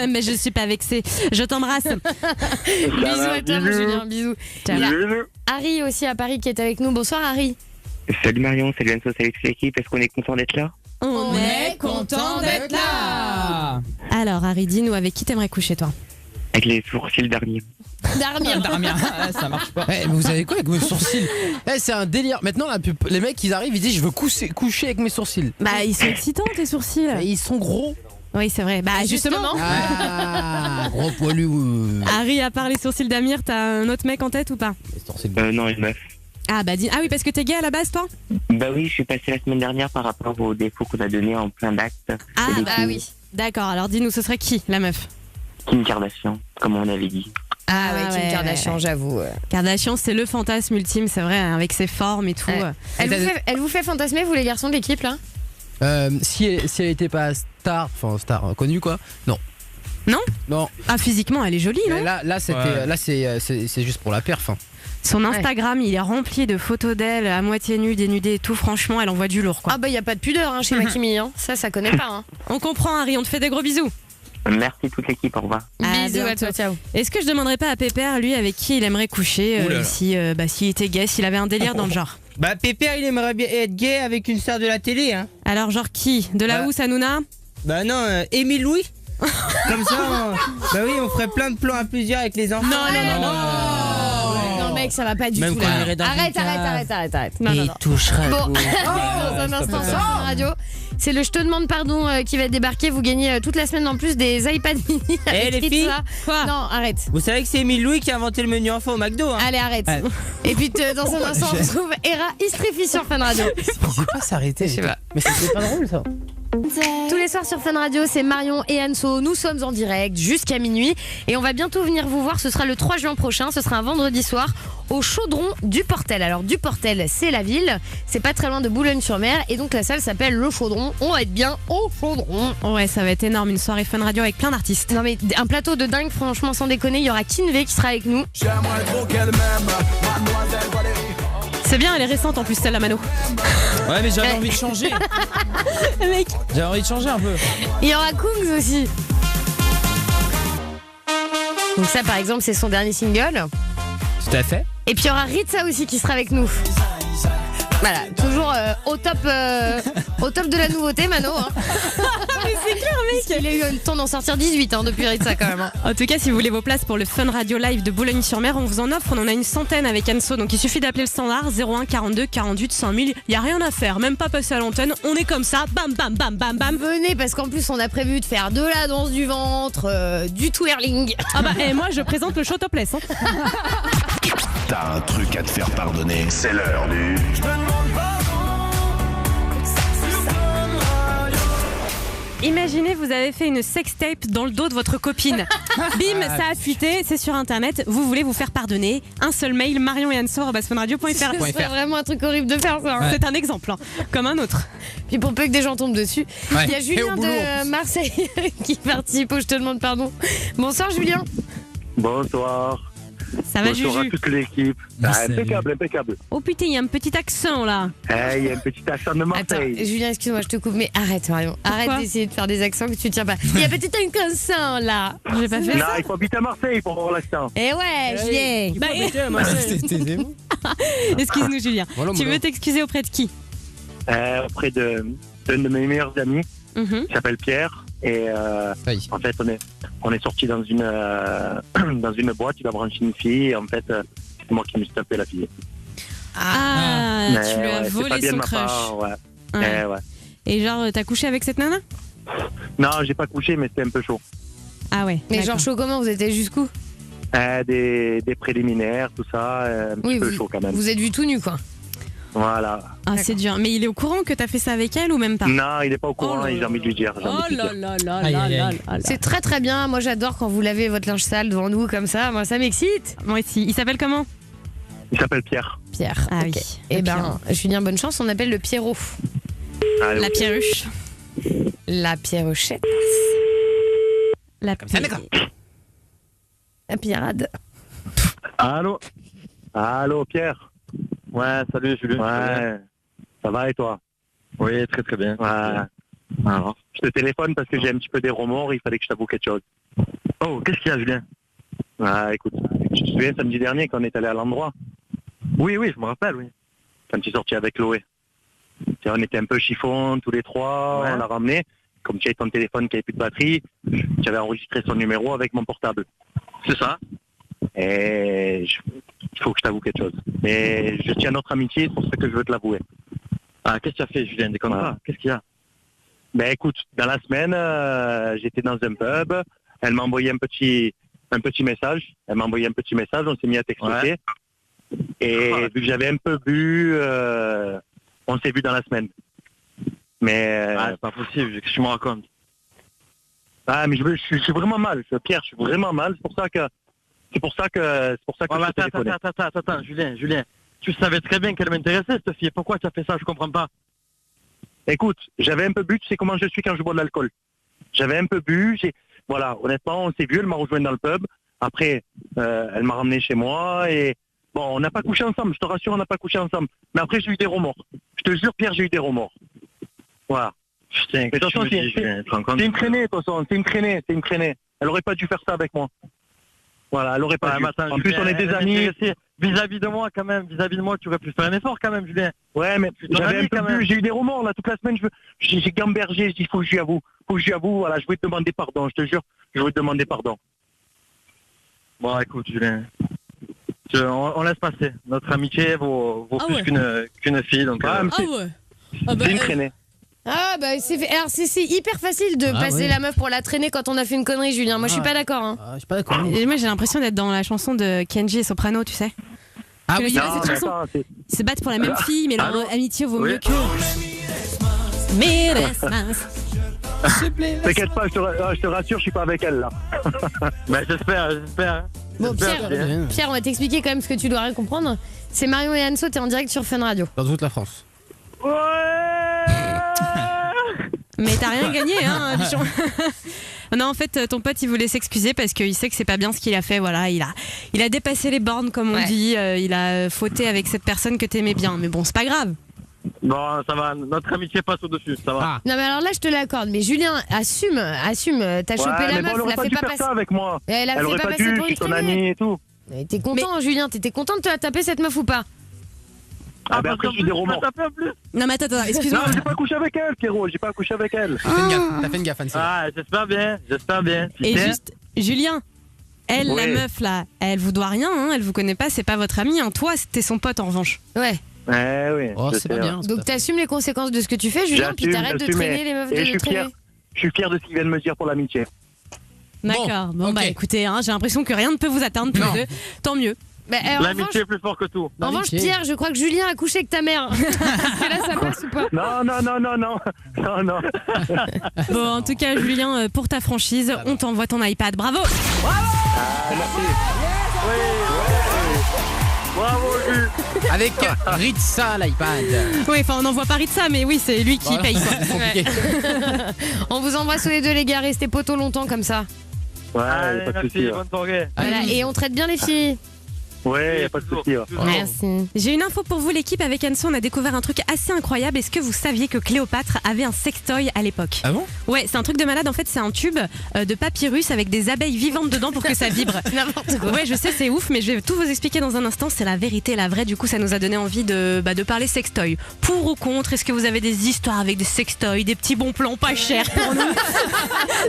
S4: Mais je suis pas vexée. Je t'embrasse.
S6: Bisous à toi, mon Julien. Bisous. Il y a
S16: Bisous.
S6: Harry aussi à Paris qui est avec nous. Bonsoir, Harry.
S11: Salut Marion, salut Anso, salut toute l'équipe. Est-ce qu'on est content d'être là?
S4: On est content d'être là. Alors, Harry, dis-nous, avec qui t'aimerais coucher, toi?
S11: Avec les sourcils d'Armir.
S6: Darmir.
S7: Ça marche pas.
S5: Mais vous avez quoi avec vos sourcils? C'est un délire. Maintenant, les mecs, ils arrivent, ils disent je veux coucher avec mes sourcils.
S4: Bah, ils sont excitants, tes sourcils.
S5: Et ils sont gros.
S4: Oui, c'est vrai. Bah, justement.
S5: Ah, gros poilu.
S4: Harry, à part les sourcils d'Amir, t'as un autre mec en tête ou pas?
S11: Non, une meuf.
S4: Ah, bah, ah oui, parce que t'es gay à la base, toi?
S11: Bah oui, je suis passé la semaine dernière par rapport aux défauts qu'on a donnés en plein d'actes.
S4: Ah,
S11: Et du
S4: bah
S11: coup,
S4: oui. D'accord, alors dis-nous, ce serait qui, la meuf?
S11: Kim Kardashian, comme on avait dit.
S6: Ah ouais, Kim Kardashian, j'avoue.
S4: Kardashian, c'est le fantasme ultime, c'est vrai, avec ses formes et tout.
S6: Ouais. Elle vous fait fantasmer, vous les garçons de l'équipe, là?
S5: Si elle était pas star connue quoi. Non.
S4: Non. Ah, physiquement, elle est jolie, non?
S5: Là, c'est juste pour la perf. Hein.
S4: Son Instagram, il est rempli de photos d'elle à moitié nue, dénudée et tout. Franchement, elle envoie du lourd, quoi.
S6: Ah bah y a pas de pudeur chez Makimi, hein. Ça connaît pas. Hein.
S4: On comprend, Harry, on te fait des gros bisous.
S11: Merci toute l'équipe, au revoir.
S6: Bisous à toi, ciao.
S4: Est-ce que je demanderais pas à Pépère, lui, avec qui il aimerait coucher, s'il était gay, s'il avait un délire dans le genre?
S17: Bah Pépère, il aimerait bien être gay avec une star de la télé, hein.
S4: Alors genre qui? De la housse, Hanouna?
S17: Bah non, Émile Louis. Comme ça, bah oui, on ferait plein de plans à plusieurs avec les enfants.
S6: Non, mec, ça va pas du
S17: Même
S6: tout
S17: quand
S6: là.
S17: on irait dans
S6: Arrête.
S17: Il toucherait.
S6: Bon, dans un instant sur Fun Radio, c'est le Je te demande pardon qui va débarquer. Vous gagnez toute la semaine en plus des iPad mini.
S17: Eh les filles,
S6: quoi? Non, arrête.
S17: Vous savez que c'est Émile Louis qui a inventé le menu enfant au McDo, hein.
S6: Allez, arrête. Et puis dans un instant, on retrouve Hera Istrefi sur Fun Radio.
S5: Il sait pas s'arrêter.
S6: Je sais pas.
S5: Mais c'est pas drôle ça.
S6: Tous les soirs sur Fun Radio, c'est Marion et Anso. Nous sommes en direct jusqu'à minuit et on va bientôt venir vous voir. Ce sera le 3 juin prochain. Ce sera un vendredi soir au Chaudron du Portel. Alors du Portel, c'est la ville. C'est pas très loin de Boulogne-sur-Mer et donc la salle s'appelle le Chaudron. On va être bien au Chaudron.
S4: Ouais, ça va être énorme. Une soirée Fun Radio avec plein d'artistes.
S6: Non mais un plateau de dingue, franchement, sans déconner. Il y aura Kinvé qui sera avec nous.
S4: C'est bien, elle est récente en plus, celle-là, Mano.
S7: Ouais, mais j'avais envie de changer.
S4: Mec.
S7: J'avais envie de changer un peu.
S6: Il y aura Kungs aussi. Donc ça, par exemple, c'est son dernier single.
S7: Tout à fait.
S6: Et puis il y aura Ritza aussi qui sera avec nous. Voilà, toujours au top de la nouveauté, Mano. Hein.
S4: Mais c'est clair, mec.
S6: Il a eu le temps d'en sortir 18 depuis Ritza quand même. Hein.
S4: En tout cas, si vous voulez vos places pour le Fun Radio Live de Boulogne-sur-Mer, on vous en offre. On en a une centaine avec Anso. Donc il suffit d'appeler le standard 01 42 48 100 000. Il n'y a rien à faire, même pas passer à l'antenne. On est comme ça, bam, bam, bam, bam, bam.
S6: Venez, parce qu'en plus, on a prévu de faire de la danse du ventre, du twirling.
S4: Ah bah, et moi, je présente le show topless. Hein.
S13: T'as un truc à te faire pardonner. C'est l'heure du.
S4: Imaginez, vous avez fait une sextape dans le dos de votre copine. Bim, ça a fuité, c'est sur internet. Vous voulez vous faire pardonner. Un seul mail, marion@funradio.fr.
S6: C'est vraiment un truc horrible de faire ça. Hein.
S4: C'est un exemple, hein, comme un autre.
S6: Puis pour peu que des gens tombent dessus.
S5: Ouais.
S6: Il y a Julien de Marseille qui participe au Je te demande pardon. Bonsoir Julien.
S16: Bonsoir.
S4: Ça va,
S16: Bonsoir
S4: Juju?
S16: à toute l'équipe. Impeccable.
S4: Oh putain, il y a un petit accent là.
S16: Il y a un petit accent de Marseille.
S6: Attends, Julien, excuse-moi, je te coupe, mais arrête Marion. Arrête d'essayer de faire des accents que tu tiens pas. Il y a petit accent là. J'ai pas fait
S16: Non,
S6: ça.
S16: il faut habiter à Marseille pour avoir l'accent.
S6: Eh ouais, Julien.
S4: Excuse-nous, Julien.
S5: Voilà,
S4: Tu veux t'excuser auprès de qui?
S16: Auprès d'un de mes meilleurs amis, qui s'appelle Pierre. Et en fait, on est sorti dans une boîte, il a branché une fille, et en fait, c'est moi qui me suis tapé la fille.
S4: Ah, tu lui as volé son crush.
S16: Ouais.
S4: Et genre, t'as couché avec cette nana?
S16: Non, j'ai pas couché, mais c'était un peu chaud.
S4: Ah ouais.
S6: Mais genre chaud comment? Vous étiez jusqu'où?
S16: Des préliminaires, tout ça, un petit peu chaud quand même.
S6: Vous êtes vu tout nu quoi?
S16: Voilà.
S4: Ah, c'est dur. Mais il est au courant que t'as fait ça avec elle ou même pas?
S16: Non, il est pas au courant et j'ai envie de lui dire.
S6: C'est très très bien. Moi j'adore quand vous lavez votre linge sale devant nous comme ça. Moi ça m'excite.
S4: Moi aussi. Il s'appelle comment?
S16: Il s'appelle Pierre.
S6: Pierre.
S4: Ah
S6: ok.
S4: oui.
S6: Eh ben, Julien, bonne chance. On appelle le Pierrot.
S16: Allez,
S4: La
S16: ok.
S4: Pierruche.
S6: La Pierrochette.
S4: La
S6: La Pierrade.
S16: Allô? Allô, Pierre?
S18: Ouais, salut Julien.
S16: Ouais. Ça va et toi?
S18: Oui, très très bien.
S16: Ouais. Alors, je te téléphone parce que j'ai un petit peu des remords, il fallait que je t'avoue quelque chose.
S18: Oh, qu'est-ce qu'il y a, Julien?
S16: Écoute, tu te souviens samedi dernier quand on est allé à l'endroit?
S18: Oui, je me rappelle, oui.
S16: Quand tu es sorti avec Chloé. On était un peu chiffon tous les trois,
S18: Ouais.
S16: on l'a ramené. Comme tu avais ton téléphone qui avait plus de batterie, tu avais enregistré son numéro avec mon portable.
S18: C'est ça.
S16: Et il faut que je t'avoue quelque chose. Mais je tiens à notre amitié, c'est pour ça que je veux te l'avouer.
S18: Ah, qu'est-ce que tu as fait, Julien? Déconne pas. Qu'est-ce qu'il y a?
S16: Ben écoute, dans la semaine, j'étais dans un pub, elle m'a envoyé un petit message. On s'est mis à texter.
S18: Ouais.
S16: Et vu que j'avais un peu bu, on s'est vu dans la semaine. Mais
S18: C'est pas possible, qu'est-ce que tu me racontes?
S16: mais je suis vraiment mal, Pierre, je suis vraiment mal. C'est pour ça que je t'ai téléphoné.
S18: Attends, Julien. Tu savais très bien qu'elle m'intéressait, cette fille. Pourquoi tu as fait ça? Je comprends pas.
S16: Écoute, j'avais un peu bu, tu sais comment je suis quand je bois de l'alcool. J'avais un peu bu, voilà, honnêtement, on s'est vu, elle m'a rejoint dans le pub. Après, elle m'a ramené chez moi et bon, on n'a pas couché ensemble, je te rassure, on n'a pas couché ensemble. Mais après, j'ai eu des remords. Je te jure, Pierre, j'ai eu des remords. Voilà.
S18: Putain,
S16: Mais attention, c'est une traînée, de toute façon, c'est une traînée. Elle aurait pas dû faire ça avec moi. Voilà, elle aurait pas dû. En plus, on est des amis.
S18: Vis-à-vis de moi, quand même, tu aurais pu faire un effort, quand même, Julien.
S16: Ouais, mais j'avais un peu bu, j'ai eu des remords, là, toute la semaine, j'ai gambergé, je dis, faut que je lui avoue, voilà, je voulais te demander pardon, je te jure, je voulais te demander pardon.
S18: Bon, écoute, Julien, on laisse passer. Notre amitié vaut plus qu'une fille, donc...
S16: C'est une traînée.
S6: Ah bah c'est hyper facile de passer la meuf pour la traîner quand on a fait une connerie, Julien. Moi je suis pas d'accord. Hein.
S5: Je suis pas d'accord.
S4: Et moi j'ai l'impression d'être dans la chanson de Kenji et Soprano, tu sais.
S5: Ah
S4: oui, cette chanson. Ils se battent pour la même fille, mais leur amitié vaut mieux que. Mais
S16: t'inquiète pas, je te rassure, je suis pas avec elle là.
S18: Bah j'espère.
S6: Bon Pierre, on va t'expliquer quand même ce que tu dois rien comprendre. C'est Marion et Anso, t'es en direct sur Fun Radio.
S5: Dans toute la France.
S4: Mais t'as rien gagné, hein, bichon. Non, en fait, ton pote, il voulait s'excuser parce qu'il sait que c'est pas bien ce qu'il a fait. Voilà, il a dépassé les bornes, comme on dit. Il a fauté avec cette personne que t'aimais bien. Mais bon, c'est pas grave.
S18: Bon, ça va. Notre amitié passe au-dessus, ça va.
S6: Non, mais alors là, je te l'accorde. Mais Julien, assume. T'as chopé la meuf,
S16: elle aurait pas dû faire ça avec moi.
S6: Elle
S16: aurait pas dû, je suis ton ami et tout.
S6: T'es content, Julien? T'étais content de te la taper cette meuf ou pas?
S16: Ah bah après j'ai eu des remords.
S4: Non mais attends, excuse-moi.
S16: Non, j'ai pas couché avec elle, Pierrot, j'ai pas couché avec elle.
S5: T'as fait une gaffe, Anne-Sophie.
S18: Ah, j'espère bien.
S4: Et juste, Julien, elle, la meuf là, elle vous doit rien, hein, elle vous connaît pas, c'est pas votre amie, hein. Toi, c'était son pote en revanche.
S6: Ouais.
S16: Oui.
S5: Oh, c'est pas bien.
S6: Donc t'assumes les conséquences de ce que tu fais, Julien, puis t'arrêtes de traîner les meufs de traîner.
S16: Je suis fier de ce qu'il vient de me dire pour l'amitié.
S4: D'accord. Bon bah écoutez, hein, j'ai l'impression que rien ne peut vous atteindre tous les deux. Tant mieux.
S6: Bah,
S18: l'amitié est plus fort que tout.
S6: En revanche, Pierre, je crois que Julien a couché avec ta mère. Est-ce que là, ça passe ou pas?
S16: Non.
S4: Bon, en tout cas, Julien, pour ta franchise, on t'envoie ton iPad. Bravo.
S16: Merci.
S18: Bravo, Jules.
S5: Avec Ritza, l'iPad.
S4: Oui, enfin, on n'envoie pas Ritza, mais oui, c'est lui qui paye.
S5: Compliqué.
S6: On vous embrasse tous les deux, les gars. Restez potos longtemps comme ça.
S16: Ouais,
S18: Allez,
S16: pas de
S18: merci,
S16: soucis.
S18: bonne soirée.
S6: Voilà, et on traite bien les filles.
S16: Ouais, y a pas de soucis.
S6: Merci.
S4: J'ai une info pour vous, l'équipe. Avec Anso, on a découvert un truc assez incroyable. Est-ce que vous saviez que Cléopâtre avait un sextoy à l'époque?
S5: Ah bon?
S4: Ouais, c'est un truc de malade. En fait, c'est un tube de papyrus avec des abeilles vivantes dedans pour que ça vibre.
S6: N'importe quoi.
S4: Ouais, je sais, c'est ouf, mais je vais tout vous expliquer dans un instant. C'est la vérité, la vraie. Du coup, ça nous a donné envie de parler sextoy. Pour ou contre, est-ce que vous avez des histoires avec des sextoys, des petits bons plans pas chers pour nous?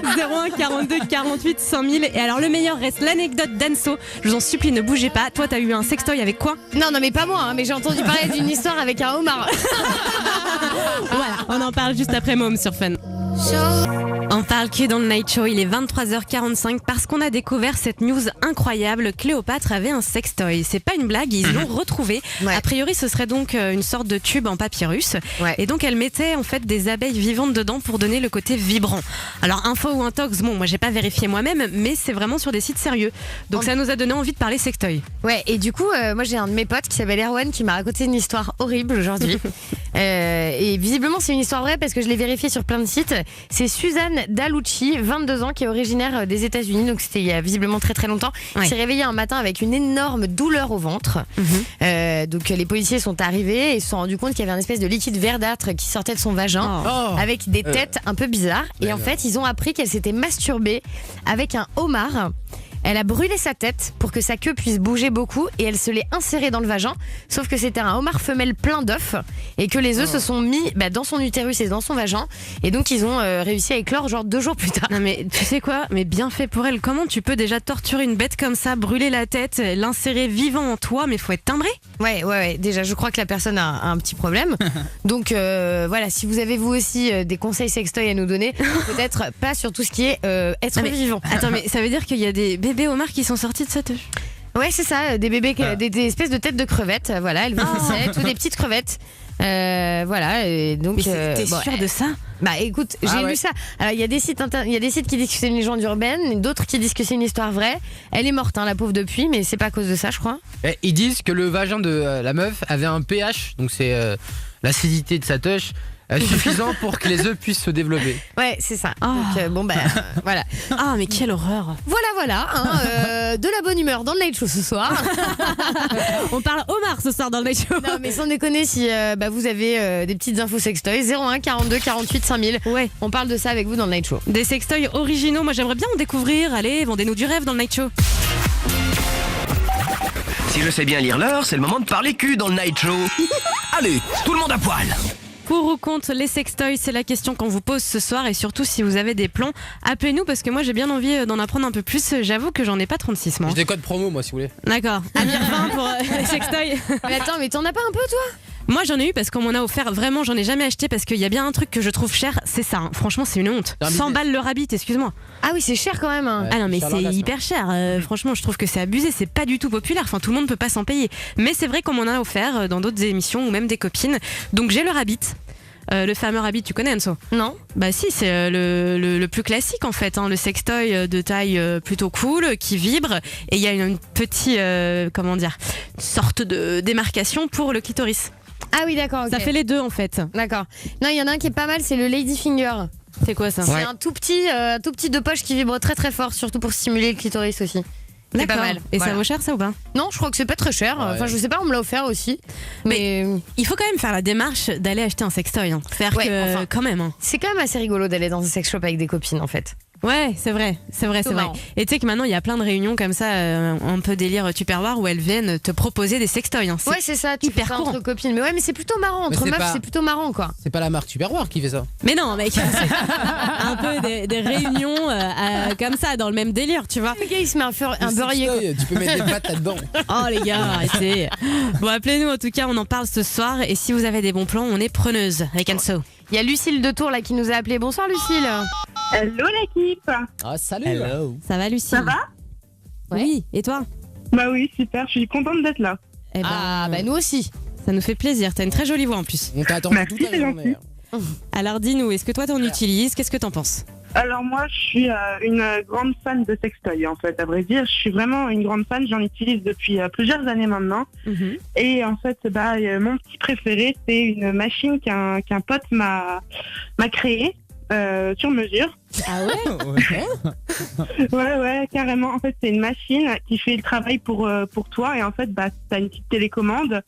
S4: 01 42 48 5000. Et alors, le meilleur reste l'anecdote d'Anso. Je vous en supplie, ne bougez pas. Toi, t'as eu un sextoy avec quoi?
S6: Non, mais pas moi, hein, mais j'ai entendu parler d'une histoire avec un homard.
S4: Voilà, on en parle juste après Môme sur Fun. On parle cul dans le Night Show, il est 23h45 parce qu'on a découvert cette news incroyable. Cléopâtre avait un sextoy. C'est pas une blague, ils l'ont retrouvé. A priori, ce serait donc une sorte de tube en papyrus. Et donc, elle mettait en fait des abeilles vivantes dedans pour donner le côté vibrant. Alors, info ou intox, bon, moi j'ai pas vérifié moi-même, mais c'est vraiment sur des sites sérieux. Donc, ça nous a donné envie de parler sextoy.
S6: Ouais, et du coup, moi j'ai un de mes potes qui s'appelle Erwan qui m'a raconté une histoire horrible aujourd'hui. Et visiblement, c'est une histoire vraie parce que je l'ai vérifiée sur plein de sites. C'est Suzanne Dalucci, 22 ans, qui est originaire des États-Unis, donc c'était il y a visiblement très très longtemps. Qui s'est réveillée un matin avec une énorme douleur au ventre. Donc les policiers sont arrivés et se sont rendus compte qu'il y avait un espèce de liquide verdâtre qui sortait de son vagin avec des têtes un peu bizarres. Et en fait, ils ont appris qu'elle s'était masturbée avec un homard. Elle a brûlé sa tête pour que sa queue puisse bouger beaucoup et elle se l'est insérée dans le vagin. Sauf que c'était un homard femelle plein d'œufs et que les œufs se sont mis dans son utérus et dans son vagin. Et donc ils ont réussi à éclore genre 2 jours plus tard.
S4: Non mais tu sais quoi ? Mais bien fait pour elle. Comment tu peux déjà torturer une bête comme ça, brûler la tête, l'insérer vivant en toi, mais faut être timbré ?
S6: Ouais. Déjà, je crois que la personne a un petit problème. Donc voilà, si vous avez vous aussi des conseils sextoy à nous donner, peut-être pas sur tout ce qui est être vivant.
S4: Attends, mais ça veut dire qu'il y a des bébés homards qui sont sortis de cette œuf ?
S6: Ouais, c'est ça, des bébés, des espèces de têtes de crevettes. Voilà, elles ou des petites crevettes. Voilà, et donc.
S4: Mais t'es sûr de ça ?
S6: Bah écoute, j'ai lu ça. Alors il y a des sites qui disent que c'est une légende urbaine, d'autres qui disent que c'est une histoire vraie. Elle est morte, la pauvre, depuis, mais c'est pas à cause de ça, je crois.
S5: Et ils disent que le vagin de la meuf avait un pH, donc c'est l'acidité de sa touche. Suffisant pour que les œufs puissent se développer.
S6: Ouais, c'est ça. Donc, voilà.
S4: Ah, mais quelle horreur.
S6: Voilà, de la bonne humeur dans le Night Show ce soir.
S4: On parle homard ce soir dans le Night Show.
S6: Non, mais sans déconner, si vous avez des petites infos sextoys, 01 42 48 5000. Ouais. On parle de ça avec vous dans le Night Show.
S4: Des sextoys originaux, moi j'aimerais bien en découvrir. Allez, vendez-nous du rêve dans le Night Show.
S1: Si je sais bien lire l'heure, c'est le moment de parler cul dans le Night Show. Allez, tout le monde à poil.
S4: Pour ou contre les sextoys, c'est la question qu'on vous pose ce soir et surtout si vous avez des plans, appelez-nous parce que moi j'ai bien envie d'en apprendre un peu plus. J'avoue que j'en ai pas 36 mois.
S5: J'ai des codes promo moi si vous voulez.
S4: D'accord. À dire 20 pour les sextoys.
S6: Mais attends, mais t'en as pas un peu toi ?
S4: Moi j'en ai eu parce qu'on m'en a offert. Vraiment j'en ai jamais acheté parce qu'il y a bien un truc que je trouve cher, c'est ça. Franchement c'est une honte. 100 balles le rabbit, excuse-moi.
S6: Ah oui c'est cher quand même.
S4: Ouais, ah non mais c'est hyper cher. Franchement je trouve que c'est abusé, c'est pas du tout populaire. Enfin tout le monde peut pas s'en payer. Mais c'est vrai qu'on m'en a offert dans d'autres émissions ou même des copines. Donc j'ai le rabbit. Le fameux rabbit, tu connais Anso ?
S6: Non.
S4: Bah si, c'est le plus classique en fait, le sextoy de taille plutôt cool, qui vibre, et il y a une petite, sorte de démarcation pour le clitoris.
S6: Ah oui d'accord.
S4: Ça fait les deux en fait.
S6: D'accord. Non, il y en a un qui est pas mal, c'est le lady finger.
S4: C'est quoi ça ?
S6: C'est un tout petit de poche qui vibre très très fort, surtout pour stimuler le clitoris aussi. C'est pas mal.
S4: Et ça vaut cher ça ou pas ?
S6: Non, je crois que c'est pas très cher. Ouais. Enfin, je sais pas, on me l'a offert aussi. Mais
S4: il faut quand même faire la démarche d'aller acheter un sextoy. Quand même.
S6: C'est quand même assez rigolo d'aller dans un sex shop avec des copines en fait.
S4: Ouais, c'est vrai. Et tu sais que maintenant il y a plein de réunions comme ça, un peu délire Tupperware où elles viennent te proposer des sextoys.
S6: Ouais, c'est ça, tu fais ça entre copines. Mais ouais, mais c'est plutôt marrant, entre meufs, c'est plutôt marrant quoi.
S5: C'est pas la marque Tupperware qui fait ça.
S4: Mais non, mec, c'est un peu des réunions comme ça, dans le même délire, tu vois.
S6: Le gars il se met un beurrier.
S5: Tu peux mettre des pâtes là-dedans.
S4: Oh les gars, arrêtez. Bon, appelez-nous en tout cas, on en parle ce soir. Et si vous avez des bons plans, on est preneuse avec Anso.
S6: Il y a Lucille de Tours là qui nous a appelé. Bonsoir Lucille.
S10: Hello l'équipe.
S5: Ah salut.
S8: Hello.
S4: Ça va Lucille ?
S10: Ça va ?
S4: Oui, et toi ?
S10: Bah oui, super, je suis contente d'être là.
S6: Nous aussi.
S4: Ça nous fait plaisir, t'as une très jolie voix en plus.
S5: On t'attend toute la journée.
S4: Alors dis-nous, est-ce que toi t'en utilises ? Qu'est-ce que t'en penses ?
S10: Alors moi, je suis une grande fan de sextoy en fait, à vrai dire. Je suis vraiment une grande fan, j'en utilise depuis plusieurs années maintenant. Et en fait, mon petit préféré, c'est une machine qu'un pote m'a créée. Sur mesure.
S6: Ah ouais?
S10: Ouais, carrément. En fait, c'est une machine qui fait le travail pour toi. Et en fait, t'as une petite télécommande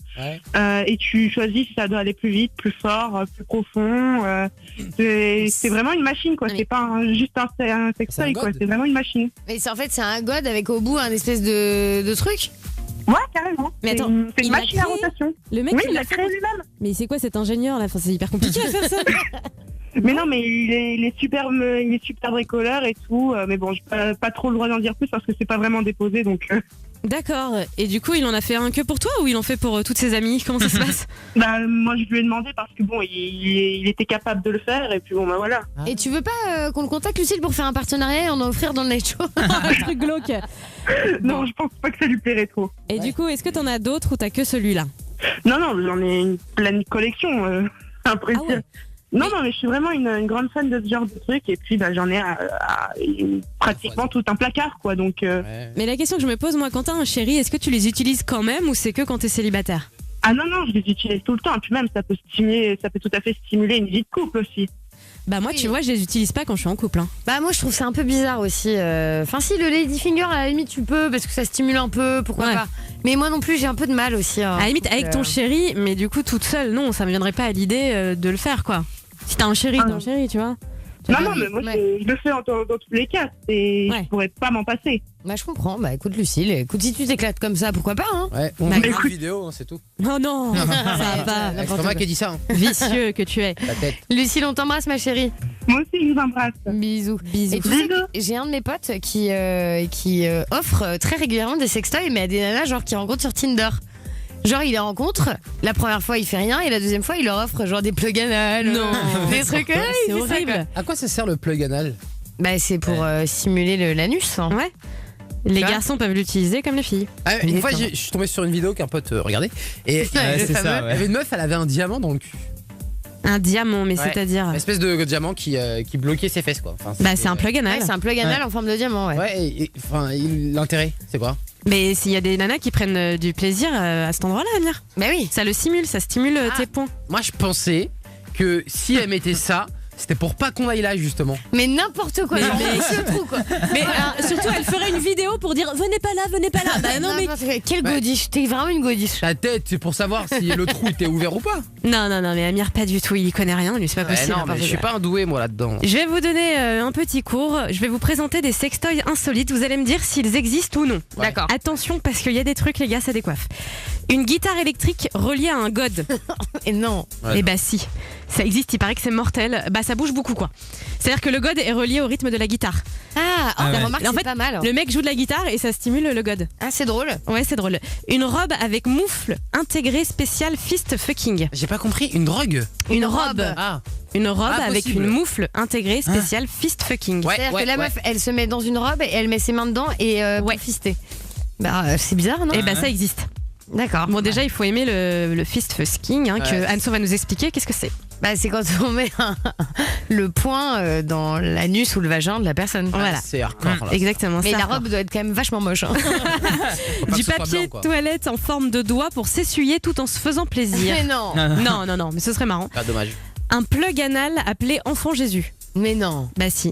S10: et tu choisis si ça doit aller plus vite, plus fort, plus profond. C'est vraiment une machine, quoi. C'est pas juste un sextoy, quoi. C'est vraiment une machine.
S6: Mais c'est un god avec au bout un espèce de truc.
S10: Ouais, carrément.
S4: Mais attends,
S10: c'est une machine à rotation.
S4: Le mec,
S10: il l'a créé lui-même.
S4: Mais c'est quoi cet ingénieur là ? Enfin, c'est hyper compliqué à faire ça.
S10: Mais non, mais il est super bricoleur et tout. Mais bon, j'ai pas trop le droit d'en dire plus parce que c'est pas vraiment déposé, donc.
S4: D'accord. Et du coup, il en a fait un que pour toi ou il en fait pour toutes ses amies? Comment ça se passe?
S19: Bah, moi, je lui ai demandé parce que bon, il était capable de le faire et puis bon, bah voilà.
S6: Et tu veux pas qu'on le contacte, Lucille, pour faire un partenariat et en offrir dans le Night Show?
S4: Un truc glauque.
S19: Non, je pense pas que ça lui plairait trop.
S4: Et du coup, est-ce que t'en as d'autres ou t'as que celui-là?
S19: Non, j'en ai une pleine collection. Impressionnant. Non, mais je suis vraiment une grande fan de ce genre de trucs et puis bah, j'en ai pratiquement tout un placard, quoi. Donc.
S4: Mais la question que je me pose, moi, quand t'as un chéri, est-ce que tu les utilises quand même ou c'est que quand t'es célibataire?
S19: Ah non, je les utilise tout le temps. Et puis même, ça peut tout à fait stimuler une vie de couple aussi.
S4: Bah moi, tu vois, je les utilise pas quand je suis en couple. Hein.
S6: Bah moi, je trouve ça un peu bizarre aussi. Enfin si, le ladyfinger, à la limite, tu peux parce que ça stimule un peu, pourquoi pas. Mais moi non plus, j'ai un peu de mal aussi. Hein,
S4: à la limite, avec ton chéri, mais du coup, toute seule, non, ça me viendrait pas à l'idée de le faire, quoi. Si t'as un chéri, t'as un chéri, tu vois.
S19: Non, mais moi, je le fais dans tous les cas. Je pourrais pas m'en passer.
S6: Bah, je comprends. Bah, écoute, Lucille, si tu t'éclates comme ça, pourquoi pas, hein?
S5: Ouais, on fait une vidéo, hein, c'est tout.
S4: Non, ça va pas.
S5: C'est pas moi qui ai dit ça. Hein.
S4: Vicieux que tu es.
S5: La tête.
S6: Lucille, on t'embrasse, ma chérie.
S19: Moi aussi, je vous embrasse.
S6: Bisous. Et tu sais que j'ai un de mes potes qui offre très régulièrement des sextoys, mais à des nanas genre qui rencontrent sur Tinder. Genre il les rencontre, la première fois il fait rien et la deuxième fois il leur offre genre des plugs anal, des trucs.
S4: C'est horrible.
S5: À quoi ça sert le plug anal?
S6: Bah c'est pour simuler l'anus. Hein.
S4: Ouais. Les garçons peuvent l'utiliser comme les filles.
S5: Une fois je suis tombé sur une vidéo qu'un pote regardait et c'est ça, il y avait une meuf, elle avait un diamant dans le cul.
S4: Un diamant, mais c'est-à-dire
S5: une espèce de diamant qui bloquait ses fesses, quoi. Enfin,
S4: c'est un plug anal.
S6: Ouais, c'est un plug anal en forme de diamant, ouais.
S5: Ouais, l'intérêt, c'est quoi?
S4: Mais s'il y a des nanas qui prennent du plaisir à cet endroit-là, Amir.
S6: Bah oui.
S4: Ça le simule, ça stimule tes points.
S5: Moi, je pensais que si elle mettait ça, c'était pour pas qu'on aille là, justement.
S6: Mais n'importe quoi,
S4: mais surtout, elle ferait une vidéo pour dire venez pas là. Bah non, mais
S6: quelle godiche, t'es vraiment une godiche.
S5: La tête, c'est pour savoir si le trou était ouvert ou pas.
S4: Non, mais Amir, pas du tout, il y connaît rien, lui, c'est pas possible.
S5: Non, mais je suis pas un doué, moi, là-dedans.
S4: Je vais vous donner un petit cours, je vais vous présenter des sextoys insolites, vous allez me dire s'ils existent ou non.
S6: Ouais. D'accord.
S4: Attention, parce qu'il y a des trucs, les gars, ça décoiffe. Une guitare électrique reliée à un god.
S6: Et non.
S4: Et bah si, ça existe, il paraît que c'est mortel. Bah ça bouge beaucoup, quoi. C'est-à-dire que le god est relié au rythme de la guitare.
S6: Remarque,
S4: en
S6: c'est
S4: fait,
S6: pas mal.
S4: Le mec joue de la guitare et ça stimule le god.
S6: Ah, c'est drôle.
S4: Ouais, c'est drôle. Une robe avec moufle intégrée spéciale fist fucking.
S5: J'ai pas compris, une drogue?
S4: Une robe. Une robe avec
S5: possible.
S4: une moufle intégrée spéciale fist fucking.
S6: C'est-à-dire que la meuf, elle se met dans une robe et elle met ses mains dedans et pour fister. Bah c'est bizarre, non?
S4: Et bah ça existe.
S6: D'accord.
S4: Bon, déjà il faut aimer le fist fucking que Anso va nous expliquer. Qu'est-ce que c'est?
S6: Bah c'est quand on met le poing dans l'anus ou le vagin de la personne.
S4: Voilà.
S5: C'est hardcore là.
S4: Exactement.
S6: Mais la robe doit être quand même vachement moche. Hein.
S4: Du papier toilette en forme de doigt pour s'essuyer tout en se faisant plaisir.
S6: Mais non.
S4: Non, mais ce serait marrant.
S5: Pas dommage.
S4: Un plug anal appelé Enfant Jésus.
S6: Mais non.
S4: Bah si.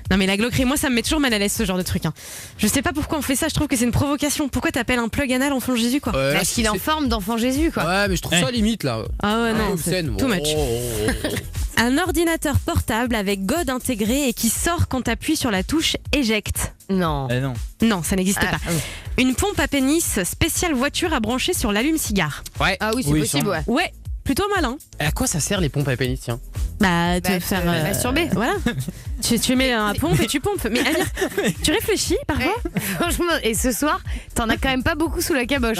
S4: Non mais la glauquerie, moi ça me met toujours mal à l'aise ce genre de truc. Hein. Je sais pas pourquoi on fait ça, je trouve que c'est une provocation. Pourquoi t'appelles un plug anal Enfant Jésus, quoi?
S6: Parce qu'il est en forme d'Enfant Jésus, quoi.
S5: Ouais, mais je trouve ça limite là.
S4: Ah ouais, non, c'est too much. Un ordinateur portable avec God intégré et qui sort quand t'appuies sur la touche éjecte.
S6: Non.
S4: Non, ça n'existe pas. Une pompe à pénis spéciale voiture à brancher sur l'allume-cigare.
S5: Ouais.
S6: Ah oui, c'est possible, ouais.
S4: Ouais, plutôt malin.
S5: Et à quoi ça sert les pompes à pénis, tiens?
S4: Bah, te faire
S6: masturber.
S4: Voilà. tu mets un pompe et tu pompes. Mais Amir, tu réfléchis parfois?
S6: Franchement, et ce soir, t'en as quand même pas beaucoup sous la caboche.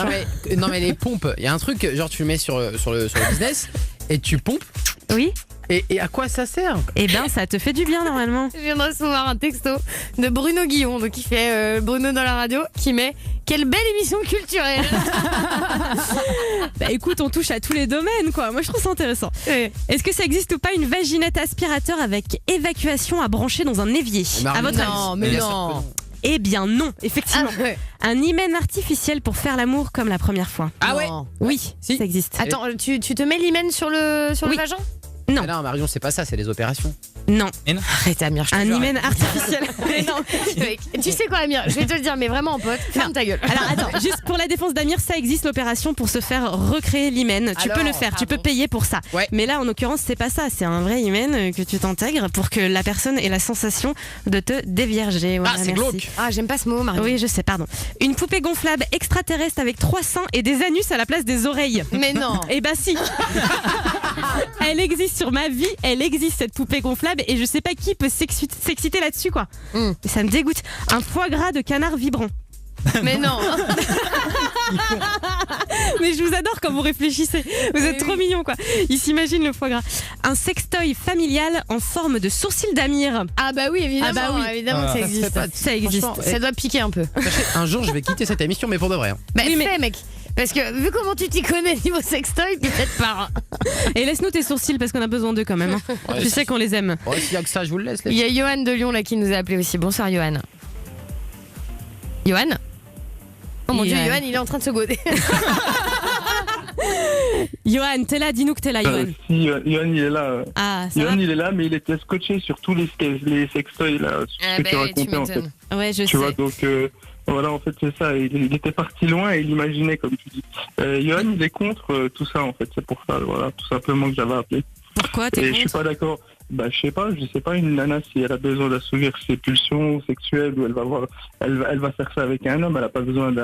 S5: Non, mais les pompes, il y a un truc, genre tu le mets sur le business et tu pompes.
S4: Oui.
S5: Et à quoi ça sert?
S4: Eh ben, ça te fait du bien normalement.
S6: Je viens de recevoir un texto de Bruno Guillon, donc il fait Bruno dans la radio, qui met quelle belle émission culturelle.
S4: Bah écoute, on touche à tous les domaines, quoi. Moi, je trouve ça intéressant. Est-ce que ça existe ou pas une vaginette aspirateur avec évacuation à brancher dans un évier? À votre avis?
S6: Non, mais non.
S4: Eh bien non, effectivement. Un hymen artificiel pour faire l'amour comme la première fois.
S5: Ah ouais?
S4: Oui, ça existe.
S6: Attends, tu te mets l'hymen sur le vagin?
S4: Non.
S5: Mais non, Marion, c'est pas ça, c'est les opérations.
S4: Non.
S6: Arrête, Amir, je te
S4: Un
S6: jure.
S4: hymen artificiel.
S6: Mais non. Tu sais quoi, Amir? Je vais te le dire, mais vraiment en pote, ferme ta gueule.
S4: Alors attends, juste pour la défense d'Amir, ça existe l'opération pour se faire recréer l'hymen. Tu peux le faire, tu peux payer pour ça.
S5: Ouais.
S4: Mais là, en l'occurrence, c'est pas ça. C'est un vrai hymen que tu t'intègres pour que la personne ait la sensation de te dévierger. Voilà,
S5: c'est glauque.
S6: Ah, j'aime pas ce mot, Marie.
S4: Oui, je sais, pardon. Une poupée gonflable extraterrestre avec 3 seins et des anus à la place des oreilles.
S6: Mais non.
S4: Eh bah si. Elle existe sur ma vie, elle existe cette poupée gonflable et je sais pas qui peut s'exciter là-dessus, quoi. Ça me dégoûte. Un foie gras de canard vibrant.
S6: Mais non.
S4: Mais je vous adore quand vous réfléchissez. Vous êtes trop mignons, quoi. Il s'imagine le foie gras. Un sextoy familial en forme de sourcil d'Amir.
S6: Ah bah oui, évidemment.
S4: Ah bah oui.
S6: Évidemment, ça existe.
S4: Ça existe.
S6: Ça doit piquer un peu.
S5: Un jour, je vais quitter cette émission, mais pour de vrai. Hein.
S6: Bah oui, mais mec. Parce que vu comment tu t'y connais niveau sextoy, peut-être pas.
S4: Et laisse-nous tes sourcils parce qu'on a besoin d'eux quand même. Hein.
S5: Ouais,
S4: tu sais qu'on les aime.
S5: Ouais, s'il y a que ça, je vous le laisse.
S6: Il y a Johan de Lyon là qui nous a appelé aussi. Bonsoir Johan. Johan. Oh mon dieu, Johan, il est en train de se goder.
S4: Johan, t'es là, dis-nous que t'es là, Johan.
S18: Si, Johan, il est là.
S4: Ah, ça
S18: Johan,
S4: va
S18: il est là, mais il était scotché sur tous les sextoys là, ce que tu racontais en fait.
S4: Ouais, je sais.
S18: Tu vois, donc voilà, en fait, c'est ça. Il était parti loin et il imaginait, comme tu dis. Johan, il est contre tout ça, en fait. C'est pour ça, voilà, tout simplement que j'avais appelé.
S4: Pourquoi t'es
S18: Et
S4: contre?
S18: je suis pas d'accord. Bah, je sais pas, une nana, si elle a besoin d'assouvir ses pulsions sexuelles, ou elle va faire ça avec un homme, elle a pas besoin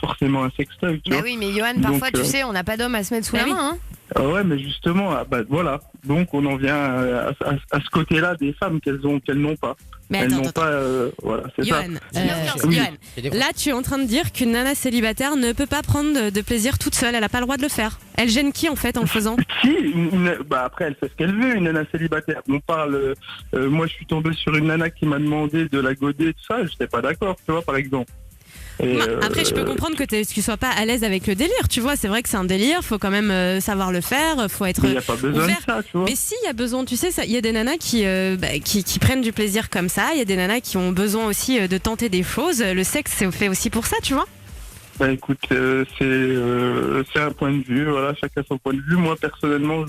S18: forcément un sextoy, tu
S6: Bah
S18: vois.
S6: oui, mais Johan, parfois, tu sais, on n'a pas d'homme à se mettre sous la main, hein.
S18: Ouais, mais justement, voilà. Donc, on en vient à ce côté-là des femmes qu'elles n'ont pas.
S4: Mais
S18: elles
S4: attends,
S18: n'ont pas, voilà, c'est ça.
S4: Johan, là, tu es en train de dire qu'une nana célibataire ne peut pas prendre de plaisir toute seule. Elle n'a pas le droit de le faire. Elle gêne qui en fait en le faisant?
S18: Si, bah après, elle fait ce qu'elle veut, une nana célibataire. On parle, moi, je suis tombé sur une nana qui m'a demandé de la goder, tout ça. J'étais pas d'accord, tu vois, par exemple. Et
S4: après, je peux comprendre que tu sois pas à l'aise avec le délire, tu vois. C'est vrai que c'est un délire, faut quand même savoir le faire, faut être.
S18: Il n'y a pas besoin
S4: ouvert.
S18: de ça, tu vois.
S4: Mais si, il y a besoin, tu sais, il y a des nanas qui prennent du plaisir comme ça. Il y a des nanas qui ont besoin aussi de tenter des choses. Le sexe, c'est fait aussi pour ça, tu vois.
S18: Bah écoute, c'est un point de vue, voilà, chacun son point de vue. Moi personnellement,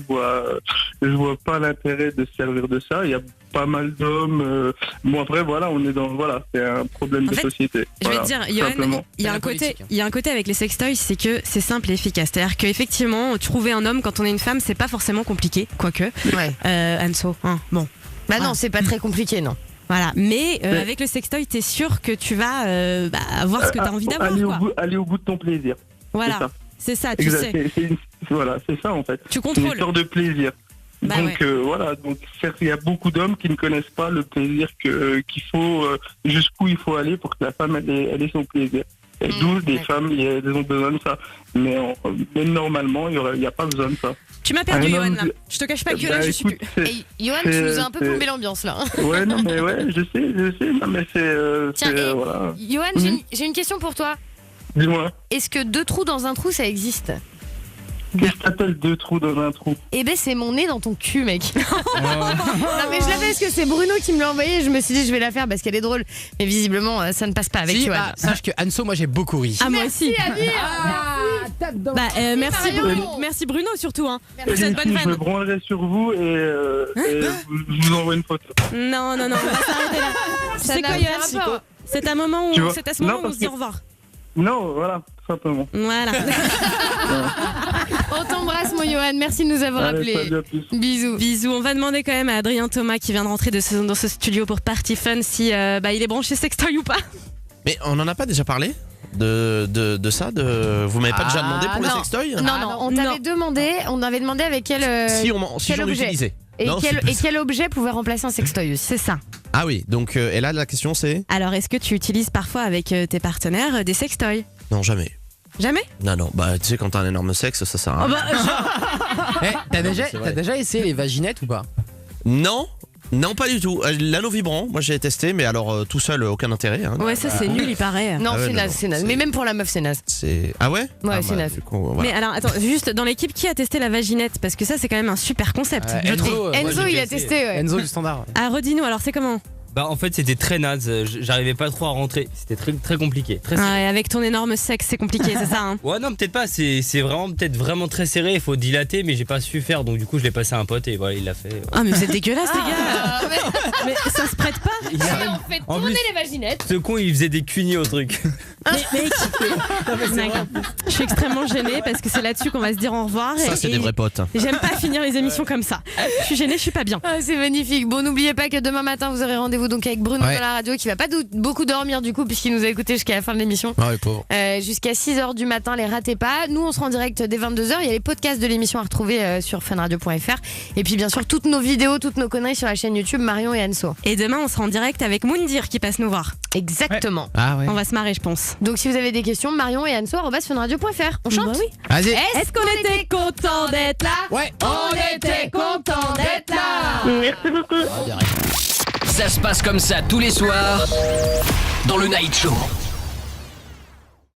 S18: je vois pas l'intérêt de se servir de ça. Il y a pas mal d'hommes. Bon après voilà, c'est un problème de société.
S4: Je vais te dire, Johan, il y a un côté avec les sextoys, c'est que c'est simple et efficace. C'est-à-dire qu'effectivement, trouver un homme quand on est une femme, c'est pas forcément compliqué, quoique.
S6: Ouais.
S4: Anso, hein, bon.
S6: Bah non, c'est pas très compliqué, non.
S4: Voilà, mais avec le sextoy, t'es sûr que tu vas avoir ce que t'as envie d'avoir.
S18: Aller au bout de ton plaisir.
S4: Voilà, c'est ça, tu
S18: exact.
S4: sais.
S18: Voilà, c'est ça en fait.
S4: Tu contrôles.
S18: C'est une sorte de plaisir.
S4: Bah
S18: donc
S4: ouais.
S18: voilà, donc certes, il y a beaucoup d'hommes qui ne connaissent pas le plaisir qu'il faut, jusqu'où il faut aller pour que la femme elle ait son plaisir. Et d'où des femmes, elles ont besoin de ça. Mais normalement, il n'y a pas besoin de ça.
S4: Tu m'as perdu, Johan, là. Je te cache pas que là, je suis plus.
S6: Hey, Johan, tu nous as un peu plombé l'ambiance, là.
S18: Ouais, non, mais ouais, je sais. Non, mais c'est.
S6: Tiens,
S18: voilà.
S6: Johan, j'ai une question pour toi.
S18: Dis-moi.
S6: Est-ce que 2 trous dans un trou, ça existe?
S18: Qu'est-ce que t'appelles 2 trous dans un trou?
S6: Eh ben, c'est mon nez dans ton cul, mec. Non, mais je l'avais parce que c'est Bruno qui me l'a envoyé. Je me suis dit, je vais la faire parce qu'elle est drôle. Mais visiblement, ça ne passe pas avec Johan.
S5: Sache que Anso, moi j'ai beaucoup ri.
S4: Ah, moi aussi. Merci Bruno surtout hein, pour cette bonne
S18: Je me
S4: vanne.
S18: branlerai sur vous et je vous envoie une photo.
S4: Non, on va s'arrêter là.
S6: Ça
S4: C'est
S6: n'a
S4: quoi,
S6: aucun
S4: Johan?
S6: rapport.
S4: C'est à ce moment où on se dit au revoir.
S18: Non, voilà, tout simplement.
S4: Voilà.
S6: On t'embrasse, mon Johan. Merci de nous avoir appelés. Bisous.
S4: Bisous. On va demander quand même à Adrien Thomas qui vient de rentrer dans ce studio pour Party Fun si il est branché sextoy ou pas.
S20: Mais on en a pas déjà parlé de ça vous m'avez pas déjà demandé pour les sextoys?
S6: Non, on avait demandé avec quel
S20: si j'en
S6: objet.
S20: utilisais.
S6: Et
S20: Non,
S6: quel objet pouvait remplacer un sextoy aussi?
S4: C'est ça.
S20: Ah oui, donc et là la question c'est?
S4: Alors est-ce que tu utilises parfois avec tes partenaires des sextoys?
S20: Non, jamais.
S4: Jamais?
S20: Non, bah tu sais quand t'as un énorme sexe, ça sert à rien.
S5: T'as déjà essayé les vaginettes ou pas?
S20: Non, pas du tout. L'anneau vibrant, moi j'ai testé, mais alors tout seul, aucun intérêt. Hein.
S4: Ouais, ça c'est nul, il paraît.
S6: Non, c'est naze. Mais même pour la meuf, c'est naze.
S20: Ah ouais?
S6: Ouais, c'est naze.
S20: Voilà.
S4: Mais alors, attends, juste dans l'équipe, qui a testé la vaginette? Parce que ça, c'est quand même un super concept, je trouve.
S6: Enzo, il a testé, ouais.
S5: Enzo du standard.
S4: Ah, redis-nous, alors c'est comment?
S8: Bah en fait c'était très naze, j'arrivais pas trop à rentrer, c'était très, très compliqué. Très serré.
S4: Ouais, avec ton énorme sexe, c'est compliqué, c'est ça hein?
S8: Ouais non peut-être pas, c'est vraiment très serré, il faut dilater mais j'ai pas su faire donc du coup je l'ai passé à un pote et voilà il l'a fait.
S4: Ah mais vous êtes dégueulasse les gars. Mais ça se prête pas.
S6: On fait tourner les vaginettes.
S8: Ce con il faisait des cugnets au truc.
S4: Mais je suis extrêmement gênée parce que c'est là-dessus qu'on va se dire au revoir.
S20: Ça c'est des vrais potes.
S4: J'aime pas finir les émissions comme ça. Je suis gênée, je suis pas bien.
S6: Ah, c'est magnifique. Bon n'oubliez pas que demain matin vous aurez rendez-vous rendez-vous donc avec Bruno
S5: Ouais.
S6: dans la radio qui va pas beaucoup dormir du coup puisqu'il nous a écouté jusqu'à la fin de l'émission.
S5: Oh, les pauvres.
S6: Jusqu'à 6h du matin, les ratez pas. Nous on sera en direct dès 22h. Il y a les podcasts de l'émission à retrouver sur funradio.fr. Et puis bien sûr toutes nos vidéos, toutes nos conneries sur la chaîne YouTube Marion et Anso.
S4: Et demain, on sera en direct avec Moundir qui passe nous voir.
S6: Exactement.
S5: Ah ouais.
S4: On va se marrer, je pense.
S6: Donc si vous avez des questions, Marion et Anso @funradio.fr. On chante.
S4: Bah oui.
S5: Vas-y.
S4: Est-ce qu'on était content d'être là?
S5: Ouais.
S6: On était content d'être là.
S19: Merci beaucoup.
S1: Ça se passe comme ça tous les soirs dans le Night Show.